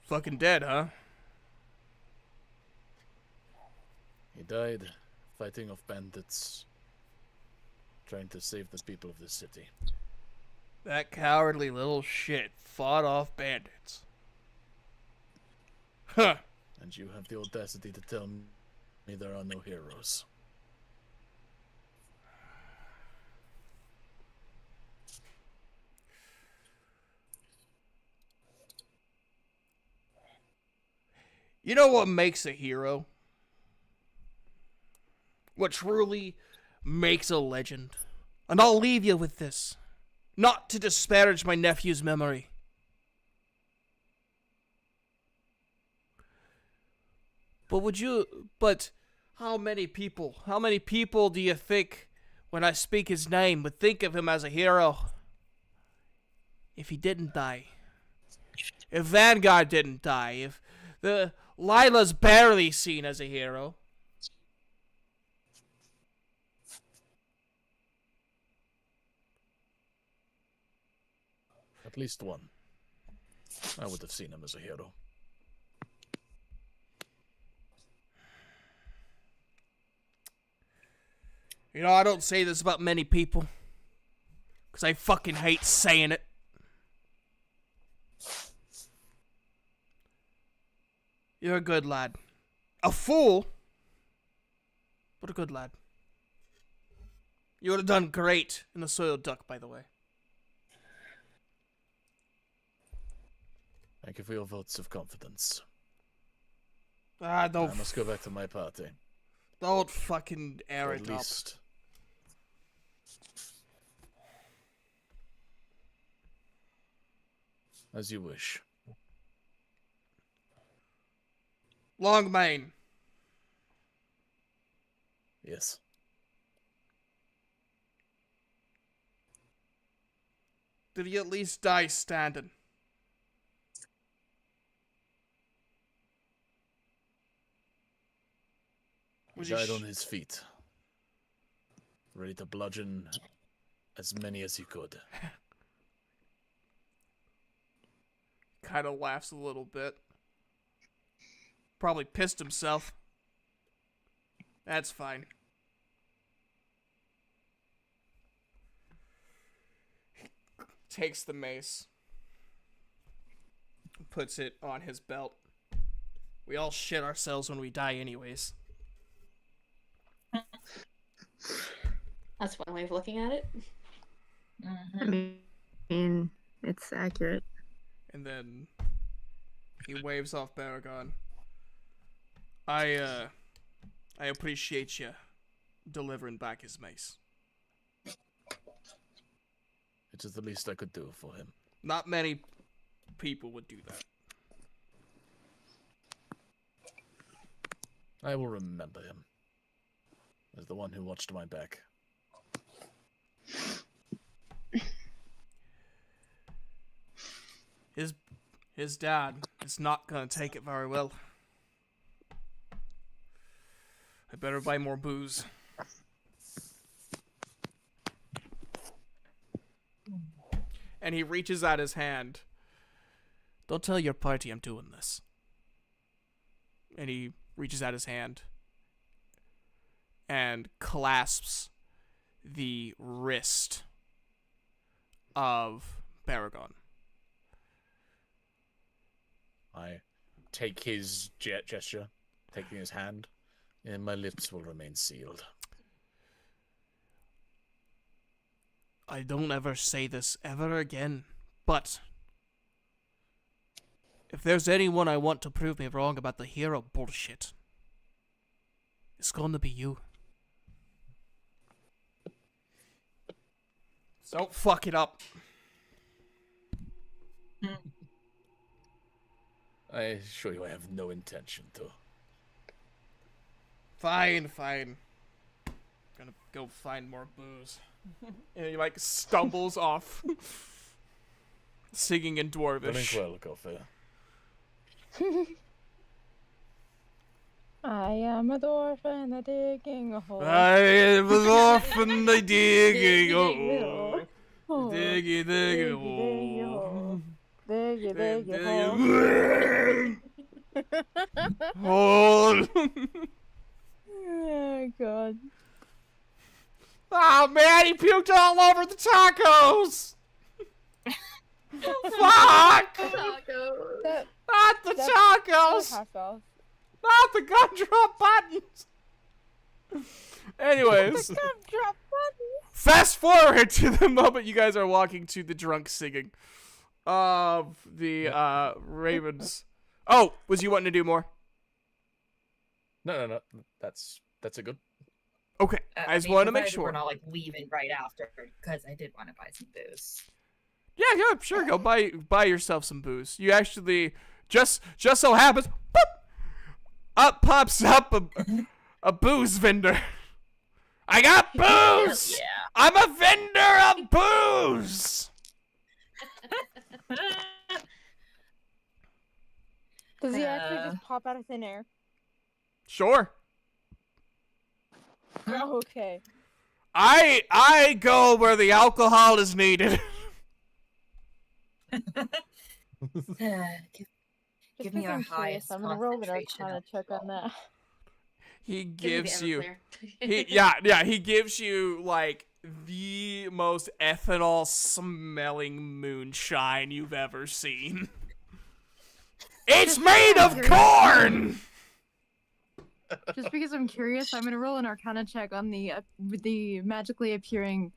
fucking dead, huh? He died fighting off bandits, trying to save the people of this city. That cowardly little shit fought off bandits. Huh. And you have the audacity to tell me there are no heroes. You know what makes a hero? What truly makes a legend? And I'll leave you with this. Not to disparage my nephew's memory. But how many people do you think, when I speak his name, would think of him as a hero? If he didn't die. If Vanguard didn't die. If Lila's barely seen as a hero. At least one. I would have seen him as a hero. You know, I don't say this about many people. Because I fucking hate saying it. You're a good lad. A fool, but a good lad. You would have done great in the soiled duck, by the way. Thank you for your votes of confidence. Ah, I must go back to my party. Don't fucking air Or it at up. least as you wish. Longmane. Yes. Did he at least die standing? He died on his feet, ready to bludgeon as many as he could. Kind of laughs a little bit. Probably pissed himself. That's fine. Takes the mace. Puts it on his belt. We all shit ourselves when we die anyways. That's one way of looking at it. I mean, it's accurate. And then he waves off Baragon. I appreciate you delivering back his mace. It is the least I could do for him. Not many people would do that. I will remember him as the one who watched my back. His dad is not gonna take it very well. I better buy more booze. And he reaches out his hand. Don't tell your party I'm doing this. And he reaches out his hand and clasps the wrist of Baragon. I take his gesture, taking his hand, and my lips will remain sealed. I don't ever say this ever again, but if there's anyone I want to prove me wrong about the hero bullshit, it's gonna be you. So don't fuck it up. I assure you I have no intention to. Fine, fine. Gonna go find more booze. And he, like, stumbles off, singing in Dwarvish. Doing well, Gopher. I am a dwarf and a digging a hole. I am an orphan, I digging a hole. hole. Diggy, diggy, hole. Diggy, diggy, hole. Hole. Oh, God. Oh, man, he puked all over the tacos. Fuck! Tacos. Not the tacos! Half off. Not the gumdrop buttons! Anyways, Drop fast forward to the moment you guys are walking to the drunk singing of the Ravens. Oh, was you wanting to do more? No. That's a good. Okay, I just wanted to make sure. We're not like leaving right after because I did want to buy some booze. Yeah, sure. Go buy yourself some booze. You actually just so happens, boop, up pops up a booze vendor. I got booze. Yeah. I'm a vendor of booze. Does he actually just pop out of thin air? Sure. Oh, okay. I go where the alcohol is needed. Give me your highest I'm gonna roll it out concentration kind of check on that. He Give me gives the you Everclear. he gives you like the most ethanol smelling moonshine you've ever seen. It's made of corn. Just because I'm curious, I'm gonna roll an Arcana check on the magically appearing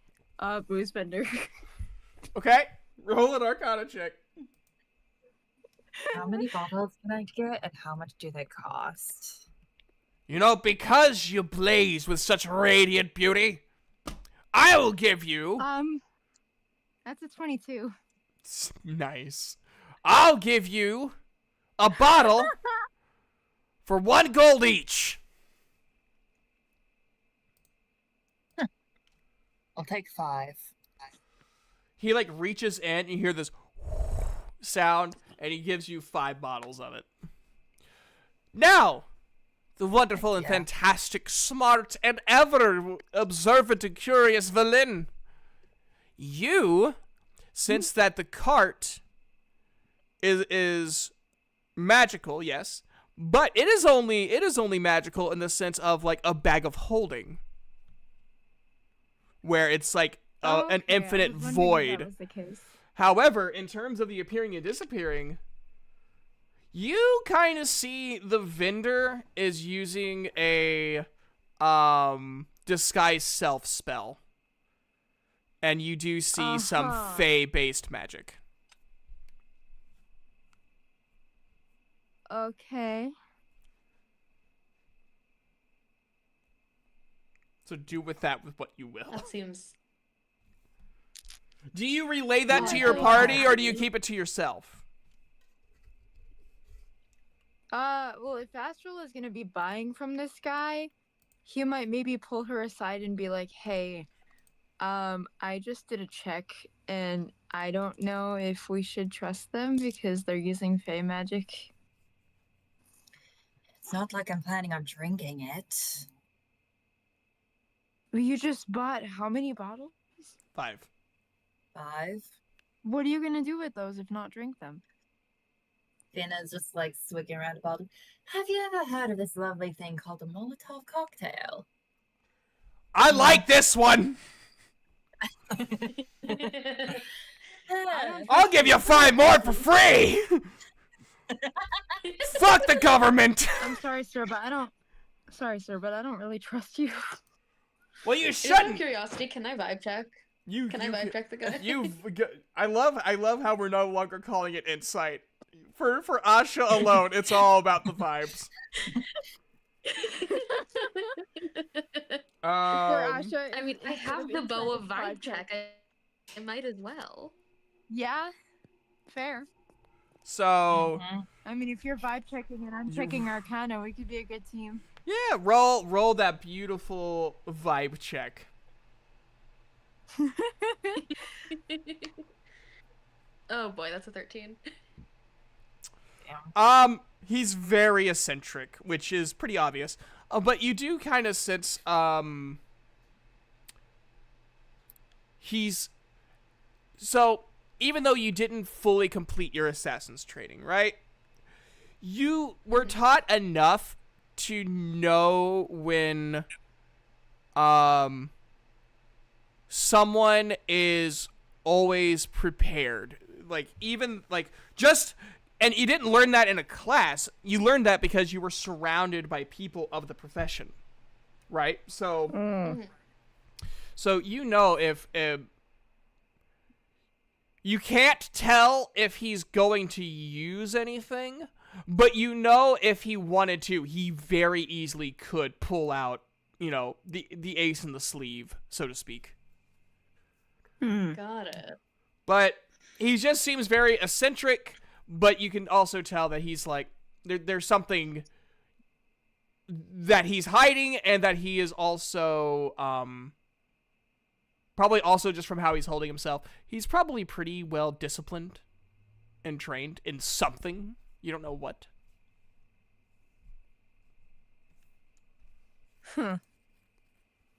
booze vendor. Okay, roll an Arcana check. How many bottles can I get, and how much do they cost? You know, because you blaze with such radiant beauty, I will give you. That's a 22. Nice. I'll give you a bottle for 1 gold each. I'll take 5. He like reaches in, and you hear this sound, and he gives you 5 bottles of it. Now, the wonderful and fantastic, smart, and ever observant and curious Valin. You, since that the cart is magical, yes, but it is only magical in the sense of like a bag of holding, where it's like an infinite void. That was the case. However, in terms of the appearing and disappearing, you kind of see the vendor is using a disguise self spell. And you do see some Fey-based magic. Okay. So do with what you will. That seems. Do you relay that to Yeah, your I party, think or do you keep it to yourself? Well, if Astral is gonna be buying from this guy, he might maybe pull her aside and be like, "Hey, I just did a check, and I don't know if we should trust them because they're using Fey magic." It's not like I'm planning on drinking it. You just bought how many bottles? 5. 5. What are you gonna do with those if not drink them? Finna's just like swigging around a bottle. Have you ever heard of this lovely thing called a Molotov cocktail? I like this one! I'll give you 5 more for free! Fuck the government! I'm sorry, sir, but I don't. Sorry, sir, but I don't really trust you. Well, you Just out of shouldn't! curiosity, can I vibe check? Can I vibe check the guy? I love how we're no longer calling it insight. For Asha alone, it's all about the vibes. For Asha, I mean, I instead have the insight, bow of it's vibe check. I might as well. Yeah, fair. So, I mean, if you're vibe checking and I'm checking Arcana, we could be a good team. Yeah, roll that beautiful vibe check. Oh boy, that's a 13. He's very eccentric, which is pretty obvious. But you do kind of sense, he's... So, even though you didn't fully complete your assassin's training, right? You were taught enough to know when, someone is always prepared. Like, even, like, just... And you didn't learn that in a class. You learned that because you were surrounded by people of the profession, right? So, so you know if you can't tell if he's going to use anything, but you know if he wanted to, he very easily could pull out, you know, the ace in the sleeve, so to speak. Got it. But he just seems very eccentric. But you can also tell that he's like, there's something that he's hiding, and that he is also, probably also just from how he's holding himself, he's probably pretty well disciplined and trained in something. You don't know what.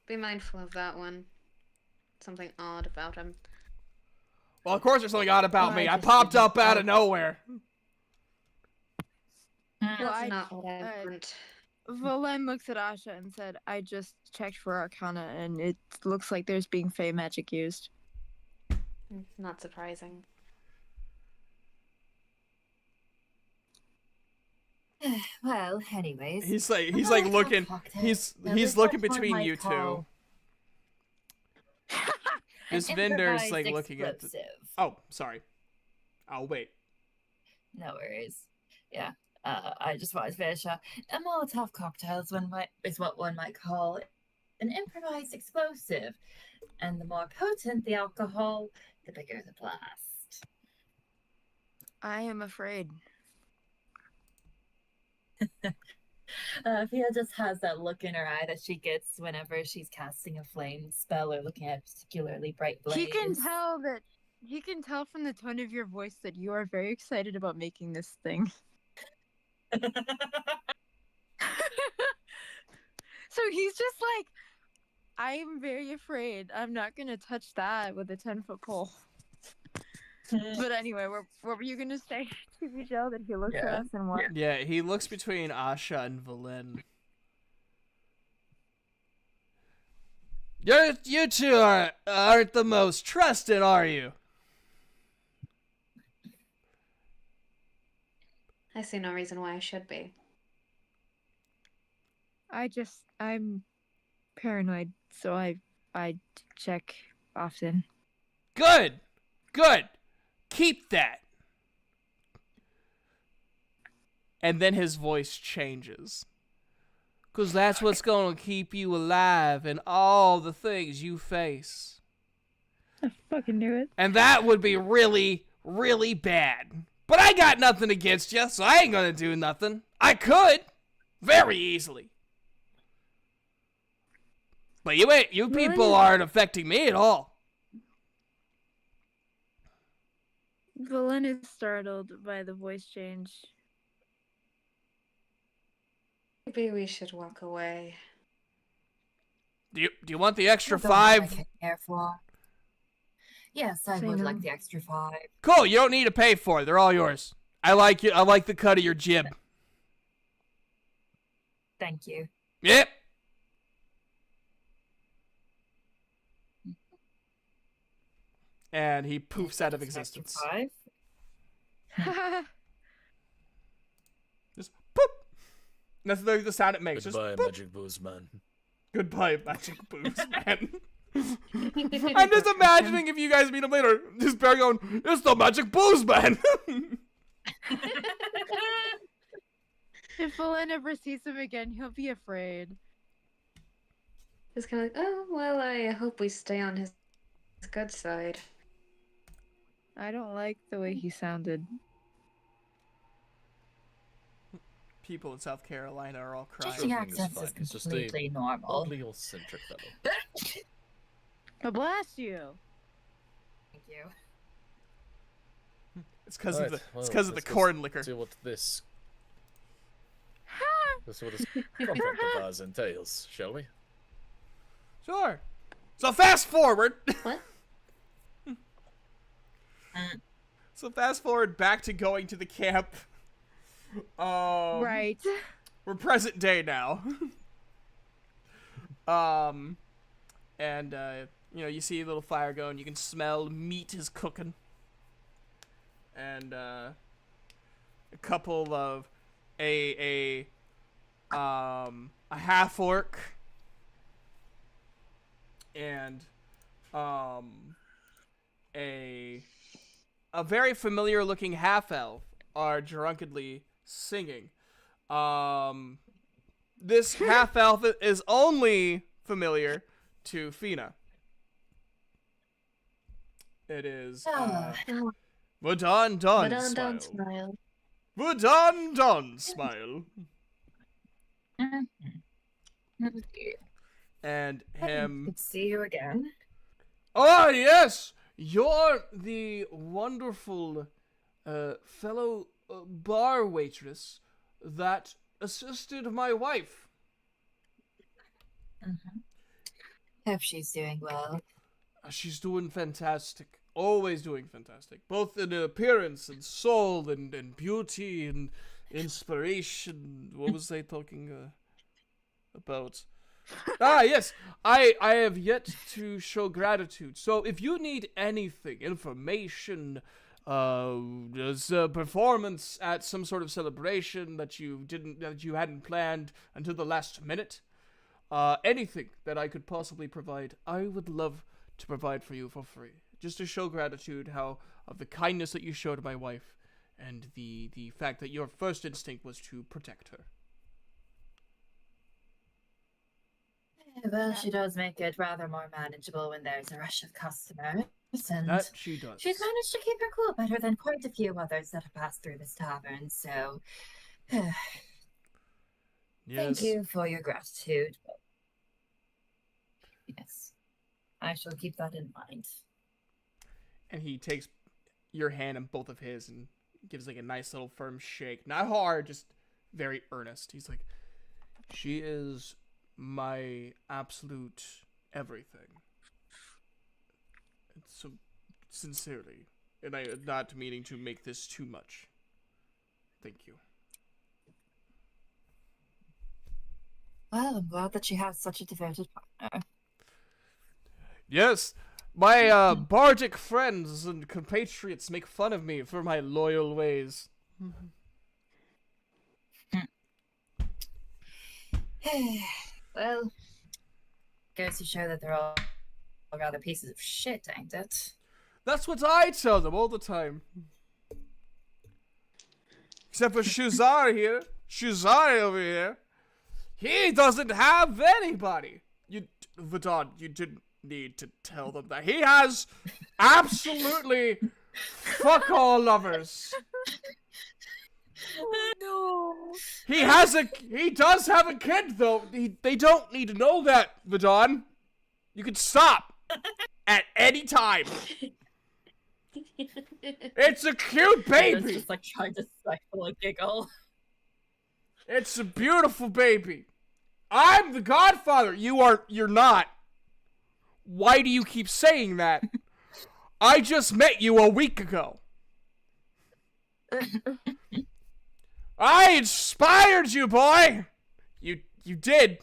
Be mindful of that one. Something odd about him. Well, of course there's something odd about me. I just popped didn't up out of nowhere. That's not what I learned. Valen looks at Asha and said, I just checked for Arcana and it looks like there's being Fey magic used. Not surprising. Well, anyways. He's like looking, he's looking between you two. This vendor's like looking at the... Oh, sorry. I'll wait. No worries. Yeah. I just wanted to finish up. A Molotov cocktail is what one might call an improvised explosive. And the more potent the alcohol, the bigger the blast. I am afraid. Fia just has that look in her eye that she gets whenever she's casting a flame spell or looking at a particularly bright blaze. He can tell from the tone of your voice that you are very excited about making this thing. So he's just like, I'm very afraid. I'm not gonna touch that with a 10-foot pole. But anyway, what were you gonna say to Michelle? That he looks at us and what? Yeah, he looks between Asha and Valen. You two aren't the most trusted, are you? I see no reason why I should be. I'm paranoid, so I check often. Good. Keep that. And then his voice changes. Because that's what's going to keep you alive in all the things you face. I fucking knew it. And that would be really, really bad. But I got nothing against you, so I ain't going to do nothing. I could. Very easily. But you people aren't affecting me at all. Valen is startled by the voice change. Maybe we should walk away. Do you want the extra That's all I 5? care for. Yes, I Say would no. like the extra 5. Cool, you don't need to pay for it. They're all yours. I like you. I like the cut of your jib. Thank you. Yep. And he poofs out of existence. 5. Just poop. That's the sound it makes. Goodbye, just poop. magic booze man. Goodbye, magic booze man. I'm just imagining if you guys meet him later, this bear going, it's the magic booze man. If Valen ever sees him again, he'll be afraid. Just kind of like, oh, well, I hope we stay on his good side. I don't like the way he sounded. people in South Carolina are all crying. Teaching Sure thing is accents fine. is He's just a completely normal. oddly eccentric fellow. God bless you. Thank you. It's because Alright, of well, the let's corn liquor. See what this sort of contract of ours entails, shall we? Sure. So fast forward. What? So fast forward back to going to the camp. Right. We're present day now. And you know, you see a little fire going. You can smell meat is cooking. And a couple of a half orc and a very familiar looking half elf are drunkenly singing. This half elf is only familiar to Fina. It is Vadon Don But Smile. smile. Vadon Don Smile. And him. Good to see you again. Oh, yes! You're the wonderful fellow bar waitress that assisted my wife. Hope she's doing well. She's doing fantastic. Always doing fantastic. Both in appearance and soul and beauty and inspiration. What was I talking about? Ah, yes. I have yet to show gratitude. So if you need anything, information, there's a performance at some sort of celebration that you hadn't planned until the last minute, anything that I could possibly provide, I would love to provide for you for free. Just to show gratitude of the kindness that you showed my wife and the fact that your first instinct was to protect her. Well, she does make it rather more manageable when there's a rush of customers, and That she does. she's managed to keep her cool better than quite a few others that have passed through this tavern, so Yes. thank you for your gratitude. Yes, I shall keep that in mind. And he takes your hand in both of his and gives like a nice little firm shake. Not hard, just very earnest. He's like, she is my absolute everything. And so sincerely. And I am not meaning to make this too much. Thank you. Well, I'm glad that she has such a devoted partner. Yes, my bardic friends and compatriots make fun of me for my loyal ways. Well, goes to show that they're all rather pieces of shit, ain't it? That's what I tell them all the time. Except for Shuzar here. Shuzar over here. He doesn't have anybody. Vadon, you didn't need to tell them that. He has absolutely fuck all lovers. No. He does have a kid though. They don't need to know that, Vadon. You can stop at any time. It's a cute It's baby. just like trying to stifle a giggle. It's a beautiful baby. I'm the godfather. You're not. Why do you keep saying that? I just met you a week ago. I inspired you, boy. You did.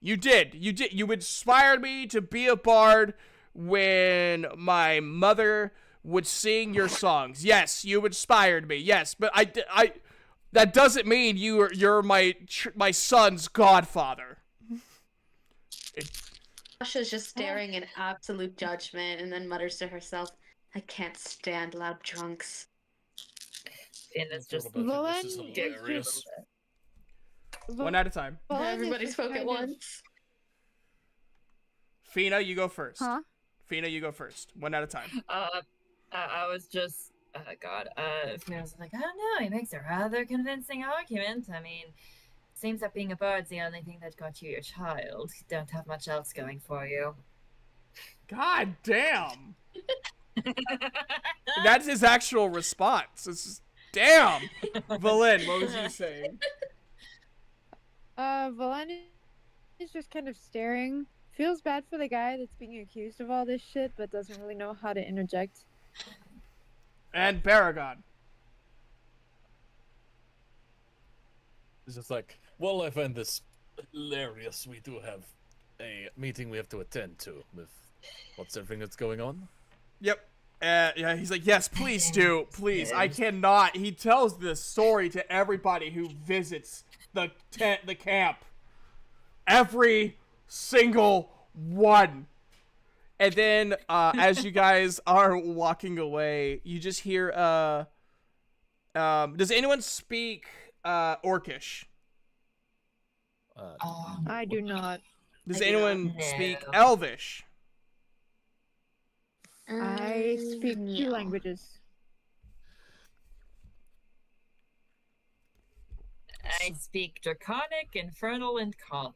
You did. You inspired me to be a bard when my mother would sing your songs. Yes, you inspired me. Yes, but I that doesn't mean you're my son's godfather. Asha's just staring in absolute judgment and then mutters to herself, I can't stand loud drunks. And it's just Valen This is is hilarious. One at a time. Everybody spoke at once. Fina, you go first. Huh? Fina, you go first. One at a time. I was just God. Female's like, I don't know. He makes a rather convincing argument. I mean, seems that being a bird's the only thing that got you your child. You don't have much else going for you. God damn. That's his actual response. It's just, damn. Valen, what was you saying? Valen is just kind of staring. Feels bad for the guy that's being accused of all this shit, but doesn't really know how to interject. And Baragon. It's just like, well, I find this hilarious. We do have a meeting we have to attend to with what's everything that's going on. Yep. Yeah, he's like, yes, please do. Please. I cannot. He tells this story to everybody who visits the camp. Every single one. And then, as you guys are walking away, you just hear, does anyone speak, Orcish? I do not. Does I do anyone not speak know. Elvish? I speak two no. languages. I speak Draconic, Infernal, and Common.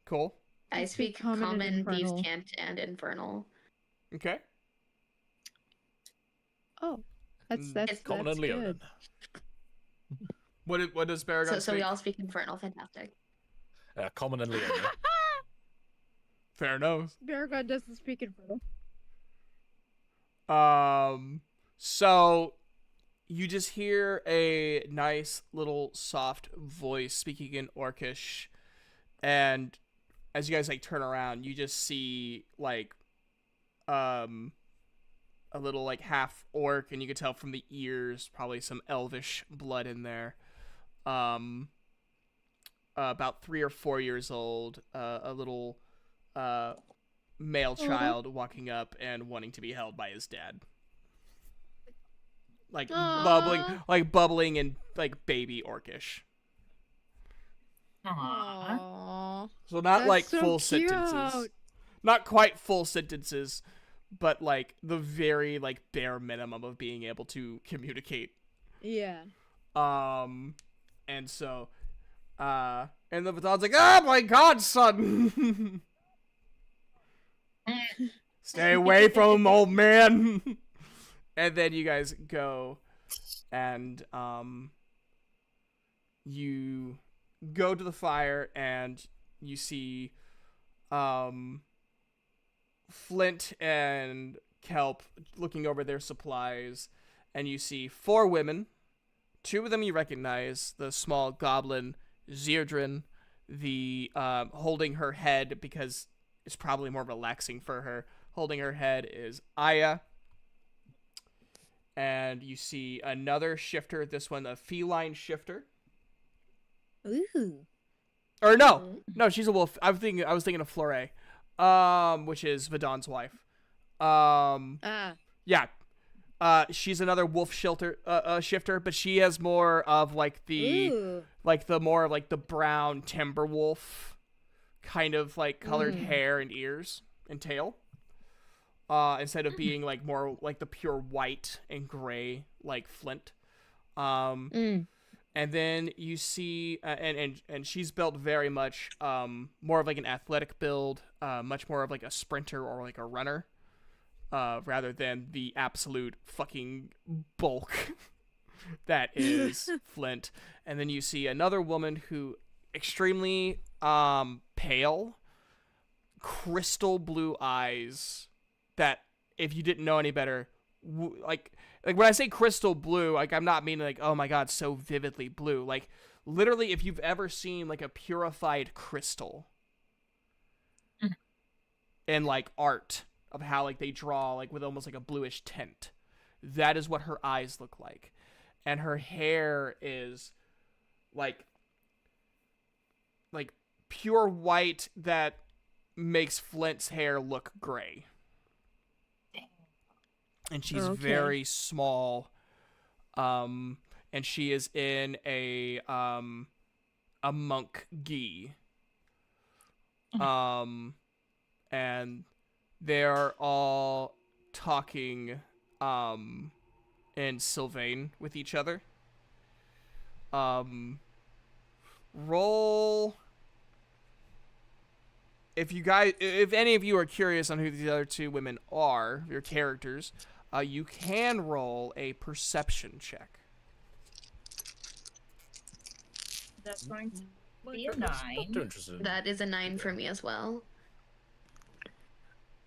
Cool. I speak Common and Common, Thieves' Infernal. Cant, and Infernal. Okay. Oh, that's Common that's and Leonin. good. What does Baragon So we speak? all speak Infernal. Fantastic. Common and Leonin. Fair enough. Baragon doesn't speak Infernal. So you just hear a nice little soft voice speaking in Orcish, and as you guys like turn around, you just see like a little like half orc, and you can tell from the ears probably some elvish blood in there. About 3 or 4 years old, a little male child walking up and wanting to be held by his dad. Like bubbling and like baby orcish. Aww. Aww. So not That's like so full cute. sentences. Not quite full sentences, but like the very like bare minimum of being able to communicate. Yeah. And so and the Baton's like, oh my god, son. Stay away from him, old man. And then you guys go and you go to the fire and you see Flint and Kelp looking over their supplies, and you see 4 women. 2 of them you recognize, the small goblin Zeirdrin, the holding her head because it's probably more relaxing for her. Holding her head is Aya. And you see another shifter, this one a feline shifter. Ooh. Or no, she's a wolf. I was thinking of Flore, which is Vidon's wife. Yeah, she's another wolf shifter, but she has more of like the more like the brown timber wolf kind of like colored hair and ears and tail. Instead of being like more like the pure white and gray like Flint. And then you see, and she's built very much more of like an athletic build, much more of like a sprinter or like a runner, rather than the absolute fucking bulk that is Flint. And then you see another woman who extremely pale, crystal blue eyes that, if you didn't know any better, like when I say crystal blue, like I'm not meaning like, oh my god, so vividly blue. Like literally, if you've ever seen like a purified crystal in like art of how like they draw like with almost like a bluish tint, that is what her eyes look like. And her hair is like pure white that makes Flint's hair look gray. And she's very small, and she is in a monk gi, and they're all talking and Sylvain with each other. Roll. If any of you are curious on who the other two women are, your characters, you can roll a perception check. That's going to My be a goodness, 9. Not too interested. in- That is a 9 for me as well.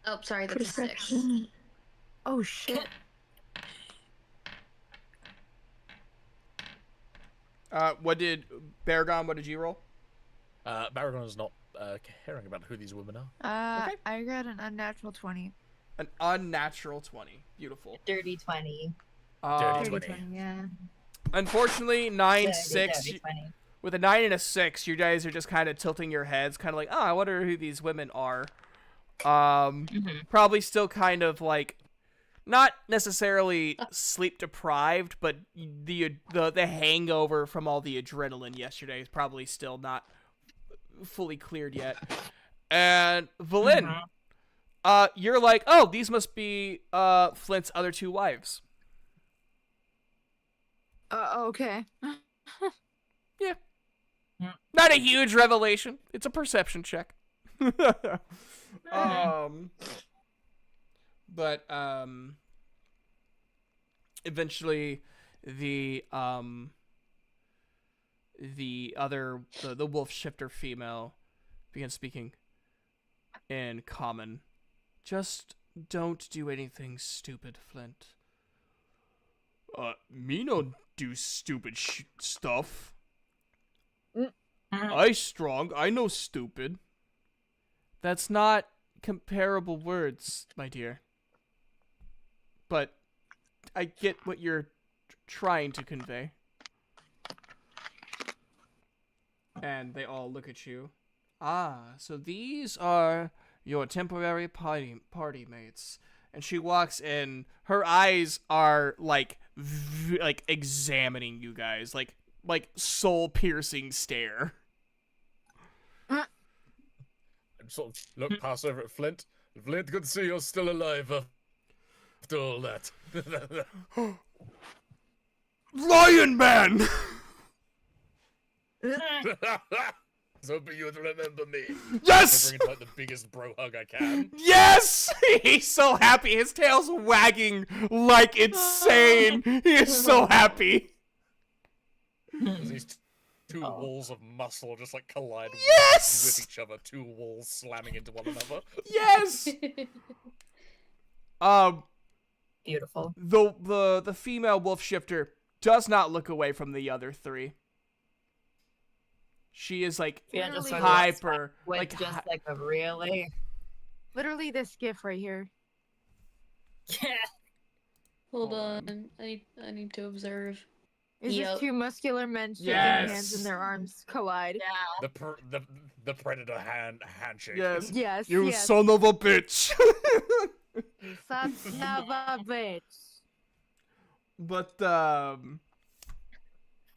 Oh, sorry, that's a 6. Perception. Oh shit. What did Baragon? What did you roll? Baragon is not caring about who these women are. Okay. I got an unnatural 20. An unnatural 20. Beautiful. Dirty 20. Dirty Dirty 20. Yeah. Unfortunately, 9, Dirty, 6. dirty 20. With a 9 and a 6, you guys are just kind of tilting your heads, kind of like, oh, I wonder who these women are. Probably still kind of like, not necessarily sleep deprived, but the hangover from all the adrenaline yesterday is probably still not fully cleared yet. And Valin, you're like, oh, these must be Flint's other 2 wives. Okay. Yeah. Not a huge revelation. It's a perception check. But eventually the wolf shifter female begins speaking in common. Just don't do anything stupid, Flint. Me no do stupid stuff. I strong. I know stupid. That's not comparable words, my dear. But I get what you're trying to convey. And they all look at you. Ah, so these are your temporary party mates. And she walks in. Her eyes are like examining you guys, like soul-piercing stare. And sort of look past over at Flint. Flint, good to see you're still alive after all that. Lion Man! I was hoping you would remember me. Yes! I'm bringing like the biggest bro hug I can. Yes! He's so happy. His tail's wagging like insane. He is so happy. These two walls of muscle just like collide Yes! with each other. 2 walls slamming into one another. Yes! Beautiful. The female wolf shifter does not look away from the other 3. She is like Yeah, just Literally hyper, With like just like a really. Literally this gif right here. Yeah. Hold on. I need to observe. It's Yep. just 2 muscular men shaking Yes. hands and their arms collide. Yeah. The predator handshake. yes, Yes. you yes. son of a bitch. You son of a bitch. But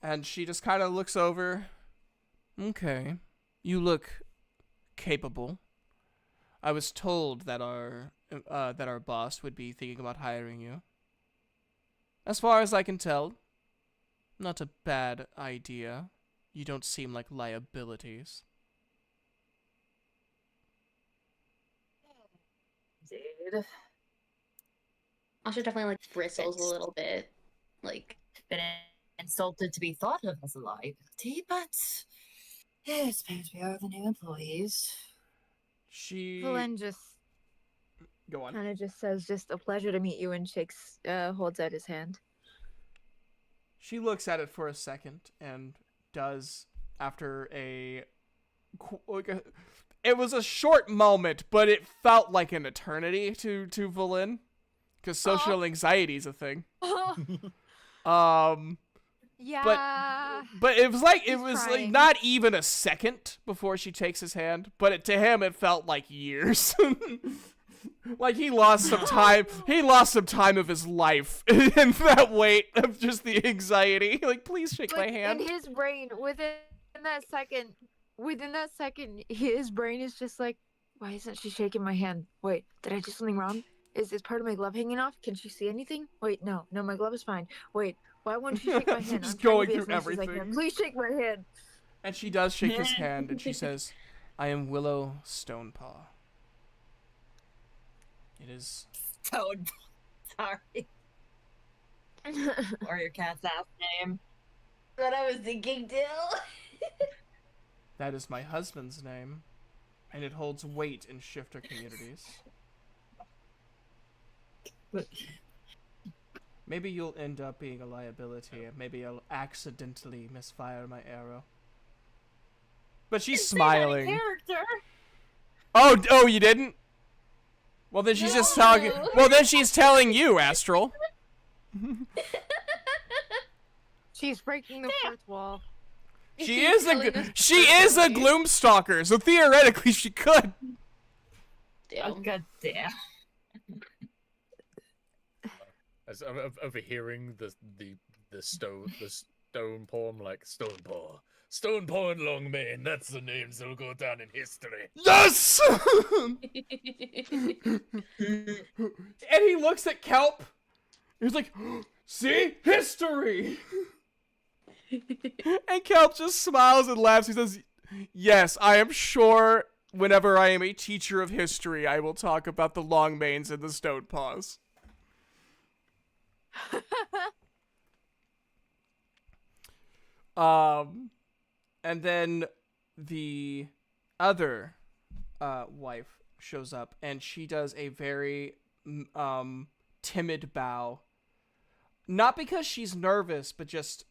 and she just kind of looks over. Okay, you look capable. I was told that our boss would be thinking about hiring you. As far as I can tell, not a bad idea. You don't seem like liabilities. Dude. Asha definitely like bristles a little bit. Like, Been insulted to be thought of as a liability, but yeah, I suppose we are the new employees. She Valen just go on. kind of just says, "Just a pleasure to meet you," and holds out his hand. She looks at it for a second and does, after it was a short moment, but it felt like an eternity to Valin, because social anxiety is a thing. Yeah. But it was like He's like crying. not even a second before she takes his hand, but to him it felt like years. Like he lost some time. He lost some time of his life in that weight of just the anxiety. Like, please shake my Like, hand. in his brain, within that second, his brain is just like, "Why isn't she shaking my hand? Wait, did I do something wrong? Is part of my glove hanging off? Can she see anything? Wait, no, my glove is fine. Wait, why won't you shake my hand? Just I'm trying to going be through as nice as I can. everything. Please shake my hand. And she does shake his hand, and she says, "I am Willow Stonepaw. It is." Toad. Sorry. Or your cat's ass name. What I was thinking, Dill. That is my husband's name, and it holds weight in shifter communities. Maybe you'll end up being a liability, and maybe I'll accidentally misfire my arrow. But she's smiling. Character. Oh, you didn't? Well, then she's just talking. Well, then she's telling you, Astral. She's breaking the fourth wall. She is a Gloomstalker, so theoretically she could. Oh, god damn. As I'm overhearing the stone poem, like Stonepaw. Stonepaw and Longmane, that's the names that'll go down in history. Yes! And he looks at Kelp. He's like, see? History! And Kelp just smiles and laughs. He says, yes, I am sure whenever I am a teacher of history, I will talk about the Longmanes and the Stonepaws. And then the other wife shows up, and she does a very timid bow. Not because she's nervous, but just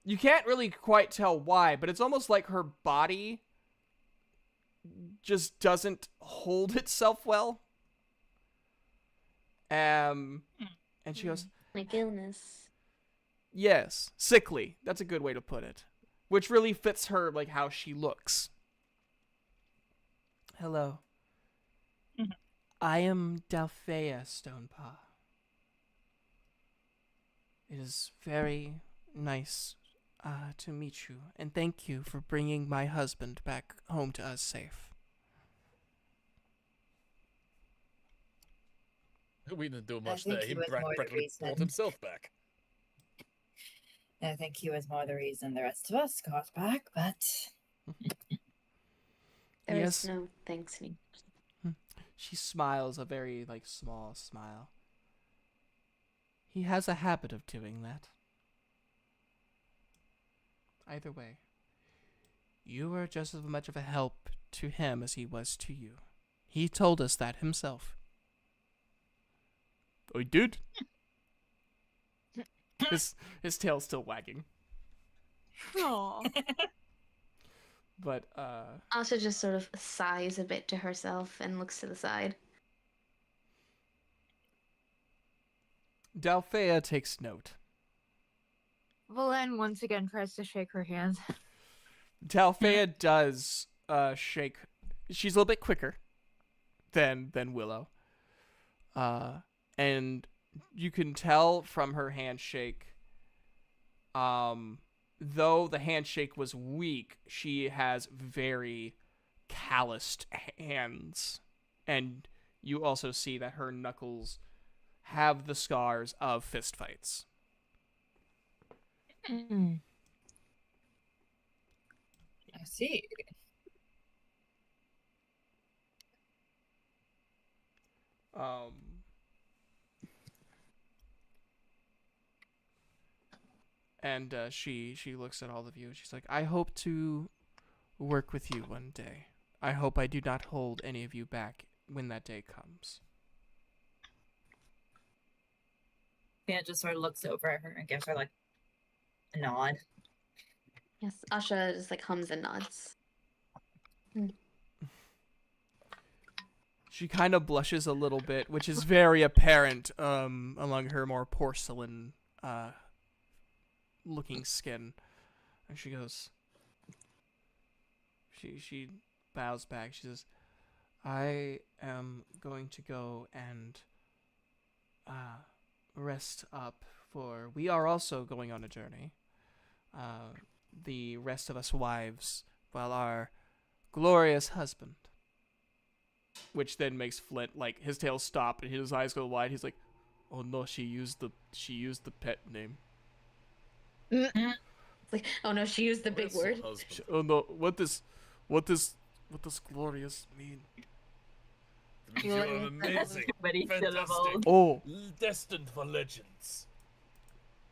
you can't really quite tell why, but it's almost like her body just doesn't hold itself well. And she goes, like illness. yes, sickly. That's a good way to put it. Which really fits her, like, how she looks. Hello. I am Dalphea Stonepaw. It is very nice to meet you, and thank you for bringing my husband back home to us safe. We didn't do much think there. he He was more the brought reason. himself back. I think he was more the reason the rest of us got back, but There Yes. is no thanks me. She smiles a very, like, small smile. He has a habit of doing that. Either way, you are just as much of a help to him as he was to you. He told us that himself. I did. His tail's still wagging. Aww. But, Asha just sort of sighs a bit to herself and looks to the side. Dalphea takes note. Valen once again tries to shake her hand. Dalphea does shake. She's a little bit quicker than Willow. And you can tell from her handshake, though the handshake was weak, she has very calloused hands. And you also see that her knuckles have the scars of fistfights. I see. And she looks at all of you and she's like, I hope to work with you one day. I hope I do not hold any of you back when that day comes. Fant just sort of looks over at her and gives her like a nod. Yes, Asha just like hums and nods. She kind of blushes a little bit, which is very apparent along her more porcelain looking skin. And she goes, she bows back. She says, I am going to go and rest up, for we are also going on a journey. The rest of us wives, while our glorious husband which then makes Flint, like, his tail stop and his eyes go wide. He's like, oh no, she used the pet name. It's like, oh no, she used the big Where's word. her husband? Oh no, what does glorious mean? It means you're amazing, Too many fantastic, syllables. Oh, destined for legends.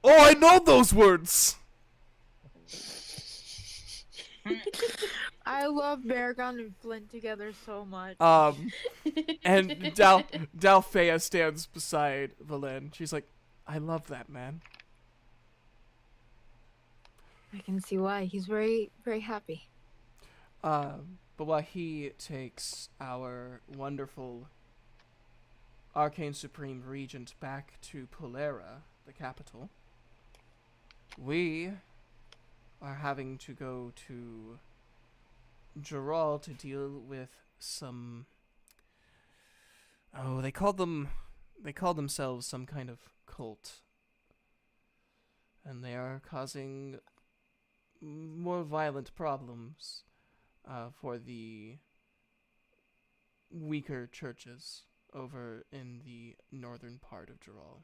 I know those words. I love Baragon and Flint together so much. And Dalfea stands beside Valen. She's like, I love that man. I can see why. He's very, very happy. But while he takes our wonderful Arcane Supreme Regent back to Polera, the capital, we are having to go to Geralt to deal with some... Oh, they call themselves some kind of cult. And they are causing more violent problems for the weaker churches over in the northern part of Geralt.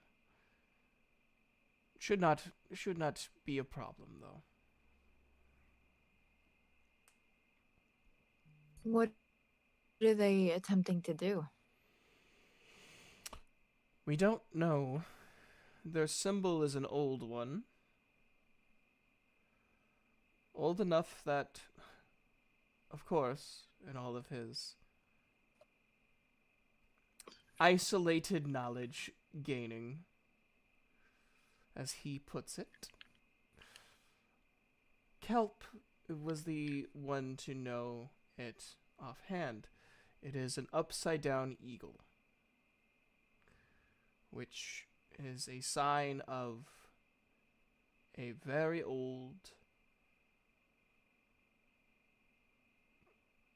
Should not be a problem, though. What are they attempting to do? We don't know. Their symbol is an old one. Old enough that, of course, in all of his isolated knowledge gaining, as he puts it, Kelp was the one to know it offhand. It is an upside-down eagle, which is a sign of a very old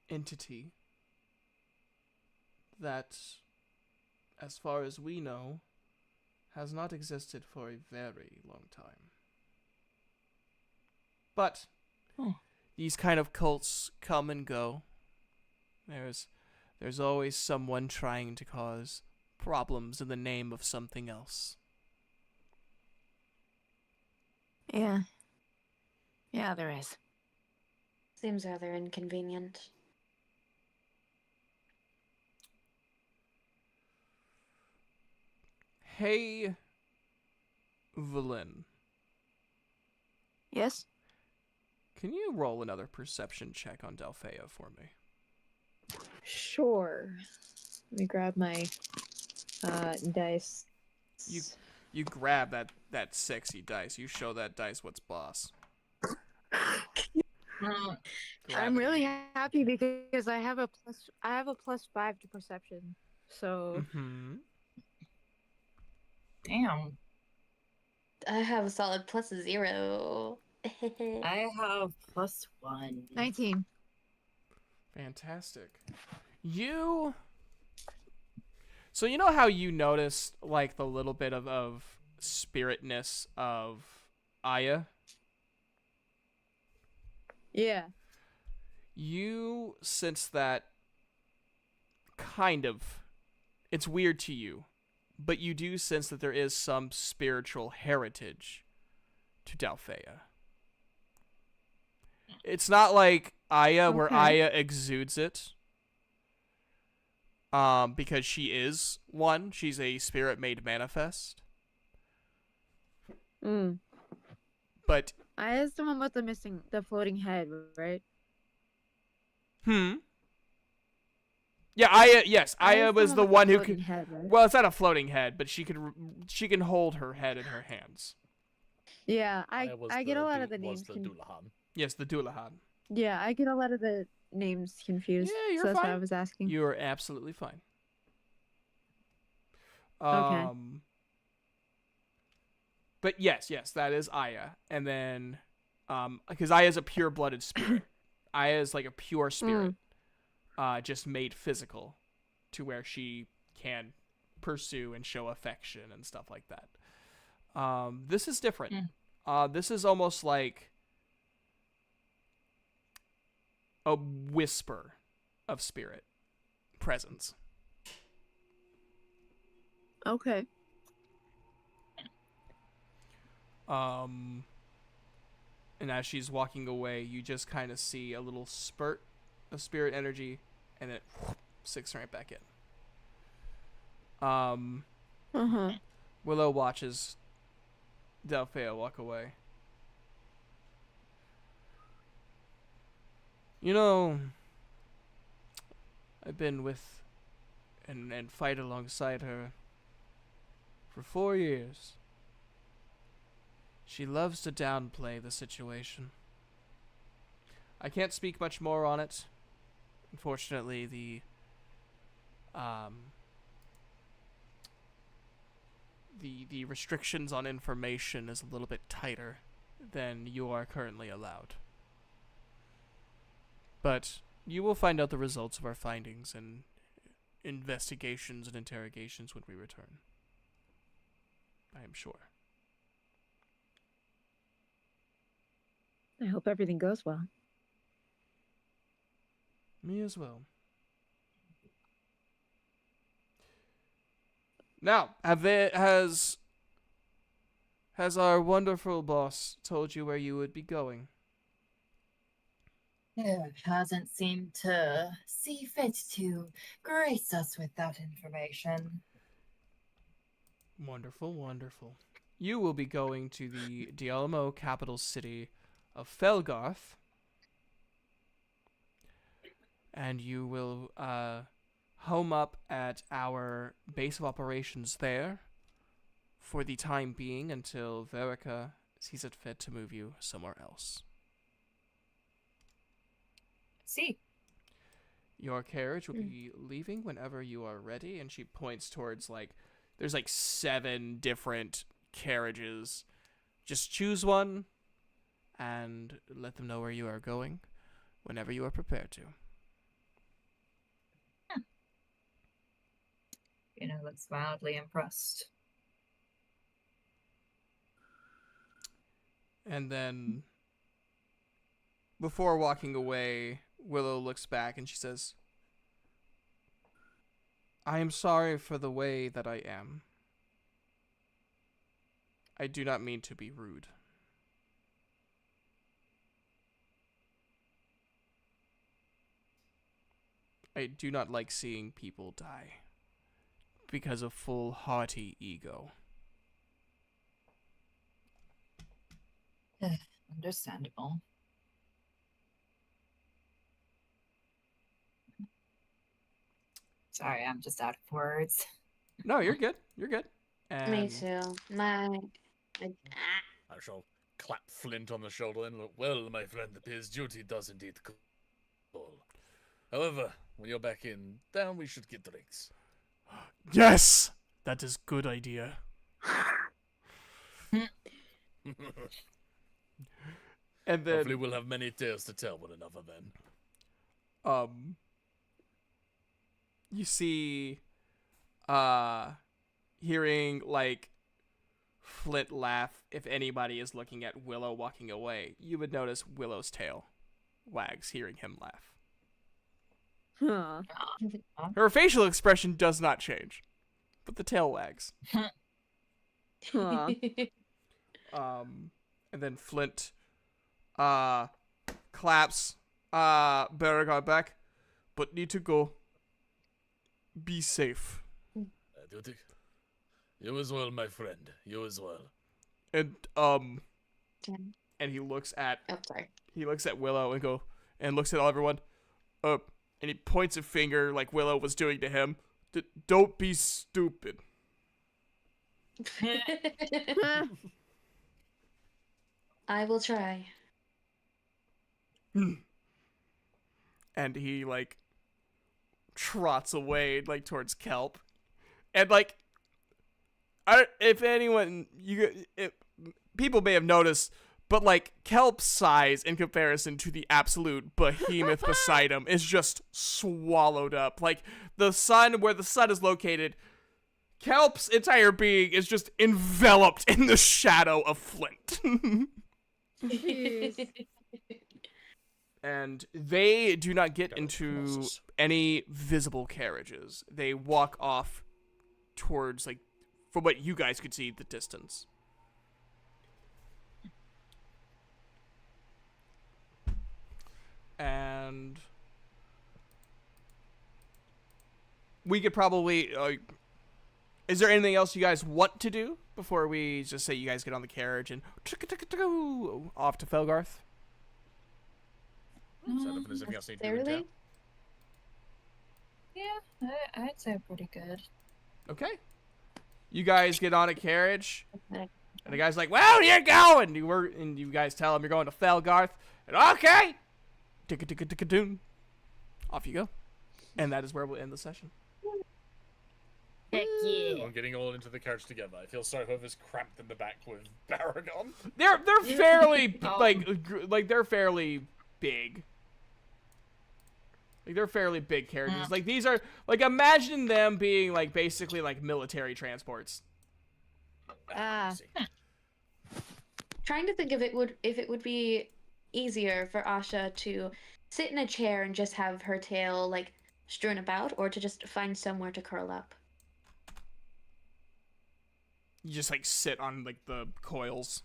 entity that, as far as we know, has not existed for a very long time. But these kind of cults come and go. There's always someone trying to cause problems in the name of something else. Yeah. Yeah, there is. Seems rather inconvenient. Hey, Valen, Yes? can you roll another perception check on Dalfea for me? Sure. Let me grab my dice. You grab that sexy dice. You show that dice what's boss. Mm, Grab I'm it. really happy because I have a +5 to perception. So Mm-hmm. damn. I have a solid +0. I have +1. 19. Fantastic. So you know how you notice like the little bit of spiritness of Aya? Yeah. You sense that kind of. It's weird to you, but you do sense that there is some spiritual heritage to Dalfea. It's not like Aya, where Okay. Aya exudes it. Because she is one. She's a spirit made manifest. Mm. But I is the one with the floating head, right? yeah, Aya. Yes, Aya Aya's was the with one who floating could. head, right? Well, it's not a floating head, but she can hold her head in her hands. Yeah, I was get the a lot of Du- the was names. the Dullahan. Yes, the Dullahan. Yeah, I get a lot of the names confused. Yeah, you're so that's fine. why I was asking. You are absolutely fine. Okay. But yes, that is Aya, and then, because Aya is a pure-blooded spirit. Aya is like a pure spirit, just made physical, to where she can pursue and show affection and stuff like that. This is different. This is almost like a whisper of spirit presence. Okay. And as she's walking away, you just kind of see a little spurt of spirit energy, and it sinks right back in. Uh-huh. Willow watches Delphia walk away. You know, I've been with and fight alongside her for 4 years. She loves to downplay the situation. I can't speak much more on it. Unfortunately, the restrictions on information is a little bit tighter than you are currently allowed. But you will find out the results of our findings and investigations and interrogations when we return. I am sure. I hope everything goes well. Me as well. Now, has our wonderful boss told you where you would be going? It hasn't seemed to see fit to grace us with that information. Wonderful, wonderful. You will be going to the Dialmo capital city of Felgarth, and you will home up at our base of operations there for the time being until Verica sees it fit to move you somewhere else. See. Your carriage will be leaving whenever you are ready, and she points towards, there's 7 different carriages. Just choose one and let them know where you are going whenever you are prepared to. Looks mildly impressed. And then, before walking away, Willow looks back and she says, I am sorry for the way that I am. I do not mean to be rude. I do not like seeing people die because of foolhardy ego. Understandable. Sorry, I'm just out of words. No, you're good. You're good. Me too. I shall clap Flint on the shoulder and look, well, my friend, his duty does indeed call. However, when you're back in town, we should get drinks. Yes! That is good idea. And then Hopefully we'll have many tales to tell one another then. You see, hearing, Flint laugh, if anybody is looking at Willow walking away, you would notice Willow's tail wags hearing him laugh. Huh. Her facial expression does not change, but the tail wags. Huh. And then Flint, claps, Beauregard back, but need to go. Be safe. Duty. You as well, my friend. You as well. And, and he looks at, sorry. he looks at Willow and looks at everyone, and he points a finger like Willow was doing to him. Don't be stupid. I will try. And he, trots away, towards Kelp. And, if anyone, people may have noticed, but, Kelp's size in comparison to the absolute behemoth beside him is just swallowed up. Where the sun is located, Kelp's entire being is just enveloped in the shadow of Flint. Jeez. And they do not get into any visible carriages. They walk off towards, like, from what you guys could see, the distance. And we could probably... is there anything else you guys want to do before we just say you guys get on the carriage and off to Felgarth? So I don't know if there's anything else I need to do in Really? town. Yeah, I'd say pretty good. Okay. You guys get on a carriage, and the guy's like, "Well, you're going." And you guys tell him you're going to Felgarth, and okay, tick-a-tick-a-tick-a-doon. Off you go, and that is where we'll end the session. Heck yeah. I'm getting all into the carriage together. I feel sorry whoever's cramped in the back with Baragon. They're fairly Oh. like they're fairly big. Like, they're fairly big carriages. Yeah. Like, these are, like, imagine them being, like, basically, like, military transports. Ah. Trying to think if it would be easier for Asha to sit in a chair and just have her tail like strewn about, or to just find somewhere to curl up. You just, like, sit on, like, the coils.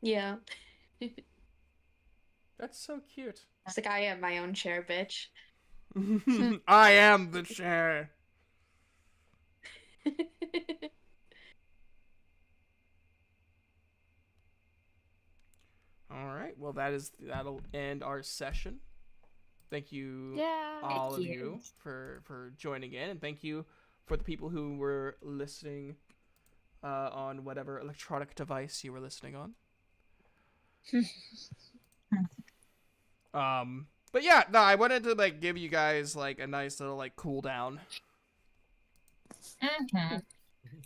Yeah. That's so cute. It's like, I am my own chair, bitch. I am the chair. All right. Well, that'll end our session. Thank you, Yeah. all of Thank you, you. for joining in, and thank you for the people who were listening on whatever electronic device you were listening on. But yeah, no, I wanted to like give you guys like a nice little like cool down.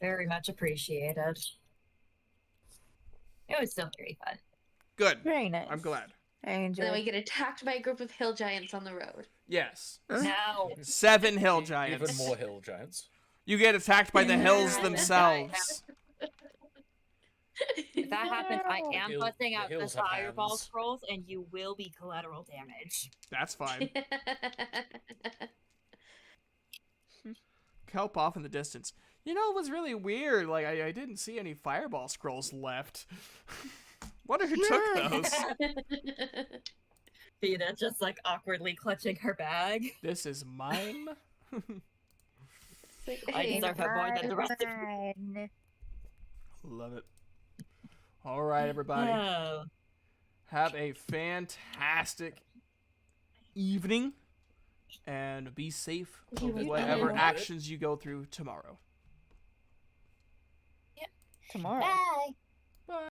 Very much appreciated. It was still very fun. Good. Very nice. I'm glad. I And then we enjoyed. get attacked by a group of hill giants on the road. Yes. No. 7 hill giants. Even more hill giants. You get attacked by the hills Yeah. themselves. If that happens, I am Hill- busting the out the hills have fireball hands. scrolls, and you will be collateral damage. That's fine. Kelp off in the distance. You know, it was really weird. Like, I didn't see any fireball scrolls left. Wonder who took those. Thea just like awkwardly clutching her bag. This is mine. I deserve her more than the rest of you. Fine. Love it. All right, everybody. Oh. Have a fantastic evening. And be safe You of as whatever well. actions you go through tomorrow. Tomorrow. Bye.